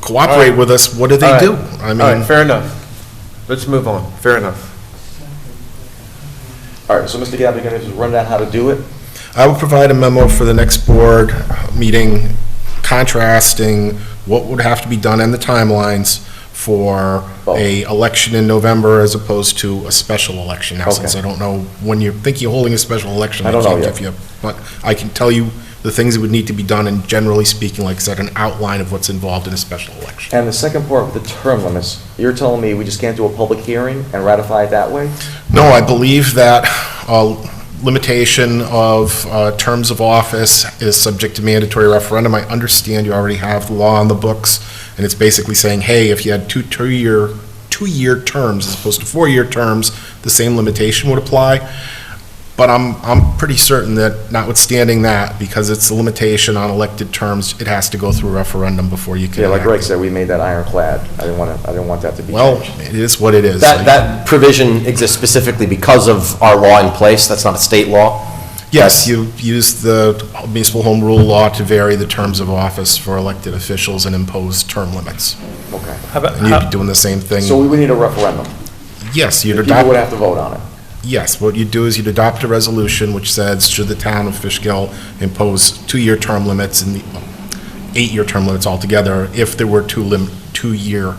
cooperate with us, what do they do? I All mean, right, fair enough. Let's move on, fair enough. All right, so Mr. Gabba, you're going to just run down how to do it? I will provide a memo for the next board meeting contrasting what would have to be done and the timelines for a election in November as opposed to a special election. Now, since I don't know when you think you're holding a special election, I I don't know can't yet. give you, but I can tell you the things that would need to be done, and generally speaking, like I said, an outline of what's involved in a special election. And the second part, the term limits, you're telling me we just can't do a public hearing and ratify it that way? No, I believe that limitation of terms of office is subject to mandatory referendum. I understand you already have the law on the books, and it's basically saying, hey, if you had two-year terms as opposed to four-year terms, the same limitation would apply. But I'm pretty certain that notwithstanding that, because it's a limitation on elected terms, it has to go through a referendum before you can Yeah, like enact Greg it. said, we made that ironclad. I didn't want that to be Well, changed. it is what it is. That provision exists specifically because of our law in place. That's not a state law. Yes, you use the municipal home rule law to vary the terms of office for elected officials and impose term limits. Okay. And you'd be doing the same thing. So we would need a referendum. Yes, you'd People adopt. would have to vote on it. Yes, what you'd do is you'd adopt a resolution which says, should the town of Fishkill impose two-year term limits and 8-year term limits altogether if there were two-year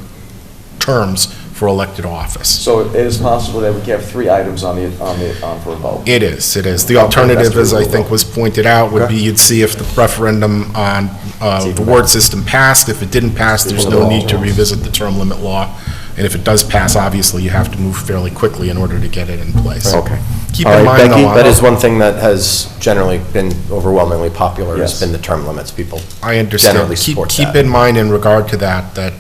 terms for elected office. So it is possible that we could have 3 items on for a vote. It is. The Okay, alternative, that's as I doable. think was pointed out, would be you'd see if the referendum on the ward system passed. If it didn't pass, there's no need to revisit the term limit law. And if it does pass, obviously, you have to move fairly quickly in order to get it in place. Okay. Keep All in right, mind, Becky, though, that is one thing that has generally been overwhelmingly popular, Yes. has been the term limits. People I understand. generally support Keep that. in mind in regard to that, that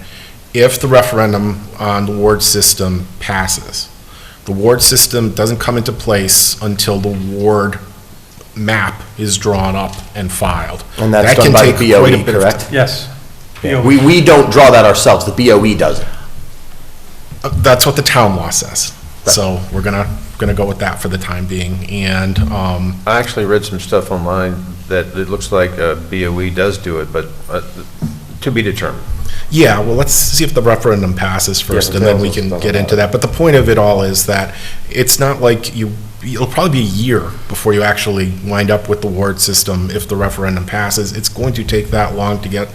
if the referendum on the ward system passes, the ward system doesn't come into place until the ward map is drawn up and filed. And that's That done can by take the quite a BOE, bit of correct? Yes. We don't draw that ourselves, the BOE does it. That's what the town law says. So we're gonna go with that for the time being. And I actually read some stuff online that it looks like BOE does do it, but to be determined. yeah, well, let's see if the referendum passes first, and then we can get into that. But the point of it all is that it's not like it'll probably be a year before you actually wind up with the ward system if the referendum passes. It's going to take that long to get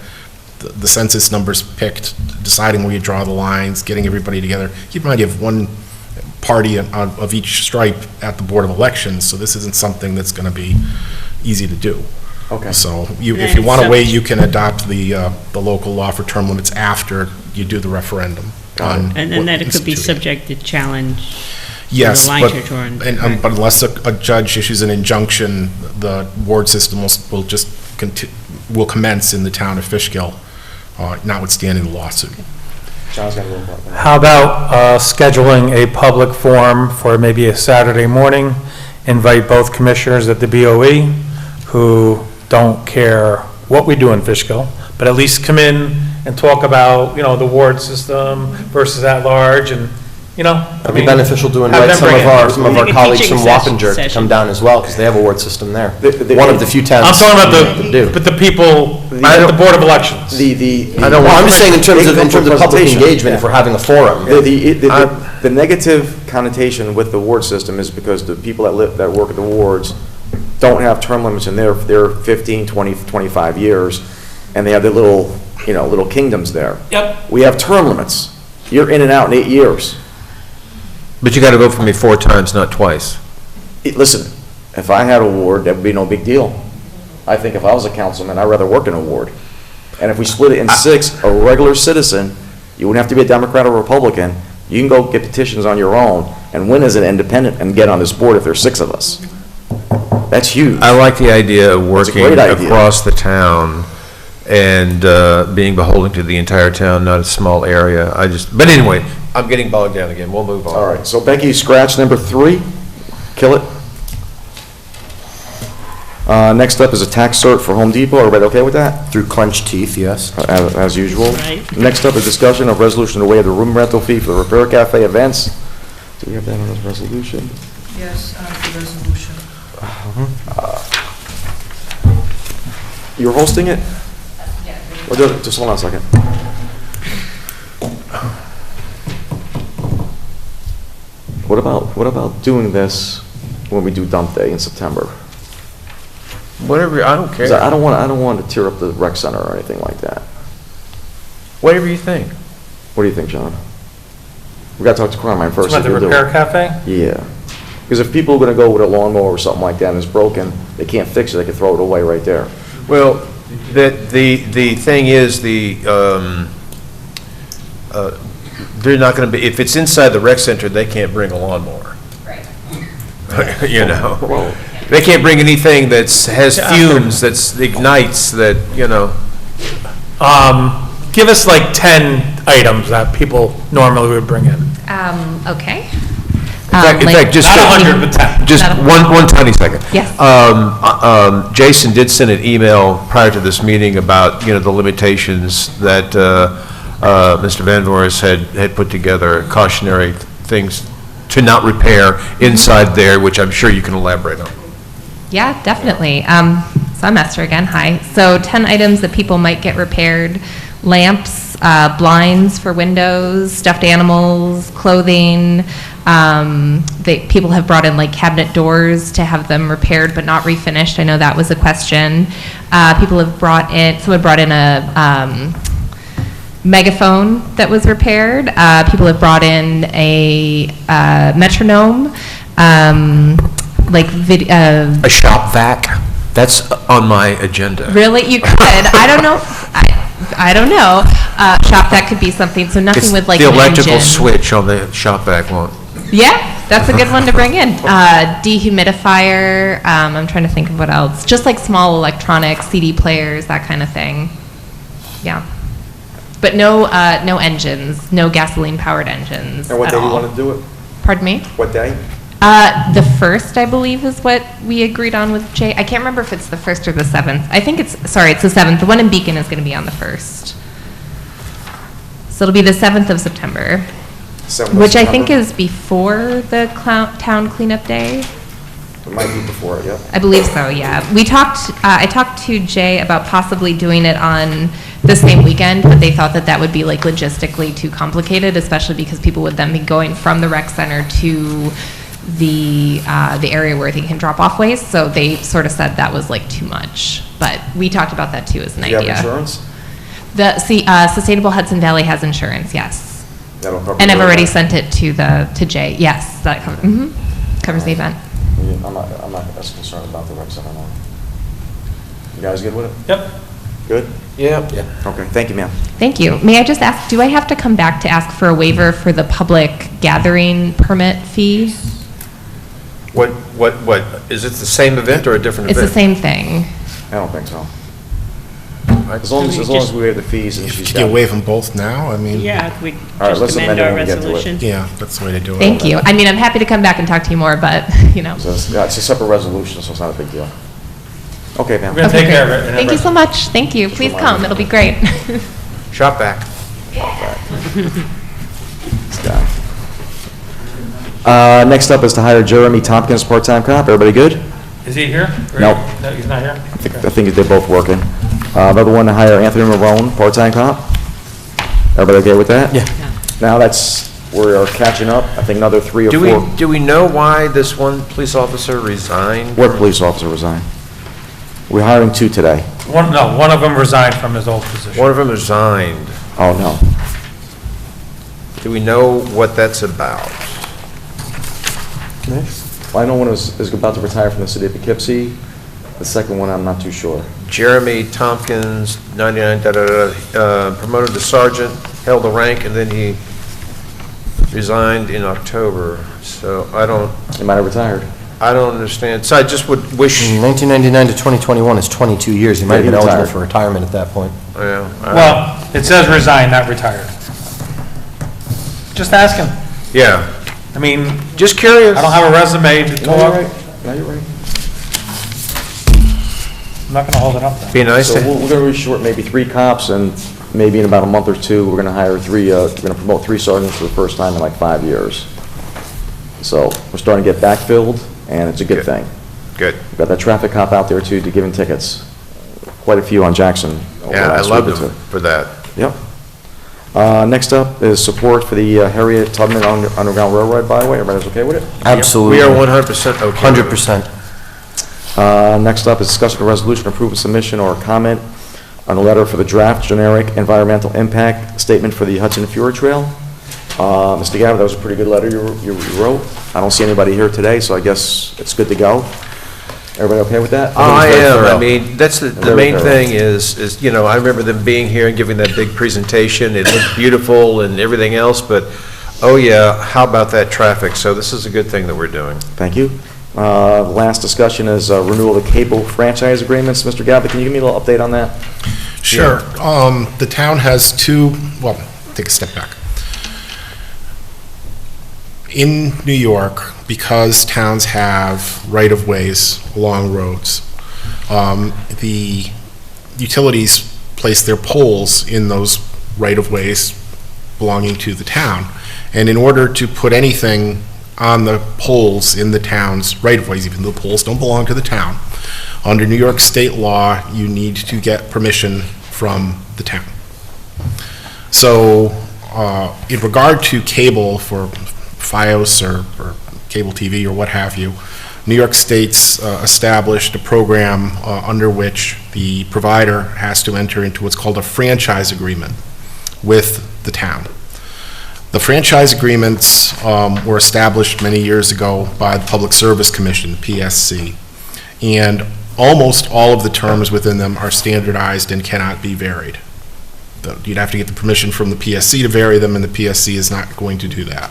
the census numbers picked, deciding where you draw the lines, getting everybody together. Keep in mind, you have one party of each stripe at the Board of Elections, so this isn't something that's going to be easy to do. Okay. So if And you it's want to sub- wait, you can adopt the local law for term limits after you do the referendum. on And then what that it could be instituting. subject to challenge. Yes, the line but, you're drawing, and, correct. but unless a judge issues an injunction, the ward system will just will commence in the town of Fishkill, notwithstanding the lawsuit. John's got a little more. How about scheduling a public forum for maybe a Saturday morning? Invite both commissioners at the BOE who don't care what we do in Fishkill, but at least come in and talk about, the ward system versus at large, and, It'd be beneficial to have invite them some bring of it. our Like a colleagues teaching from Wappinger to come down as well, because they have a ward system there. One of the few towns. I'm talking about that do. but the people at the Board of Elections. Well, I'm just saying in terms of public Presentation. engagement, if we're having a forum. The negative connotation with the ward system is because the people that work at the wards don't have term limits in their 15, 20, 25 years, and they have their little kingdoms there. Yep. We have term limits. You're in and out in 8 years. But you got to vote for me 4 times, not twice. Listen, if I had a ward, that would be no big deal. I think if I was a councilman, I'd rather work in a ward. And if we split it in 6, a regular citizen, you wouldn't have to be a Democrat or Republican, you can go get petitions on your own and win as an independent and get on this board if there's 6 of us. That's huge. I like the idea of That's a working great idea. across the town and being beholden to the entire town, not a small area. But anyway, I'm getting bogged down again. We'll move on. All right, so Becky, scratch number 3, kill it. Next up is a tax cert for Home Depot. Everybody okay with that? Through clenched teeth, yes. As usual. Right. Next up is discussion of resolution to waive the room rental fee for the Repair Cafe events. Do we have that on this resolution? Yes, the resolution. You're hosting it? Or just hold on a second. What about doing this when we do dump day in September? Whatever, I don't 'Cause care. I don't want to tear up the rec center or anything like that. Whatever you think. What do you think, John? We gotta talk to Carmine first. About the if he'll do repair it. cafe? Yeah. Because if people are gonna go with a lawnmower or something like that and it's broken, they can't fix it, they can throw it away right there. Well, the thing is, they're not going to be, if it's inside the rec center, they can't bring a lawnmower. Right. You know? They can't bring anything has fumes, that ignites, that, you know. Give us like 10 items that people normally would bring in. Okay. In fact, just. Not 100, but 10. Just one tiny second. Yes. Jason did send an email prior to this meeting about, the limitations that Mr. Van Voorhis had put together, cautionary things to not repair inside there, which I'm sure you can elaborate on. Yeah, definitely. So I'm Esther again, hi. So 10 items that people might get repaired: lamps, blinds for windows, stuffed animals, clothing. People have brought in like cabinet doors to have them repaired but not refinished. I know that was a question. Someone brought in a megaphone that was repaired. People have brought in a metronome, A shop vac, that's on my agenda. Really? You could. I don't know. I don't know. Shop vac could be something, so nothing It's with like the an electrical engine. switch on the shop vac won't. Yeah, that's a good one to bring in. Dehumidifier, I'm trying to think of what else. Just like small electronics, CD players, that kind of thing. Yeah. But no engines, no gasoline-powered engines And what at day do you all. want to do it? Pardon me? What day? The 1st, I believe, is what we agreed on with Jay. I can't remember if it's the 1st or the 7th. I think it's the 7th. The one in Beacon is going to be on the 1st. So it'll be the 7th of September. 7th of Which I think September? is before the town cleanup day. It might be before it, yep. I believe so, yeah. I talked to Jay about possibly doing it on the same weekend, but they thought that would be like logistically too complicated, especially because people would then be going from the rec center to the area where they can drop off waste. So they sort of said that was like too much. But we talked about that too as an Do you idea. have insurance? Sustainable Hudson Valley has insurance, yes. That'll cover And I've the already event. sent it to Jay. Yes, that covers the event. Yeah, I'm not as concerned about the rec center now. You guys good with it? Yep. Good? Yeah. Okay, thank you, ma'am. Thank you. May I just ask, do I have to come back to ask for a waiver for the public gathering permit fee? What, is it the same event or a different It's event? the same thing. I don't think so. As long as we waive the fees and she's You got can it. waive them both now, I mean. Yeah, we All right, let's just amend amend it our when we get to it. resolution. Yeah, that's the way to do it. Thank you. I mean, I'm happy to come back and talk to you more, but, So it's a separate resolution, so it's not a big deal. Okay, ma'am. We're going to take Okay, care great. of it. Thank you so much. Thank you. Please come. It'll be great. Shop vac. This guy. Next up is to hire Jeremy Tompkins, part-time cop. Everybody good? Is he here? Nope. No, he's not here? I think they're both working. Another one to hire Anthony Marone, part-time cop. Everybody okay with that? Yeah. Now we are catching up. I think another 3 or 4. Do we know why this one police officer resigned? What police officer resigned? We're hiring 2 today. One of them resigned from his old position. One of them resigned. Oh, no. Do we know what that's about? Well, I know one is about to retire from the city of Poughkeepsie. The second one, I'm not too sure. Jeremy Tompkins, 99, promoted to sergeant, held the rank, and then he resigned in October. So I don't... He might have retired. I don't understand. So I just would wish... 1999 to 2021 is 22 years. He might have been eligible retired. for retirement at that point. Yeah, Well, it says resign, not retired. Just ask him. Yeah. I mean, just curious. I don't have a resume to No, talk. you're right. No, you're right. I'm not gonna hold it up then. Be nice So to... we're going to reshort maybe 3 cops, and maybe in about a month or 2, we're going to hire 3, we're going to promote 3 sergeants for the first time in like 5 years. So we're starting to get backfilled, and it's a good thing. Good. We've got that traffic cop out there too, to giving tickets. Quite a few on Jackson over the Yeah, I last love week or them two. for that. Yep. Next up is support for the Harriet Tubman Underground Railroad byway. Everybody's okay with it? Absolutely. We are 100% okay. 100%. Next up is discussion of resolution approving submission or comment on a letter for the draft generic environmental impact statement for the Hudson Fjord Trail. Mr. Gabbard, that was a pretty good letter you wrote. I don't see anybody here today, so I guess it's good to go. Everybody okay with that? I think it's very am. I thorough. mean, that's the Very main thorough. thing is, you know, I remember them being here and giving that big presentation. It looked beautiful and everything else, but, oh yeah, how about that traffic? So this is a good thing that we're doing. Thank you. The last discussion is renewal of the cable franchise agreements. Mr. Gabbard, can you give me a little update on that? Sure. The town has 2, well, take a step back. In New York, because towns have right-of-ways along roads, the utilities place their poles in those right-of-ways belonging to the town. And in order to put anything on the poles in the town's right-of-ways, even though the poles don't belong to the town, under New York state law, you need to get permission from the town. So in regard to cable for Fios or cable TV or what have you, New York State's established a program under which the provider has to enter into what's called a franchise agreement with the town. The franchise agreements were established many years ago by the Public Service Commission, the PSC, and almost all of the terms within them are standardized and cannot be varied. You'd have to get the permission from the PSC to vary them, and the PSC is not going to do that.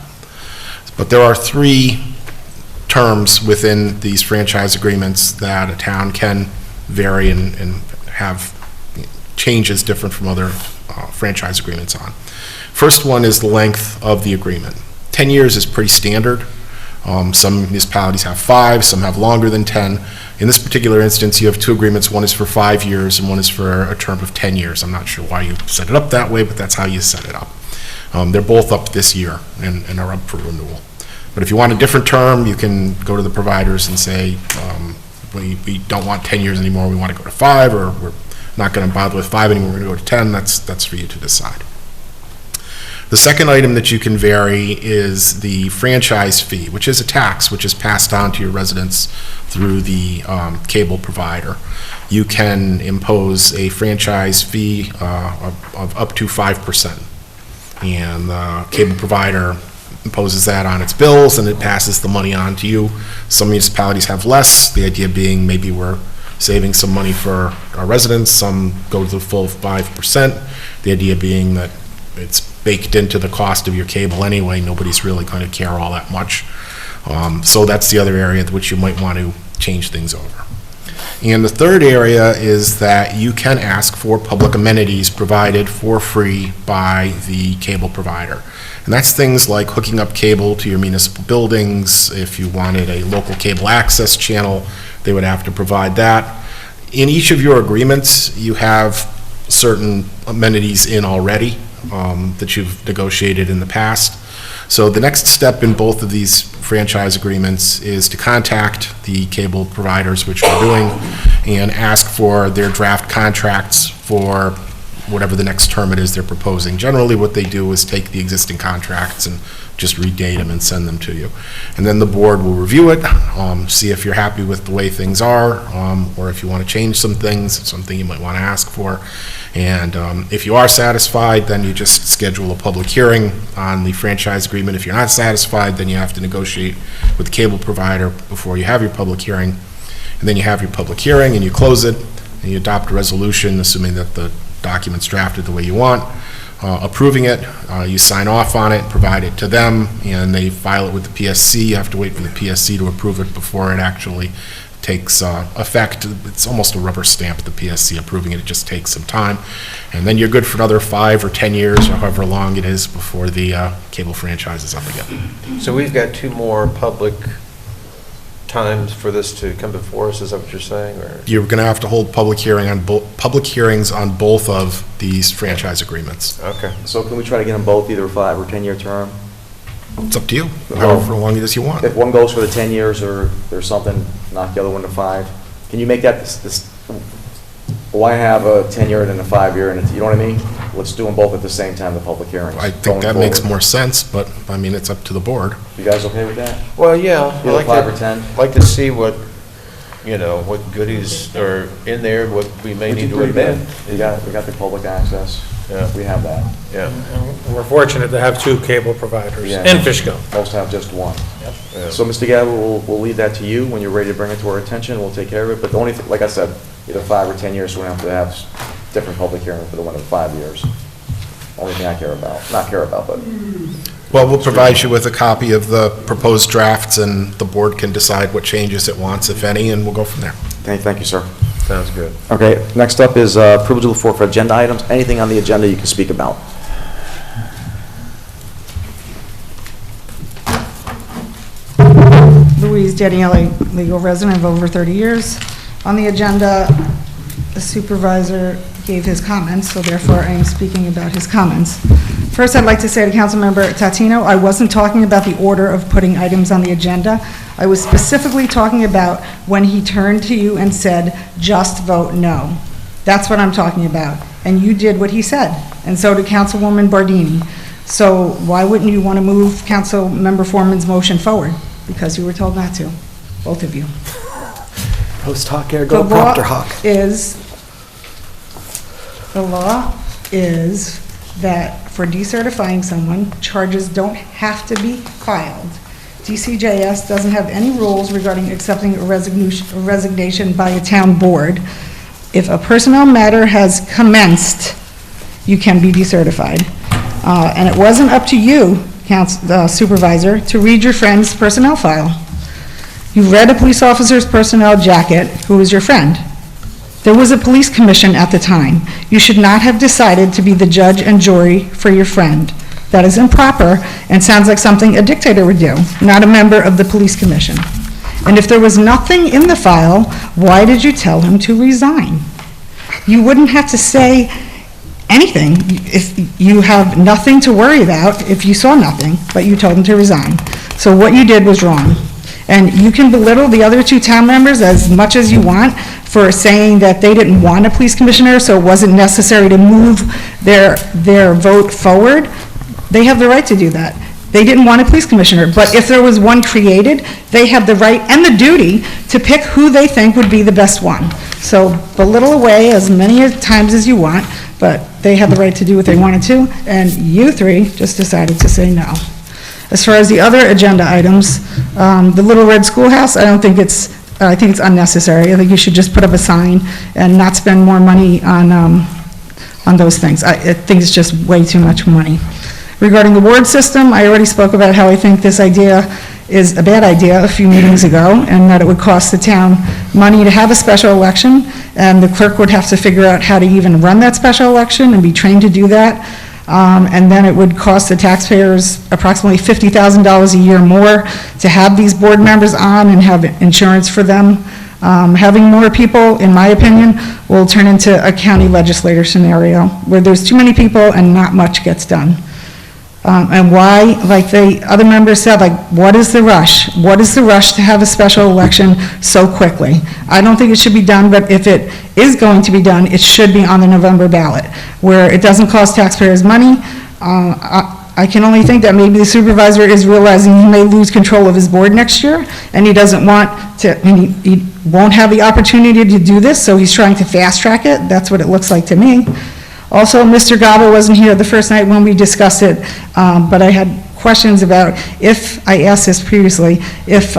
But there are 3 terms within these franchise agreements that a town can vary and have changes different from other franchise agreements on. First one is the length of the agreement. 10 years is pretty standard. Some municipalities have 5, some have longer than 10. In this particular instance, you have 2 agreements. One is for 5 years and one is for a term of 10 years. I'm not sure why you set it up that way, but that's how you set it up. They're both up this year and are up for renewal. But if you want a different term, you can go to the providers and say, we don't want 10 years anymore, we want to go to 5, or we're not going to bother with 5 anymore, we're going to go to 10. That's for you to decide. The second item that you can vary is the franchise fee, which is a tax which is passed on to your residents through the cable provider. You can impose a franchise fee of up to 5%. And the cable provider imposes that on its bills, and it passes the money on to you. Some municipalities have less, the idea being maybe we're saving some money for our residents. Some go to the full 5%, the idea being that it's baked into the cost of your cable anyway. Nobody's really going to care all that much. So that's the other area which you might want to change things over. And the third area is that you can ask for public amenities provided for free by the cable provider. And that's things like hooking up cable to your municipal buildings. If you wanted a local cable access channel, they would have to provide that. In each of your agreements, you have certain amenities in already that you've negotiated in the past. So the next step in both of these franchise agreements is to contact the cable providers, which we're doing, and ask for their draft contracts for whatever the next term it is they're proposing. Generally, what they do is take the existing contracts and just redate them and send them to you. And then the board will review it, see if you're happy with the way things are, or if you want to change some things, something you might want to ask for. And if you are satisfied, then you just schedule a public hearing on the franchise agreement. If you're not satisfied, then you have to negotiate with the cable provider before you have your public hearing. and then you have your public hearing, and you close it, and you adopt a resolution, assuming that the document's drafted the way you want, approving it, you sign off on it, provide it to them, and they file it with the PSC. You have to wait for the PSC to approve it before it actually takes effect. It's almost a rubber stamp, the PSC approving it. It just takes some time. And then you're good for another 5 or 10 years, or however long it is, before the cable franchise is up again. So we've got 2 more public times for this to come before us, is that what you're saying, or? You're going to have to hold public hearings on both of these franchise agreements. Okay. So can we try to get them both, either 5 or 10-year term? It's up to you, however long it is you want. If one goes for the 10 years or something, knock the other one to 5. Can you make that why have a 10-year and a 5-year, and you know what I mean? Let's do them both at the same time, the public hearings. I think that makes more sense, but, I mean, it's up to the board. You guys okay with that? Well, yeah. Either 5 or 10? I'd like to see what, what goodies are in there, what we may need to amend. We got the public access. Yeah. We have that. Yeah. And we're fortunate to have 2 cable providers Yeah. in Fishkill. Most have just one. Yeah. So, Mr. Gabbard, we'll leave that to you. When you're ready to bring it to our attention, we'll take care of it. But the only thing, like I said, either 5 or 10 years, so we don't have to have different public hearing for the one in 5 years. Only thing I care about. Not care about, but... Well, we'll provide you with a copy of the proposed drafts, and the board can decide what changes it wants, if any, and we'll go from there. Thank you, sir. Sounds good. Okay, next up is approval to the floor for agenda items. Anything on the agenda you can speak about? Louise Daniele, legal resident of over 30 years. On the agenda, the supervisor gave his comments, so therefore I am speaking about his comments. First, I'd like to say to Councilmember Tatino, I wasn't talking about the order of putting items on the agenda. I was specifically talking about when he turned to you and said, just vote no. That's what I'm talking about. And you did what he said, and so did Councilwoman Bardini. So why wouldn't you want to move Councilmember Foreman's motion forward? Because you were told not to, both of you. Post hoc ergo propter hoc. The law is that for decertifying someone, charges don't have to be filed. DCJS doesn't have any rules regarding accepting a resignation by a town board. If a personnel matter has commenced, you can be decertified. And it wasn't up to you, Supervisor, to read your friend's personnel file. You read a police officer's personnel jacket, who was your friend. There was a police commission at the time. You should not have decided to be the judge and jury for your friend. That is improper and sounds like something a dictator would do, not a member of the police commission. And if there was nothing in the file, why did you tell him to resign? You wouldn't have to say anything if you have nothing to worry about if you saw nothing, but you told him to resign. So what you did was wrong. And you can belittle the other 2 town members as much as you want for saying that they didn't want a police commissioner, so it wasn't necessary to move their vote forward. They have the right to do that. They didn't want a police commissioner, but if there was one created, they have the right and the duty to pick who they think would be the best one. So belittle away as many times as you want, but they had the right to do what they wanted to, and you 3 just decided to say no. As far as the other agenda items, the Little Red Schoolhouse, I think it's unnecessary. I think you should just put up a sign and not spend more money on those things. I think it's just way too much money. Regarding the ward system, I already spoke about how I think this idea is a bad idea a few meetings ago, and that it would cost the town money to have a special election, and the clerk would have to figure out how to even run that special election and be trained to do that. And then it would cost the taxpayers approximately $50,000 a year more to have these board members on and have insurance for them. Having more people, in my opinion, will turn into a county legislator scenario where there's too many people and not much gets done. And why, like the other members said, like, what is the rush? What is the rush to have a special election so quickly? I don't think it should be done, but if it is going to be done, it should be on the November ballot, where it doesn't cost taxpayers money. I can only think that maybe the supervisor is realizing he may lose control of his board next year, and he doesn't want to, and he won't have the opportunity to do this, so he's trying to fast track it. That's what it looks like to me. Also, Mr. Gaba wasn't here the first night when we discussed it, but I had questions about if, I asked this previously, if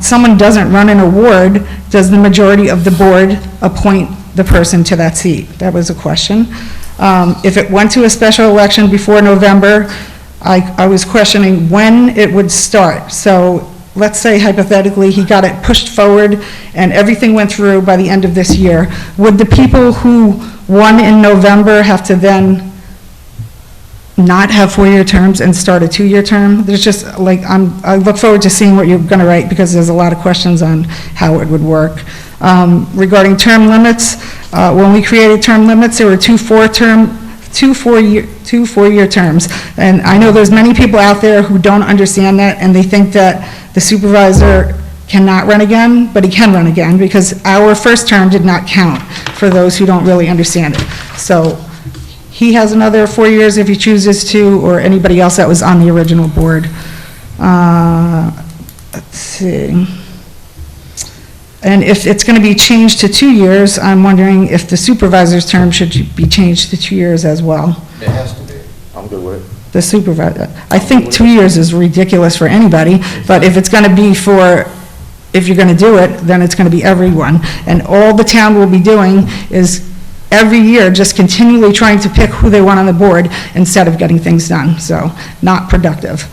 someone doesn't run an award, does the majority of the board appoint the person to that seat? That was a question. If it went to a special election before November, I was questioning when it would start. So let's say hypothetically he got it pushed forward and everything went through by the end of this year. Would the people who won in November have to then not have 4-year terms and start a 2-year term? There's just, like, I look forward to seeing what you're going to write, because there's a lot of questions on how it would work. Regarding term limits, when we created term limits, there were two 4-year terms. And I know there's many people out there who don't understand that, and they think that the supervisor cannot run again, but he can run again, because our first term did not count for those who don't really understand it. So he has another 4 years if he chooses to, or anybody else that was on the original board. Let's see. And if it's going to be changed to 2 years, I'm wondering if the supervisor's term should be changed to 2 years as well. It has to be. I'm good with it. The supervisor, I think 2 years is ridiculous for anybody, but if it's going to be for, if you're going to do it, then it's going to be everyone. And all the town will be doing is every year just continually trying to pick who they want on the board instead of getting things done. So not productive.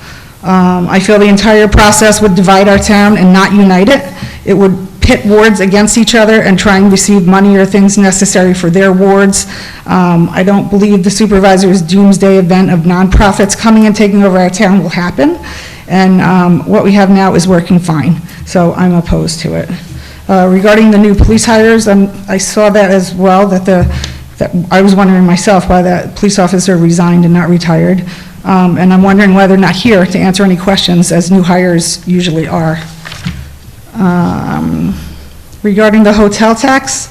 I feel the entire process would divide our town and not unite it. It would pit wards against each other and try and receive money or things necessary for their wards. I don't believe the supervisor's doomsday event of nonprofits coming and taking over our town will happen. And what we have now is working fine. So I'm opposed to it. Regarding the new police hires, I saw that as well, that I was wondering myself why that police officer resigned and not retired. And I'm wondering why they're not here to answer any questions, as new hires usually are. Regarding the hotel tax,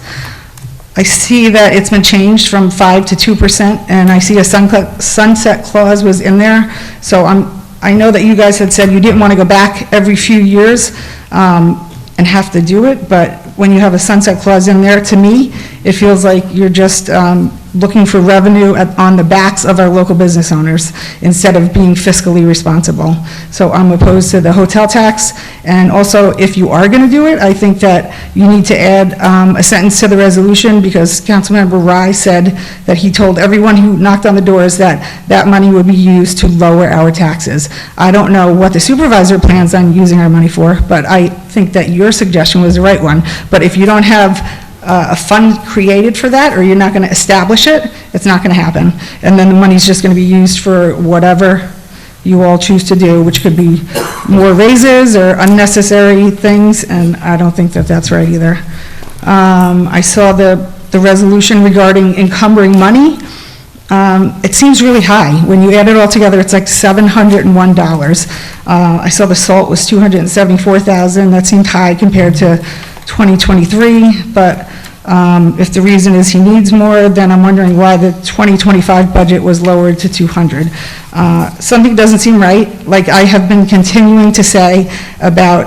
I see that it's been changed from 5 to 2%, and I see a sunset clause was in there. So I know that you guys had said you didn't want to go back every few years and have to do it, but when you have a sunset clause in there, to me, it feels like you're just looking for revenue on the backs of our local business owners instead of being fiscally responsible. So I'm opposed to the hotel tax. And also, if you are going to do it, I think that you need to add a sentence to the resolution, because Councilmember Rye said that he told everyone who knocked on the doors that that money would be used to lower our taxes. I don't know what the supervisor plans on using our money for, but I think that your suggestion was the right one. But if you don't have a fund created for that, or you're not going to establish it, it's not going to happen. And then the money's just going to be used for whatever you all choose to do, which could be more raises or unnecessary things, and I don't think that that's right either. I saw the resolution regarding encumbering money. It seems really high. When you add it all together, it's like $701. I saw the salt was $274,000. That seemed high compared to 2023, but if the reason is he needs more, then I'm wondering why the 2025 budget was lowered to 200. Something doesn't seem right, like I have been continuing to say about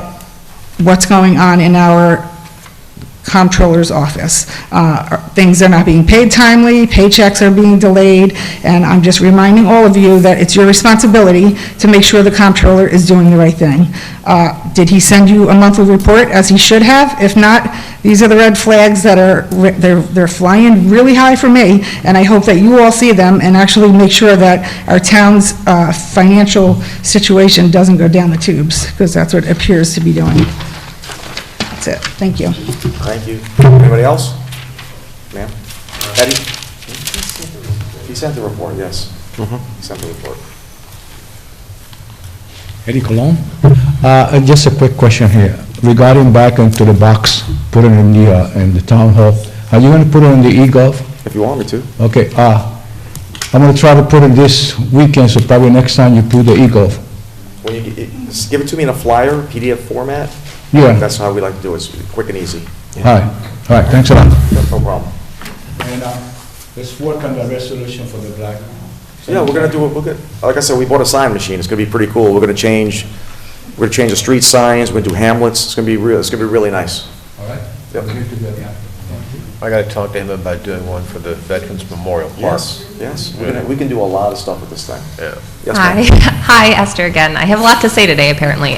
what's going on in our comptroller's office. Things are not being paid timely, paychecks are being delayed, and I'm just reminding all of you that it's your responsibility to make sure the comptroller is doing the right thing. Did he send you a monthly report, as he should have? If not, these are the red flags that they're flying really high for me, and I hope that you all see them and actually make sure that our town's financial situation doesn't go down the tubes, because that's what it appears to be doing. That's it. Thank you. Thank you. Anybody else? Ma'am? Eddie? He sent the report, yes. He sent the report. Eddie Colon. Just a quick question here. Regarding back into the box, put it in the town hall, are you going to put it in the e-gov? If you want me to. Okay, I'm going to try to put it this weekend, so probably next time you put the e-gov. When you just give it to me in a flyer, PDF format. Yeah. That's how we like to do it. It's quick and easy. All right, thanks a lot. No problem. And let's work on the resolution for the black. Yeah, we're gonna do it. Like I said, we bought a sign machine. It's gonna be pretty cool. We're gonna change the street signs. We're gonna do hamlets. It's gonna be really nice. All right. Yep. I got to talk to him about doing one for the Veterans Memorial Park. Yes, we can do a lot of stuff with this thing. Yeah. Yes, Hi, ma'am. hi, Esther again. I have a lot to say today, apparently.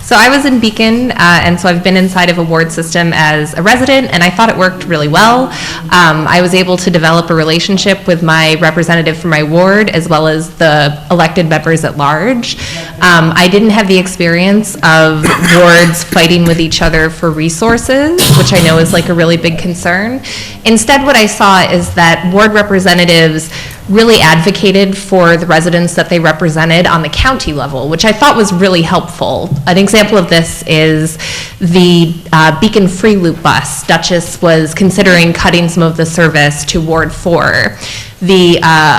So I was in Beacon, and so I've been inside of a ward system as a resident, and I thought it worked really well. I was able to develop a relationship with my representative from my ward, as well as the elected members at large. I didn't have the experience of wards fighting with each other for resources, which I know is like a really big concern. Instead, what I saw is that ward representatives really advocated for the residents that they represented on the county level, which I thought was really helpful. An example of this is the Beacon Free Loop bus. Duchess was considering cutting some of the service to Ward 4. The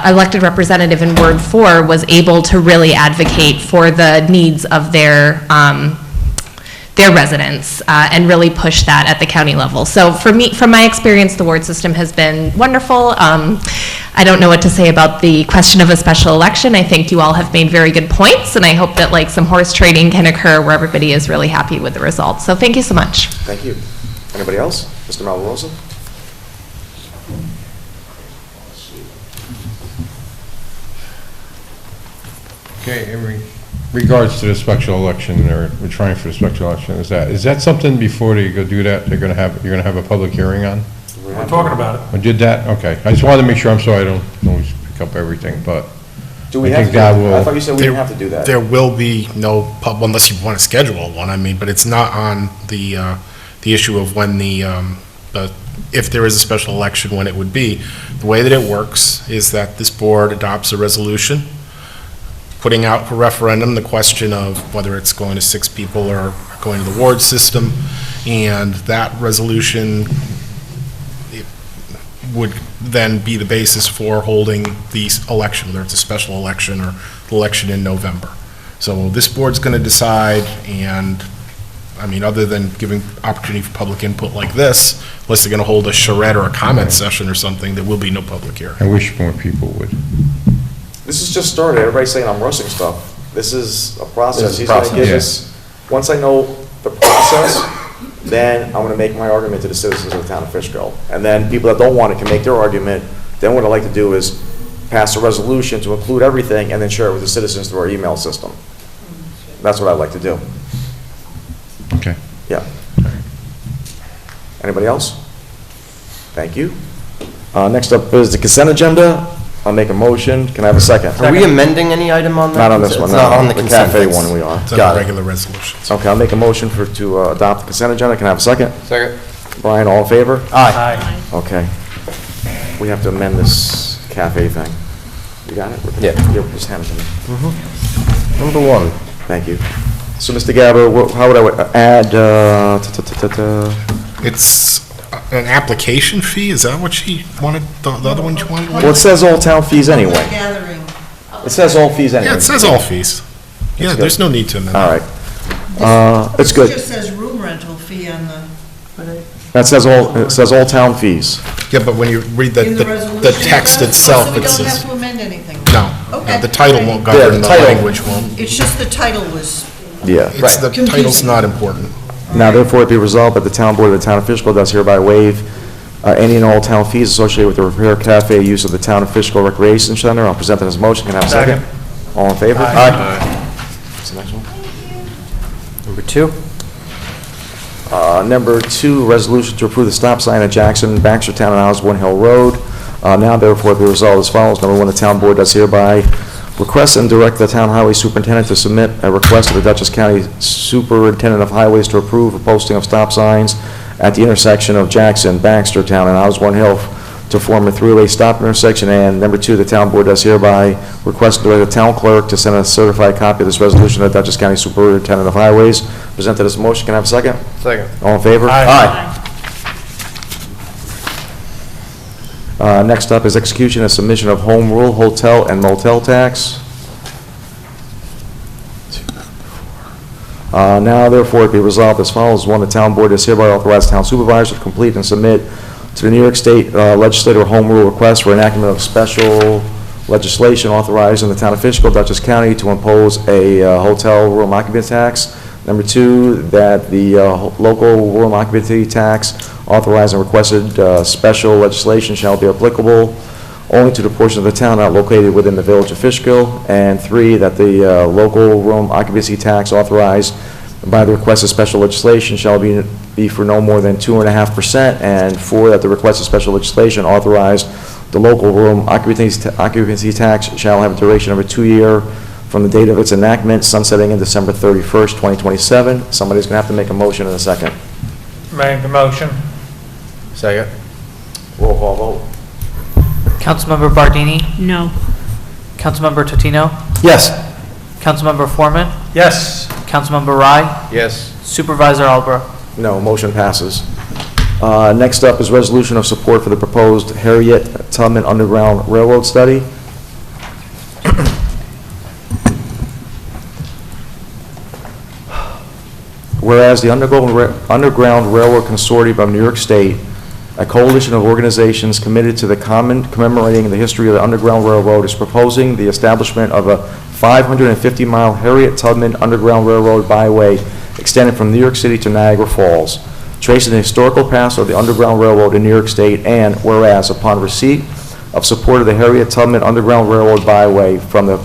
elected representative in Ward 4 was able to really advocate for the needs of their residents and really push that at the county level. So for me, from my experience, the ward system has been wonderful. I don't know what to say about the question of a special election. I think you all have made very good points, and I hope that like some horse trading can occur where everybody is really happy with the results. So thank you so much. Thank you. Anybody else? Mr. Malvarosa? Okay, in regards to the special election, or we're trying for the special election, is that something before they go do that, you're gonna have a public hearing on? We're talking about it. I did that? Okay. I just wanted to make sure, I'm sorry, I don't always pick up everything, but Do we I have think to, that will. I thought you said we didn't have to do that. There will be no pub, unless you want to schedule one, I mean, but it's not on the issue of when if there is a special election, when it would be. The way that it works is that this board adopts a resolution, putting out for referendum the question of whether it's going to 6 people or going to the ward system, and that resolution would then be the basis for holding the election, whether it's a special election or the election in November. So this board's going to decide, and, I mean, other than giving opportunity for public input like this, unless they're going to hold a charrette or a comment session or something, there will be no public hearing. I wish more people would. This is just started. Everybody's saying I'm rushing stuff. This is a process. This is He's a going to process. give us, once I know the process, then I'm going to make my argument to the citizens of the town of Fishkill. And then people that don't want it can make their argument. Then what I'd like to do is pass a resolution to include everything and then share it with the citizens through our email system. That's what I'd like to do. Okay. Yeah. Anybody else? Thank you. Next up is the consent agenda. I'll make a motion. Can I have a second? Are we amending any item on that? Not on this one, It's no. not on the The consent. cafe one we are. It's a Got it. regular resolution. Okay, I'll make a motion to adopt the consent agenda. Can I have a second? Second. Brian, all in favor? Aye. Okay. We have to amend this cafe thing. You got it? Yeah. Here, just hand it to me. Number 1. Thank you. So, Mr. Gabber, how would I add, It's an application fee, is that what she wanted, the other one she wanted? well, it says all town fees anyway. Gathering. It says all fees anyway. Yeah, it says all fees. Yeah, good. there's no need to amend All that. right. It's It good. just says room rental fee on the, That says all town fees. Yeah, but when you read in the resolution. the text itself, So it we don't have says, to amend anything? no. Okay. The title won't Yeah, govern, the the title- language won't. It's just the title was, Yeah. It's, the title's Confusing. not important. Now therefore it be resolved that the town board of the town of Fishkill does hereby waive any and all town fees associated with the repair cafe use of the town of Fishkill Recreation Center. I'll present this motion. Can I have a second? All in favor? Aye. What's the next one? Number 2. Number 2, resolution to approve the stop sign at Jackson, Baxtertown, and Osborne Hill Road. Now therefore be resolved as follows. Number 1, the town board does hereby request and direct the town highway superintendent to submit a request to the Dutchess County Superintendent of Highways to approve a posting of stop signs at the intersection of Jackson, Baxtertown, and Osborne Hill to form a three-way stop intersection. And number 2, the town board does hereby request and direct the town clerk to send a certified copy of this resolution to the Dutchess County Superintendent of Highways. Presented as a motion. Can I have a second? Second. All in favor? Aye. Next up is execution and submission of home rule, hotel, and motel tax. Now therefore it be resolved as follows. 1, the town board is hereby authorized town supervisor to complete and submit to the New York State legislature home rule request for enactment of special legislation authorizing the town of Fishkill, Dutchess County to impose a hotel room occupancy tax. Number 2, that the local room occupancy tax authorized and requested special legislation shall be applicable only to the portion of the town not located within the village of Fishkill. And 3, that the local room occupancy tax authorized by the requested special legislation shall be for no more than 2.5%. And 4, that the requested special legislation authorized the local room occupancy tax shall have a duration of a 2-year from the date of its enactment, sunsetting in December 31st, 2027. Somebody's going to have to make a motion in a second. Make the motion. Second. Roll call vote. Councilmember Bardini? No. Councilmember Totino? Yes. Councilmember Foreman? Yes. Councilmember Rye? Yes. Supervisor Albro? No, motion passes. Next up is resolution of support for the proposed Harriet Tubman Underground Railroad study. Whereas the Underground Railroad Consortium of New York State, a coalition of organizations committed to the commemorating the history of the Underground Railroad, is proposing the establishment of a 550-mile Harriet Tubman Underground Railroad byway extending from New York City to Niagara Falls, tracing the historical past of the Underground Railroad in New York State. And whereas upon receipt of support of the Harriet Tubman Underground Railroad byway from the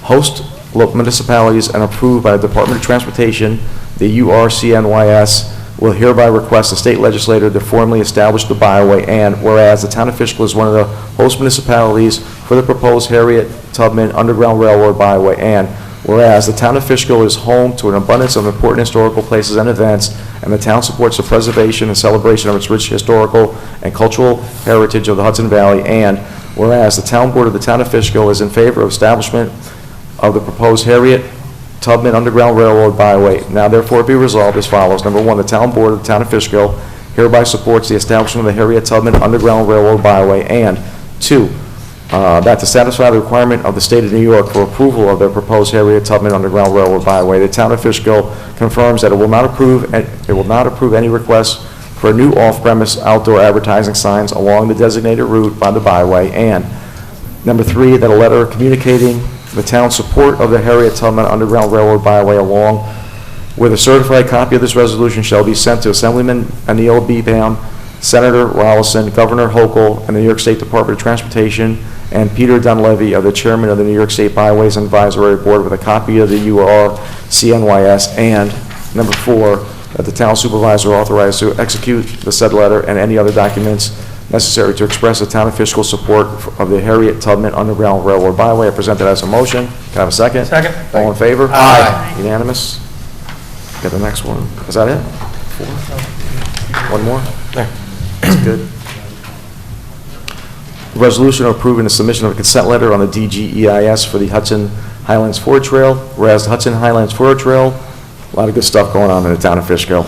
host local municipalities and approved by the Department of Transportation, the URCNYS will hereby request the state legislature to formally establish the byway. And whereas the town of Fishkill is one of the host municipalities for the proposed Harriet Tubman Underground Railroad byway. And whereas the town of Fishkill is home to an abundance of important historical places and events, and the town supports the preservation and celebration of its rich historical and cultural heritage of the Hudson Valley. And whereas the town board of the town of Fishkill is in favor of establishment of the proposed Harriet Tubman Underground Railroad byway. Now therefore be resolved as follows. Number 1, the town board of the town of Fishkill hereby supports the establishment of the Harriet Tubman Underground Railroad byway. And 2, that to satisfy the requirement of the state of New York for approval of the proposed Harriet Tubman Underground Railroad byway, the town of Fishkill confirms that it will not approve any requests for new off-premise outdoor advertising signs along the designated route by the byway. And number 3, that a letter communicating the town's support of the Harriet Tubman Underground Railroad byway along with a certified copy of this resolution shall be sent to Assemblyman Anil B. Bam, Senator Rollison, Governor Hochul, and the New York State Department of Transportation, and Peter Dunleavy, the chairman of the New York State Byways and Advisory Board, with a copy of the URCNYS. And number 4, that the town supervisor authorized to execute the said letter and any other documents necessary to express the town of Fishkill support of the Harriet Tubman Underground Railroad byway. I present it as a motion. Can I have a second? Second. All in favor? Aye. Unanimous? Get the next one. Is that it? 4? One more? There. That's good. Resolution approving the submission of a consent letter on the DGEIS for the Hudson Highlands Forest Trail. Whereas the Hudson Highlands Forest Trail, a lot of good stuff going on in the town of Fishkill.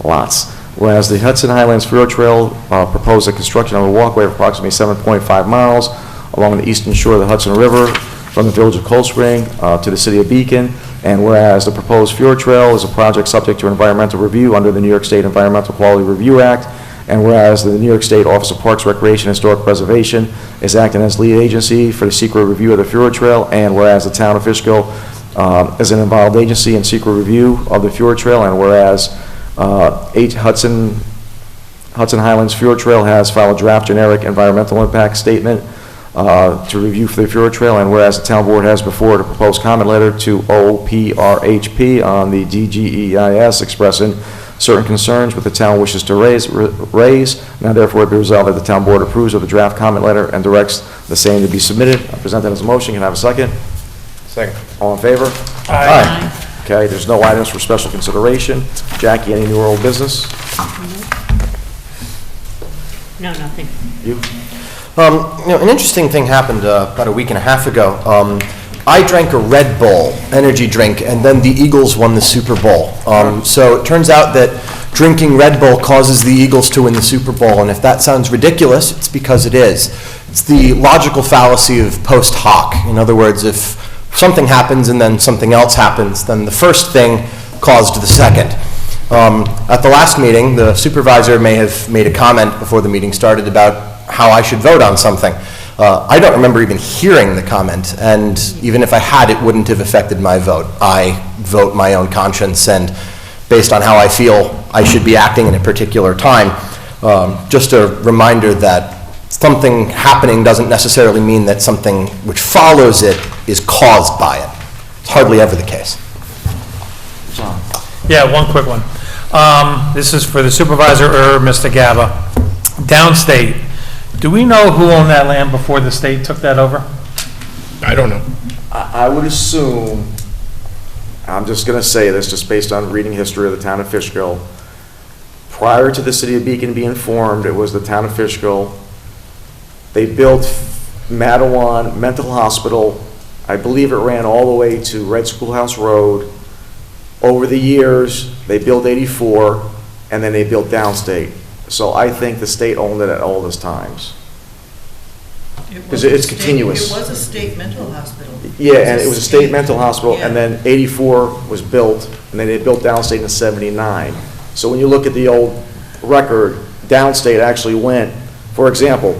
Lots. Whereas the Hudson Highlands Forest Trail proposed the construction of a walkway of approximately 7.5 miles along the eastern shore of the Hudson River from the village of Cold Spring to the city of Beacon. And whereas the proposed Fjord Trail is a project subject to environmental review under the New York State Environmental Quality Review Act. And whereas the New York State Office of Parks, Recreation, and Historic Preservation is acting as lead agency for the secret review of the Fjord Trail. And whereas the town of Fishkill is an involved agency in secret review of the Fjord Trail. And whereas Hudson Highlands Fjord Trail has filed a draft generic environmental impact statement to review for the Fjord Trail. And whereas the town board has before the proposed comment letter to OPRHP on the DGEIS expressing certain concerns which the town wishes to raise. Now therefore be resolved that the town board approves of the draft comment letter and directs the same to be submitted. I present that as a motion. Can I have a second? Second. All in favor? Aye. Okay, there's no items for special consideration. Jackie, any new or old business? No, nothing. You? An interesting thing happened about a week and a half ago. I drank a Red Bull energy drink, and then the Eagles won the Super Bowl. So it turns out that drinking Red Bull causes the Eagles to win the Super Bowl, and if that sounds ridiculous, it's because it is. It's the logical fallacy of post hoc. In other words, if something happens and then something else happens, then the first thing caused the second. At the last meeting, the supervisor may have made a comment before the meeting started about how I should vote on something. I don't remember even hearing the comment, and even if I had, it wouldn't have affected my vote. I vote my own conscience and based on how I feel I should be acting in a particular time. Just a reminder that something happening doesn't necessarily mean that something which follows it is caused by it. It's hardly ever the case. Yeah, one quick one. This is for the supervisor or Mr. Gaba. Downstate, do we know who owned that land before the state took that over? I don't know. I would assume, I'm just going to say this, just based on reading history of the town of Fishkill. Prior to the city of Beacon being formed, it was the town of Fishkill. They built Madawan Mental Hospital. I believe it ran all the way to Red Schoolhouse Road. Over the years, they built 84, and then they built Downstate. So I think the state owned it at all those times. Because it's continuous. It was a state mental hospital. Yeah, and it was a state mental hospital, and then 84 was built, and then they built Downstate in 79. So when you look at the old record, Downstate actually went, for example,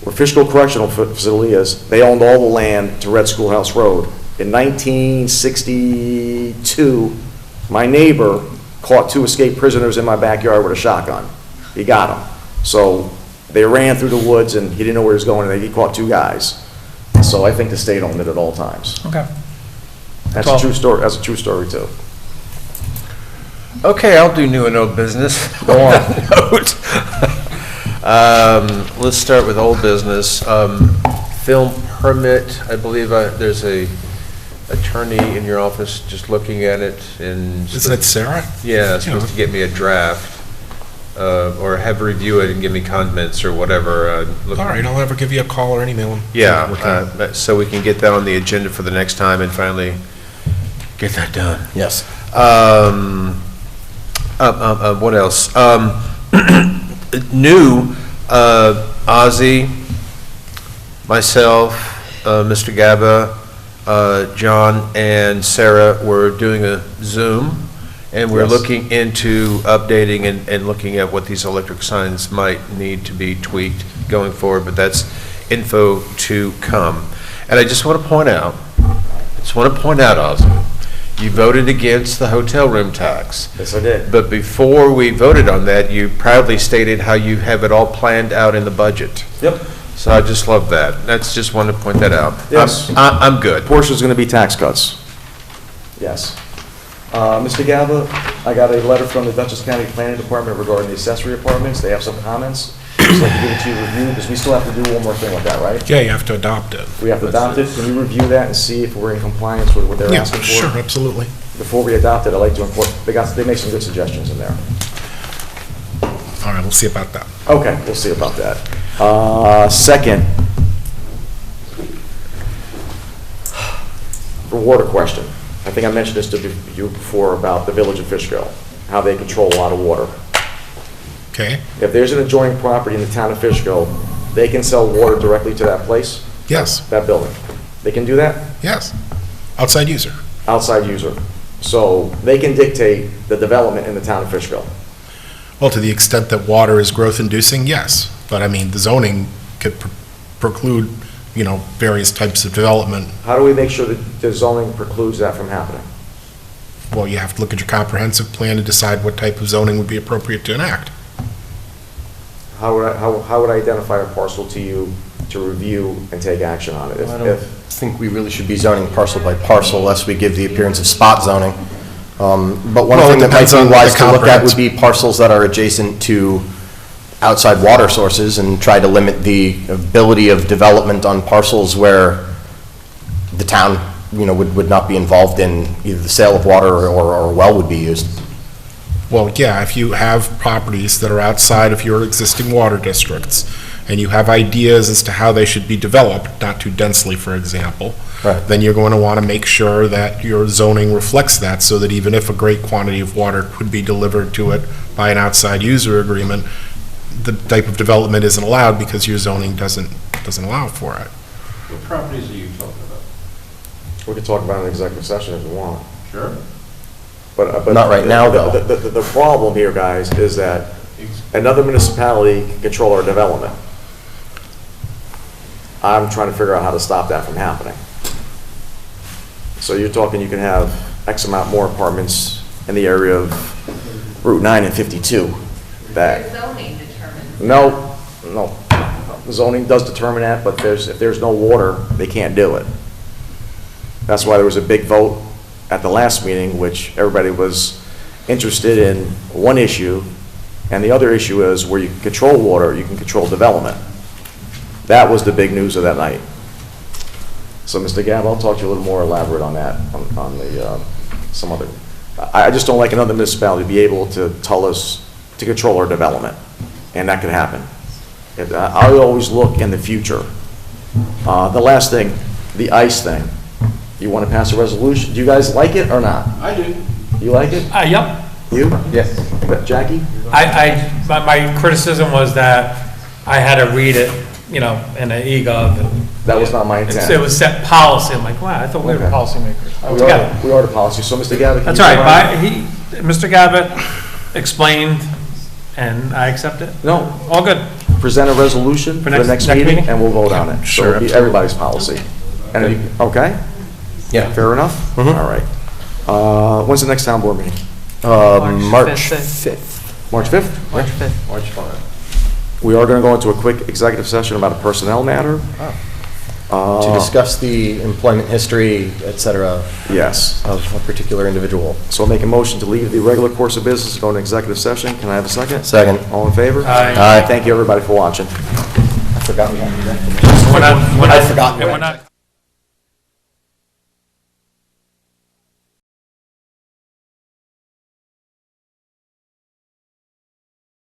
where Fishkill Correctional Facility is, they owned all the land to Red Schoolhouse Road. In 1962, my neighbor caught 2 escaped prisoners in my backyard with a shotgun. He got them. So they ran through the woods, and he didn't know where he was going, and he caught 2 guys. So I think the state owned it at all times. Okay. That's a true story. That's a true story too. Okay, I'll do new and old business. Go on. Let's start with old business. Film permit, I believe there's a attorney in your office just looking at it and... Isn't it Sarah? Yeah, supposed to get me a draft, or have her review it and give me comments or whatever. All right, I'll ever give you a call or an email. Yeah, so we can get that on the agenda for the next time and finally get that done. Yes. What else? New, Ozzy, myself, Mr. Gaba, John, and Sarah were doing a Zoom, and we're looking into updating and looking at what these electric signs might need to be tweaked going forward, but that's info to come. And I just want to point out, Ozzy, you voted against the hotel room tax. Yes, I did. But before we voted on that, you proudly stated how you have it all planned out in the budget. Yep. So I just love that. That's just wanted to point that out. Yes. I'm good. Portion's going to be tax cuts. Yes. Mr. Gaba, I got a letter from the Dutchess County Planning Department regarding the accessory apartments. They have some comments. Just like to give it to you to review, because we still have to do one more thing with that, right? Yeah, you have to adopt it. We have to adopt it. Can you review that and see if we're in compliance with what they're asking for? Sure, absolutely. Before we adopt it, I'd like to import, they make some good suggestions in there. All right, we'll see about that. Okay, we'll see about that. Second, for water question. I think I mentioned this to you before about the village of Fishkill, how they control a lot of water. Okay. If there's an adjoining property in the town of Fishkill, they can sell water directly to that place? Yes. That building? They can do that? Yes. Outside user. Outside user. So they can dictate the development in the town of Fishkill? Well, to the extent that water is growth inducing, yes. But I mean, the zoning could preclude, various types of development. How do we make sure that the zoning precludes that from happening? Well, you have to look at your comprehensive plan to decide what type of zoning would be appropriate to enact. How would I identify a parcel to you to review and take action on it? I don't think we really should be zoning parcel by parcel unless we give the appearance of spot zoning. But one thing that might be wise to look at would be parcels that are adjacent to outside water sources and try to limit the ability of development on parcels where the town, would not be involved in either the sale of water or a well would be used. Well, yeah, if you have properties that are outside of your existing water districts, and you have ideas as to how they should be developed, not too densely, for example, then you're going to want to make sure that your zoning reflects that, so that even if a great quantity of water could be delivered to it by an outside user agreement, the type of development isn't allowed because your zoning doesn't allow for it. What properties are you talking about? We could talk about it in executive session if you want. Sure. But not right now, though. The problem here, guys, is that another municipality can control our development. I'm trying to figure out how to stop that from happening. So you're talking you can have X amount more apartments in the area of Route 9 and 52. That. Zoning determines. No, no. Zoning does determine that, but if there's no water, they can't do it. That's why there was a big vote at the last meeting, which everybody was interested in one issue, and the other issue is where you can control water, you can control development. That was the big news of that night. So, Mr. Gabb, I'll talk to you a little more elaborate on that, on the, some other. I just don't like another municipality to be able to tell us to control our development, and that could happen. I always look in the future. The last thing, the ice thing. You want to pass a resolution? Do you guys like it or not? I do. You like it? Yep. You? Yes. Jackie? My criticism was that I had to read it, you know, in an e-gov. That was not my intent. It was set policy. I'm like, wow, I thought we were policymakers. We are the policy. So, Mr. Gabbett. That's all right. Mr. Gabbett explained, and I accept it. No. All good. Present a resolution for the next meeting, and we'll vote on it. Sure, So it'll be everybody's policy. And okay? Yeah. Fair enough? All right. When's the next town board meeting? March 5th. 5th. March 5th? March 5th. March 5th. We are going to go into a quick executive session about a personnel matter. To discuss the employment history, et cetera, Yes. of a particular individual. So I'll make a motion to leave the regular course of business and go into executive session. Can I have a second? Second. All in favor? Aye. Thank you, everybody, for watching. I forgot we had to do that. We're not- I'd forgotten. we're not-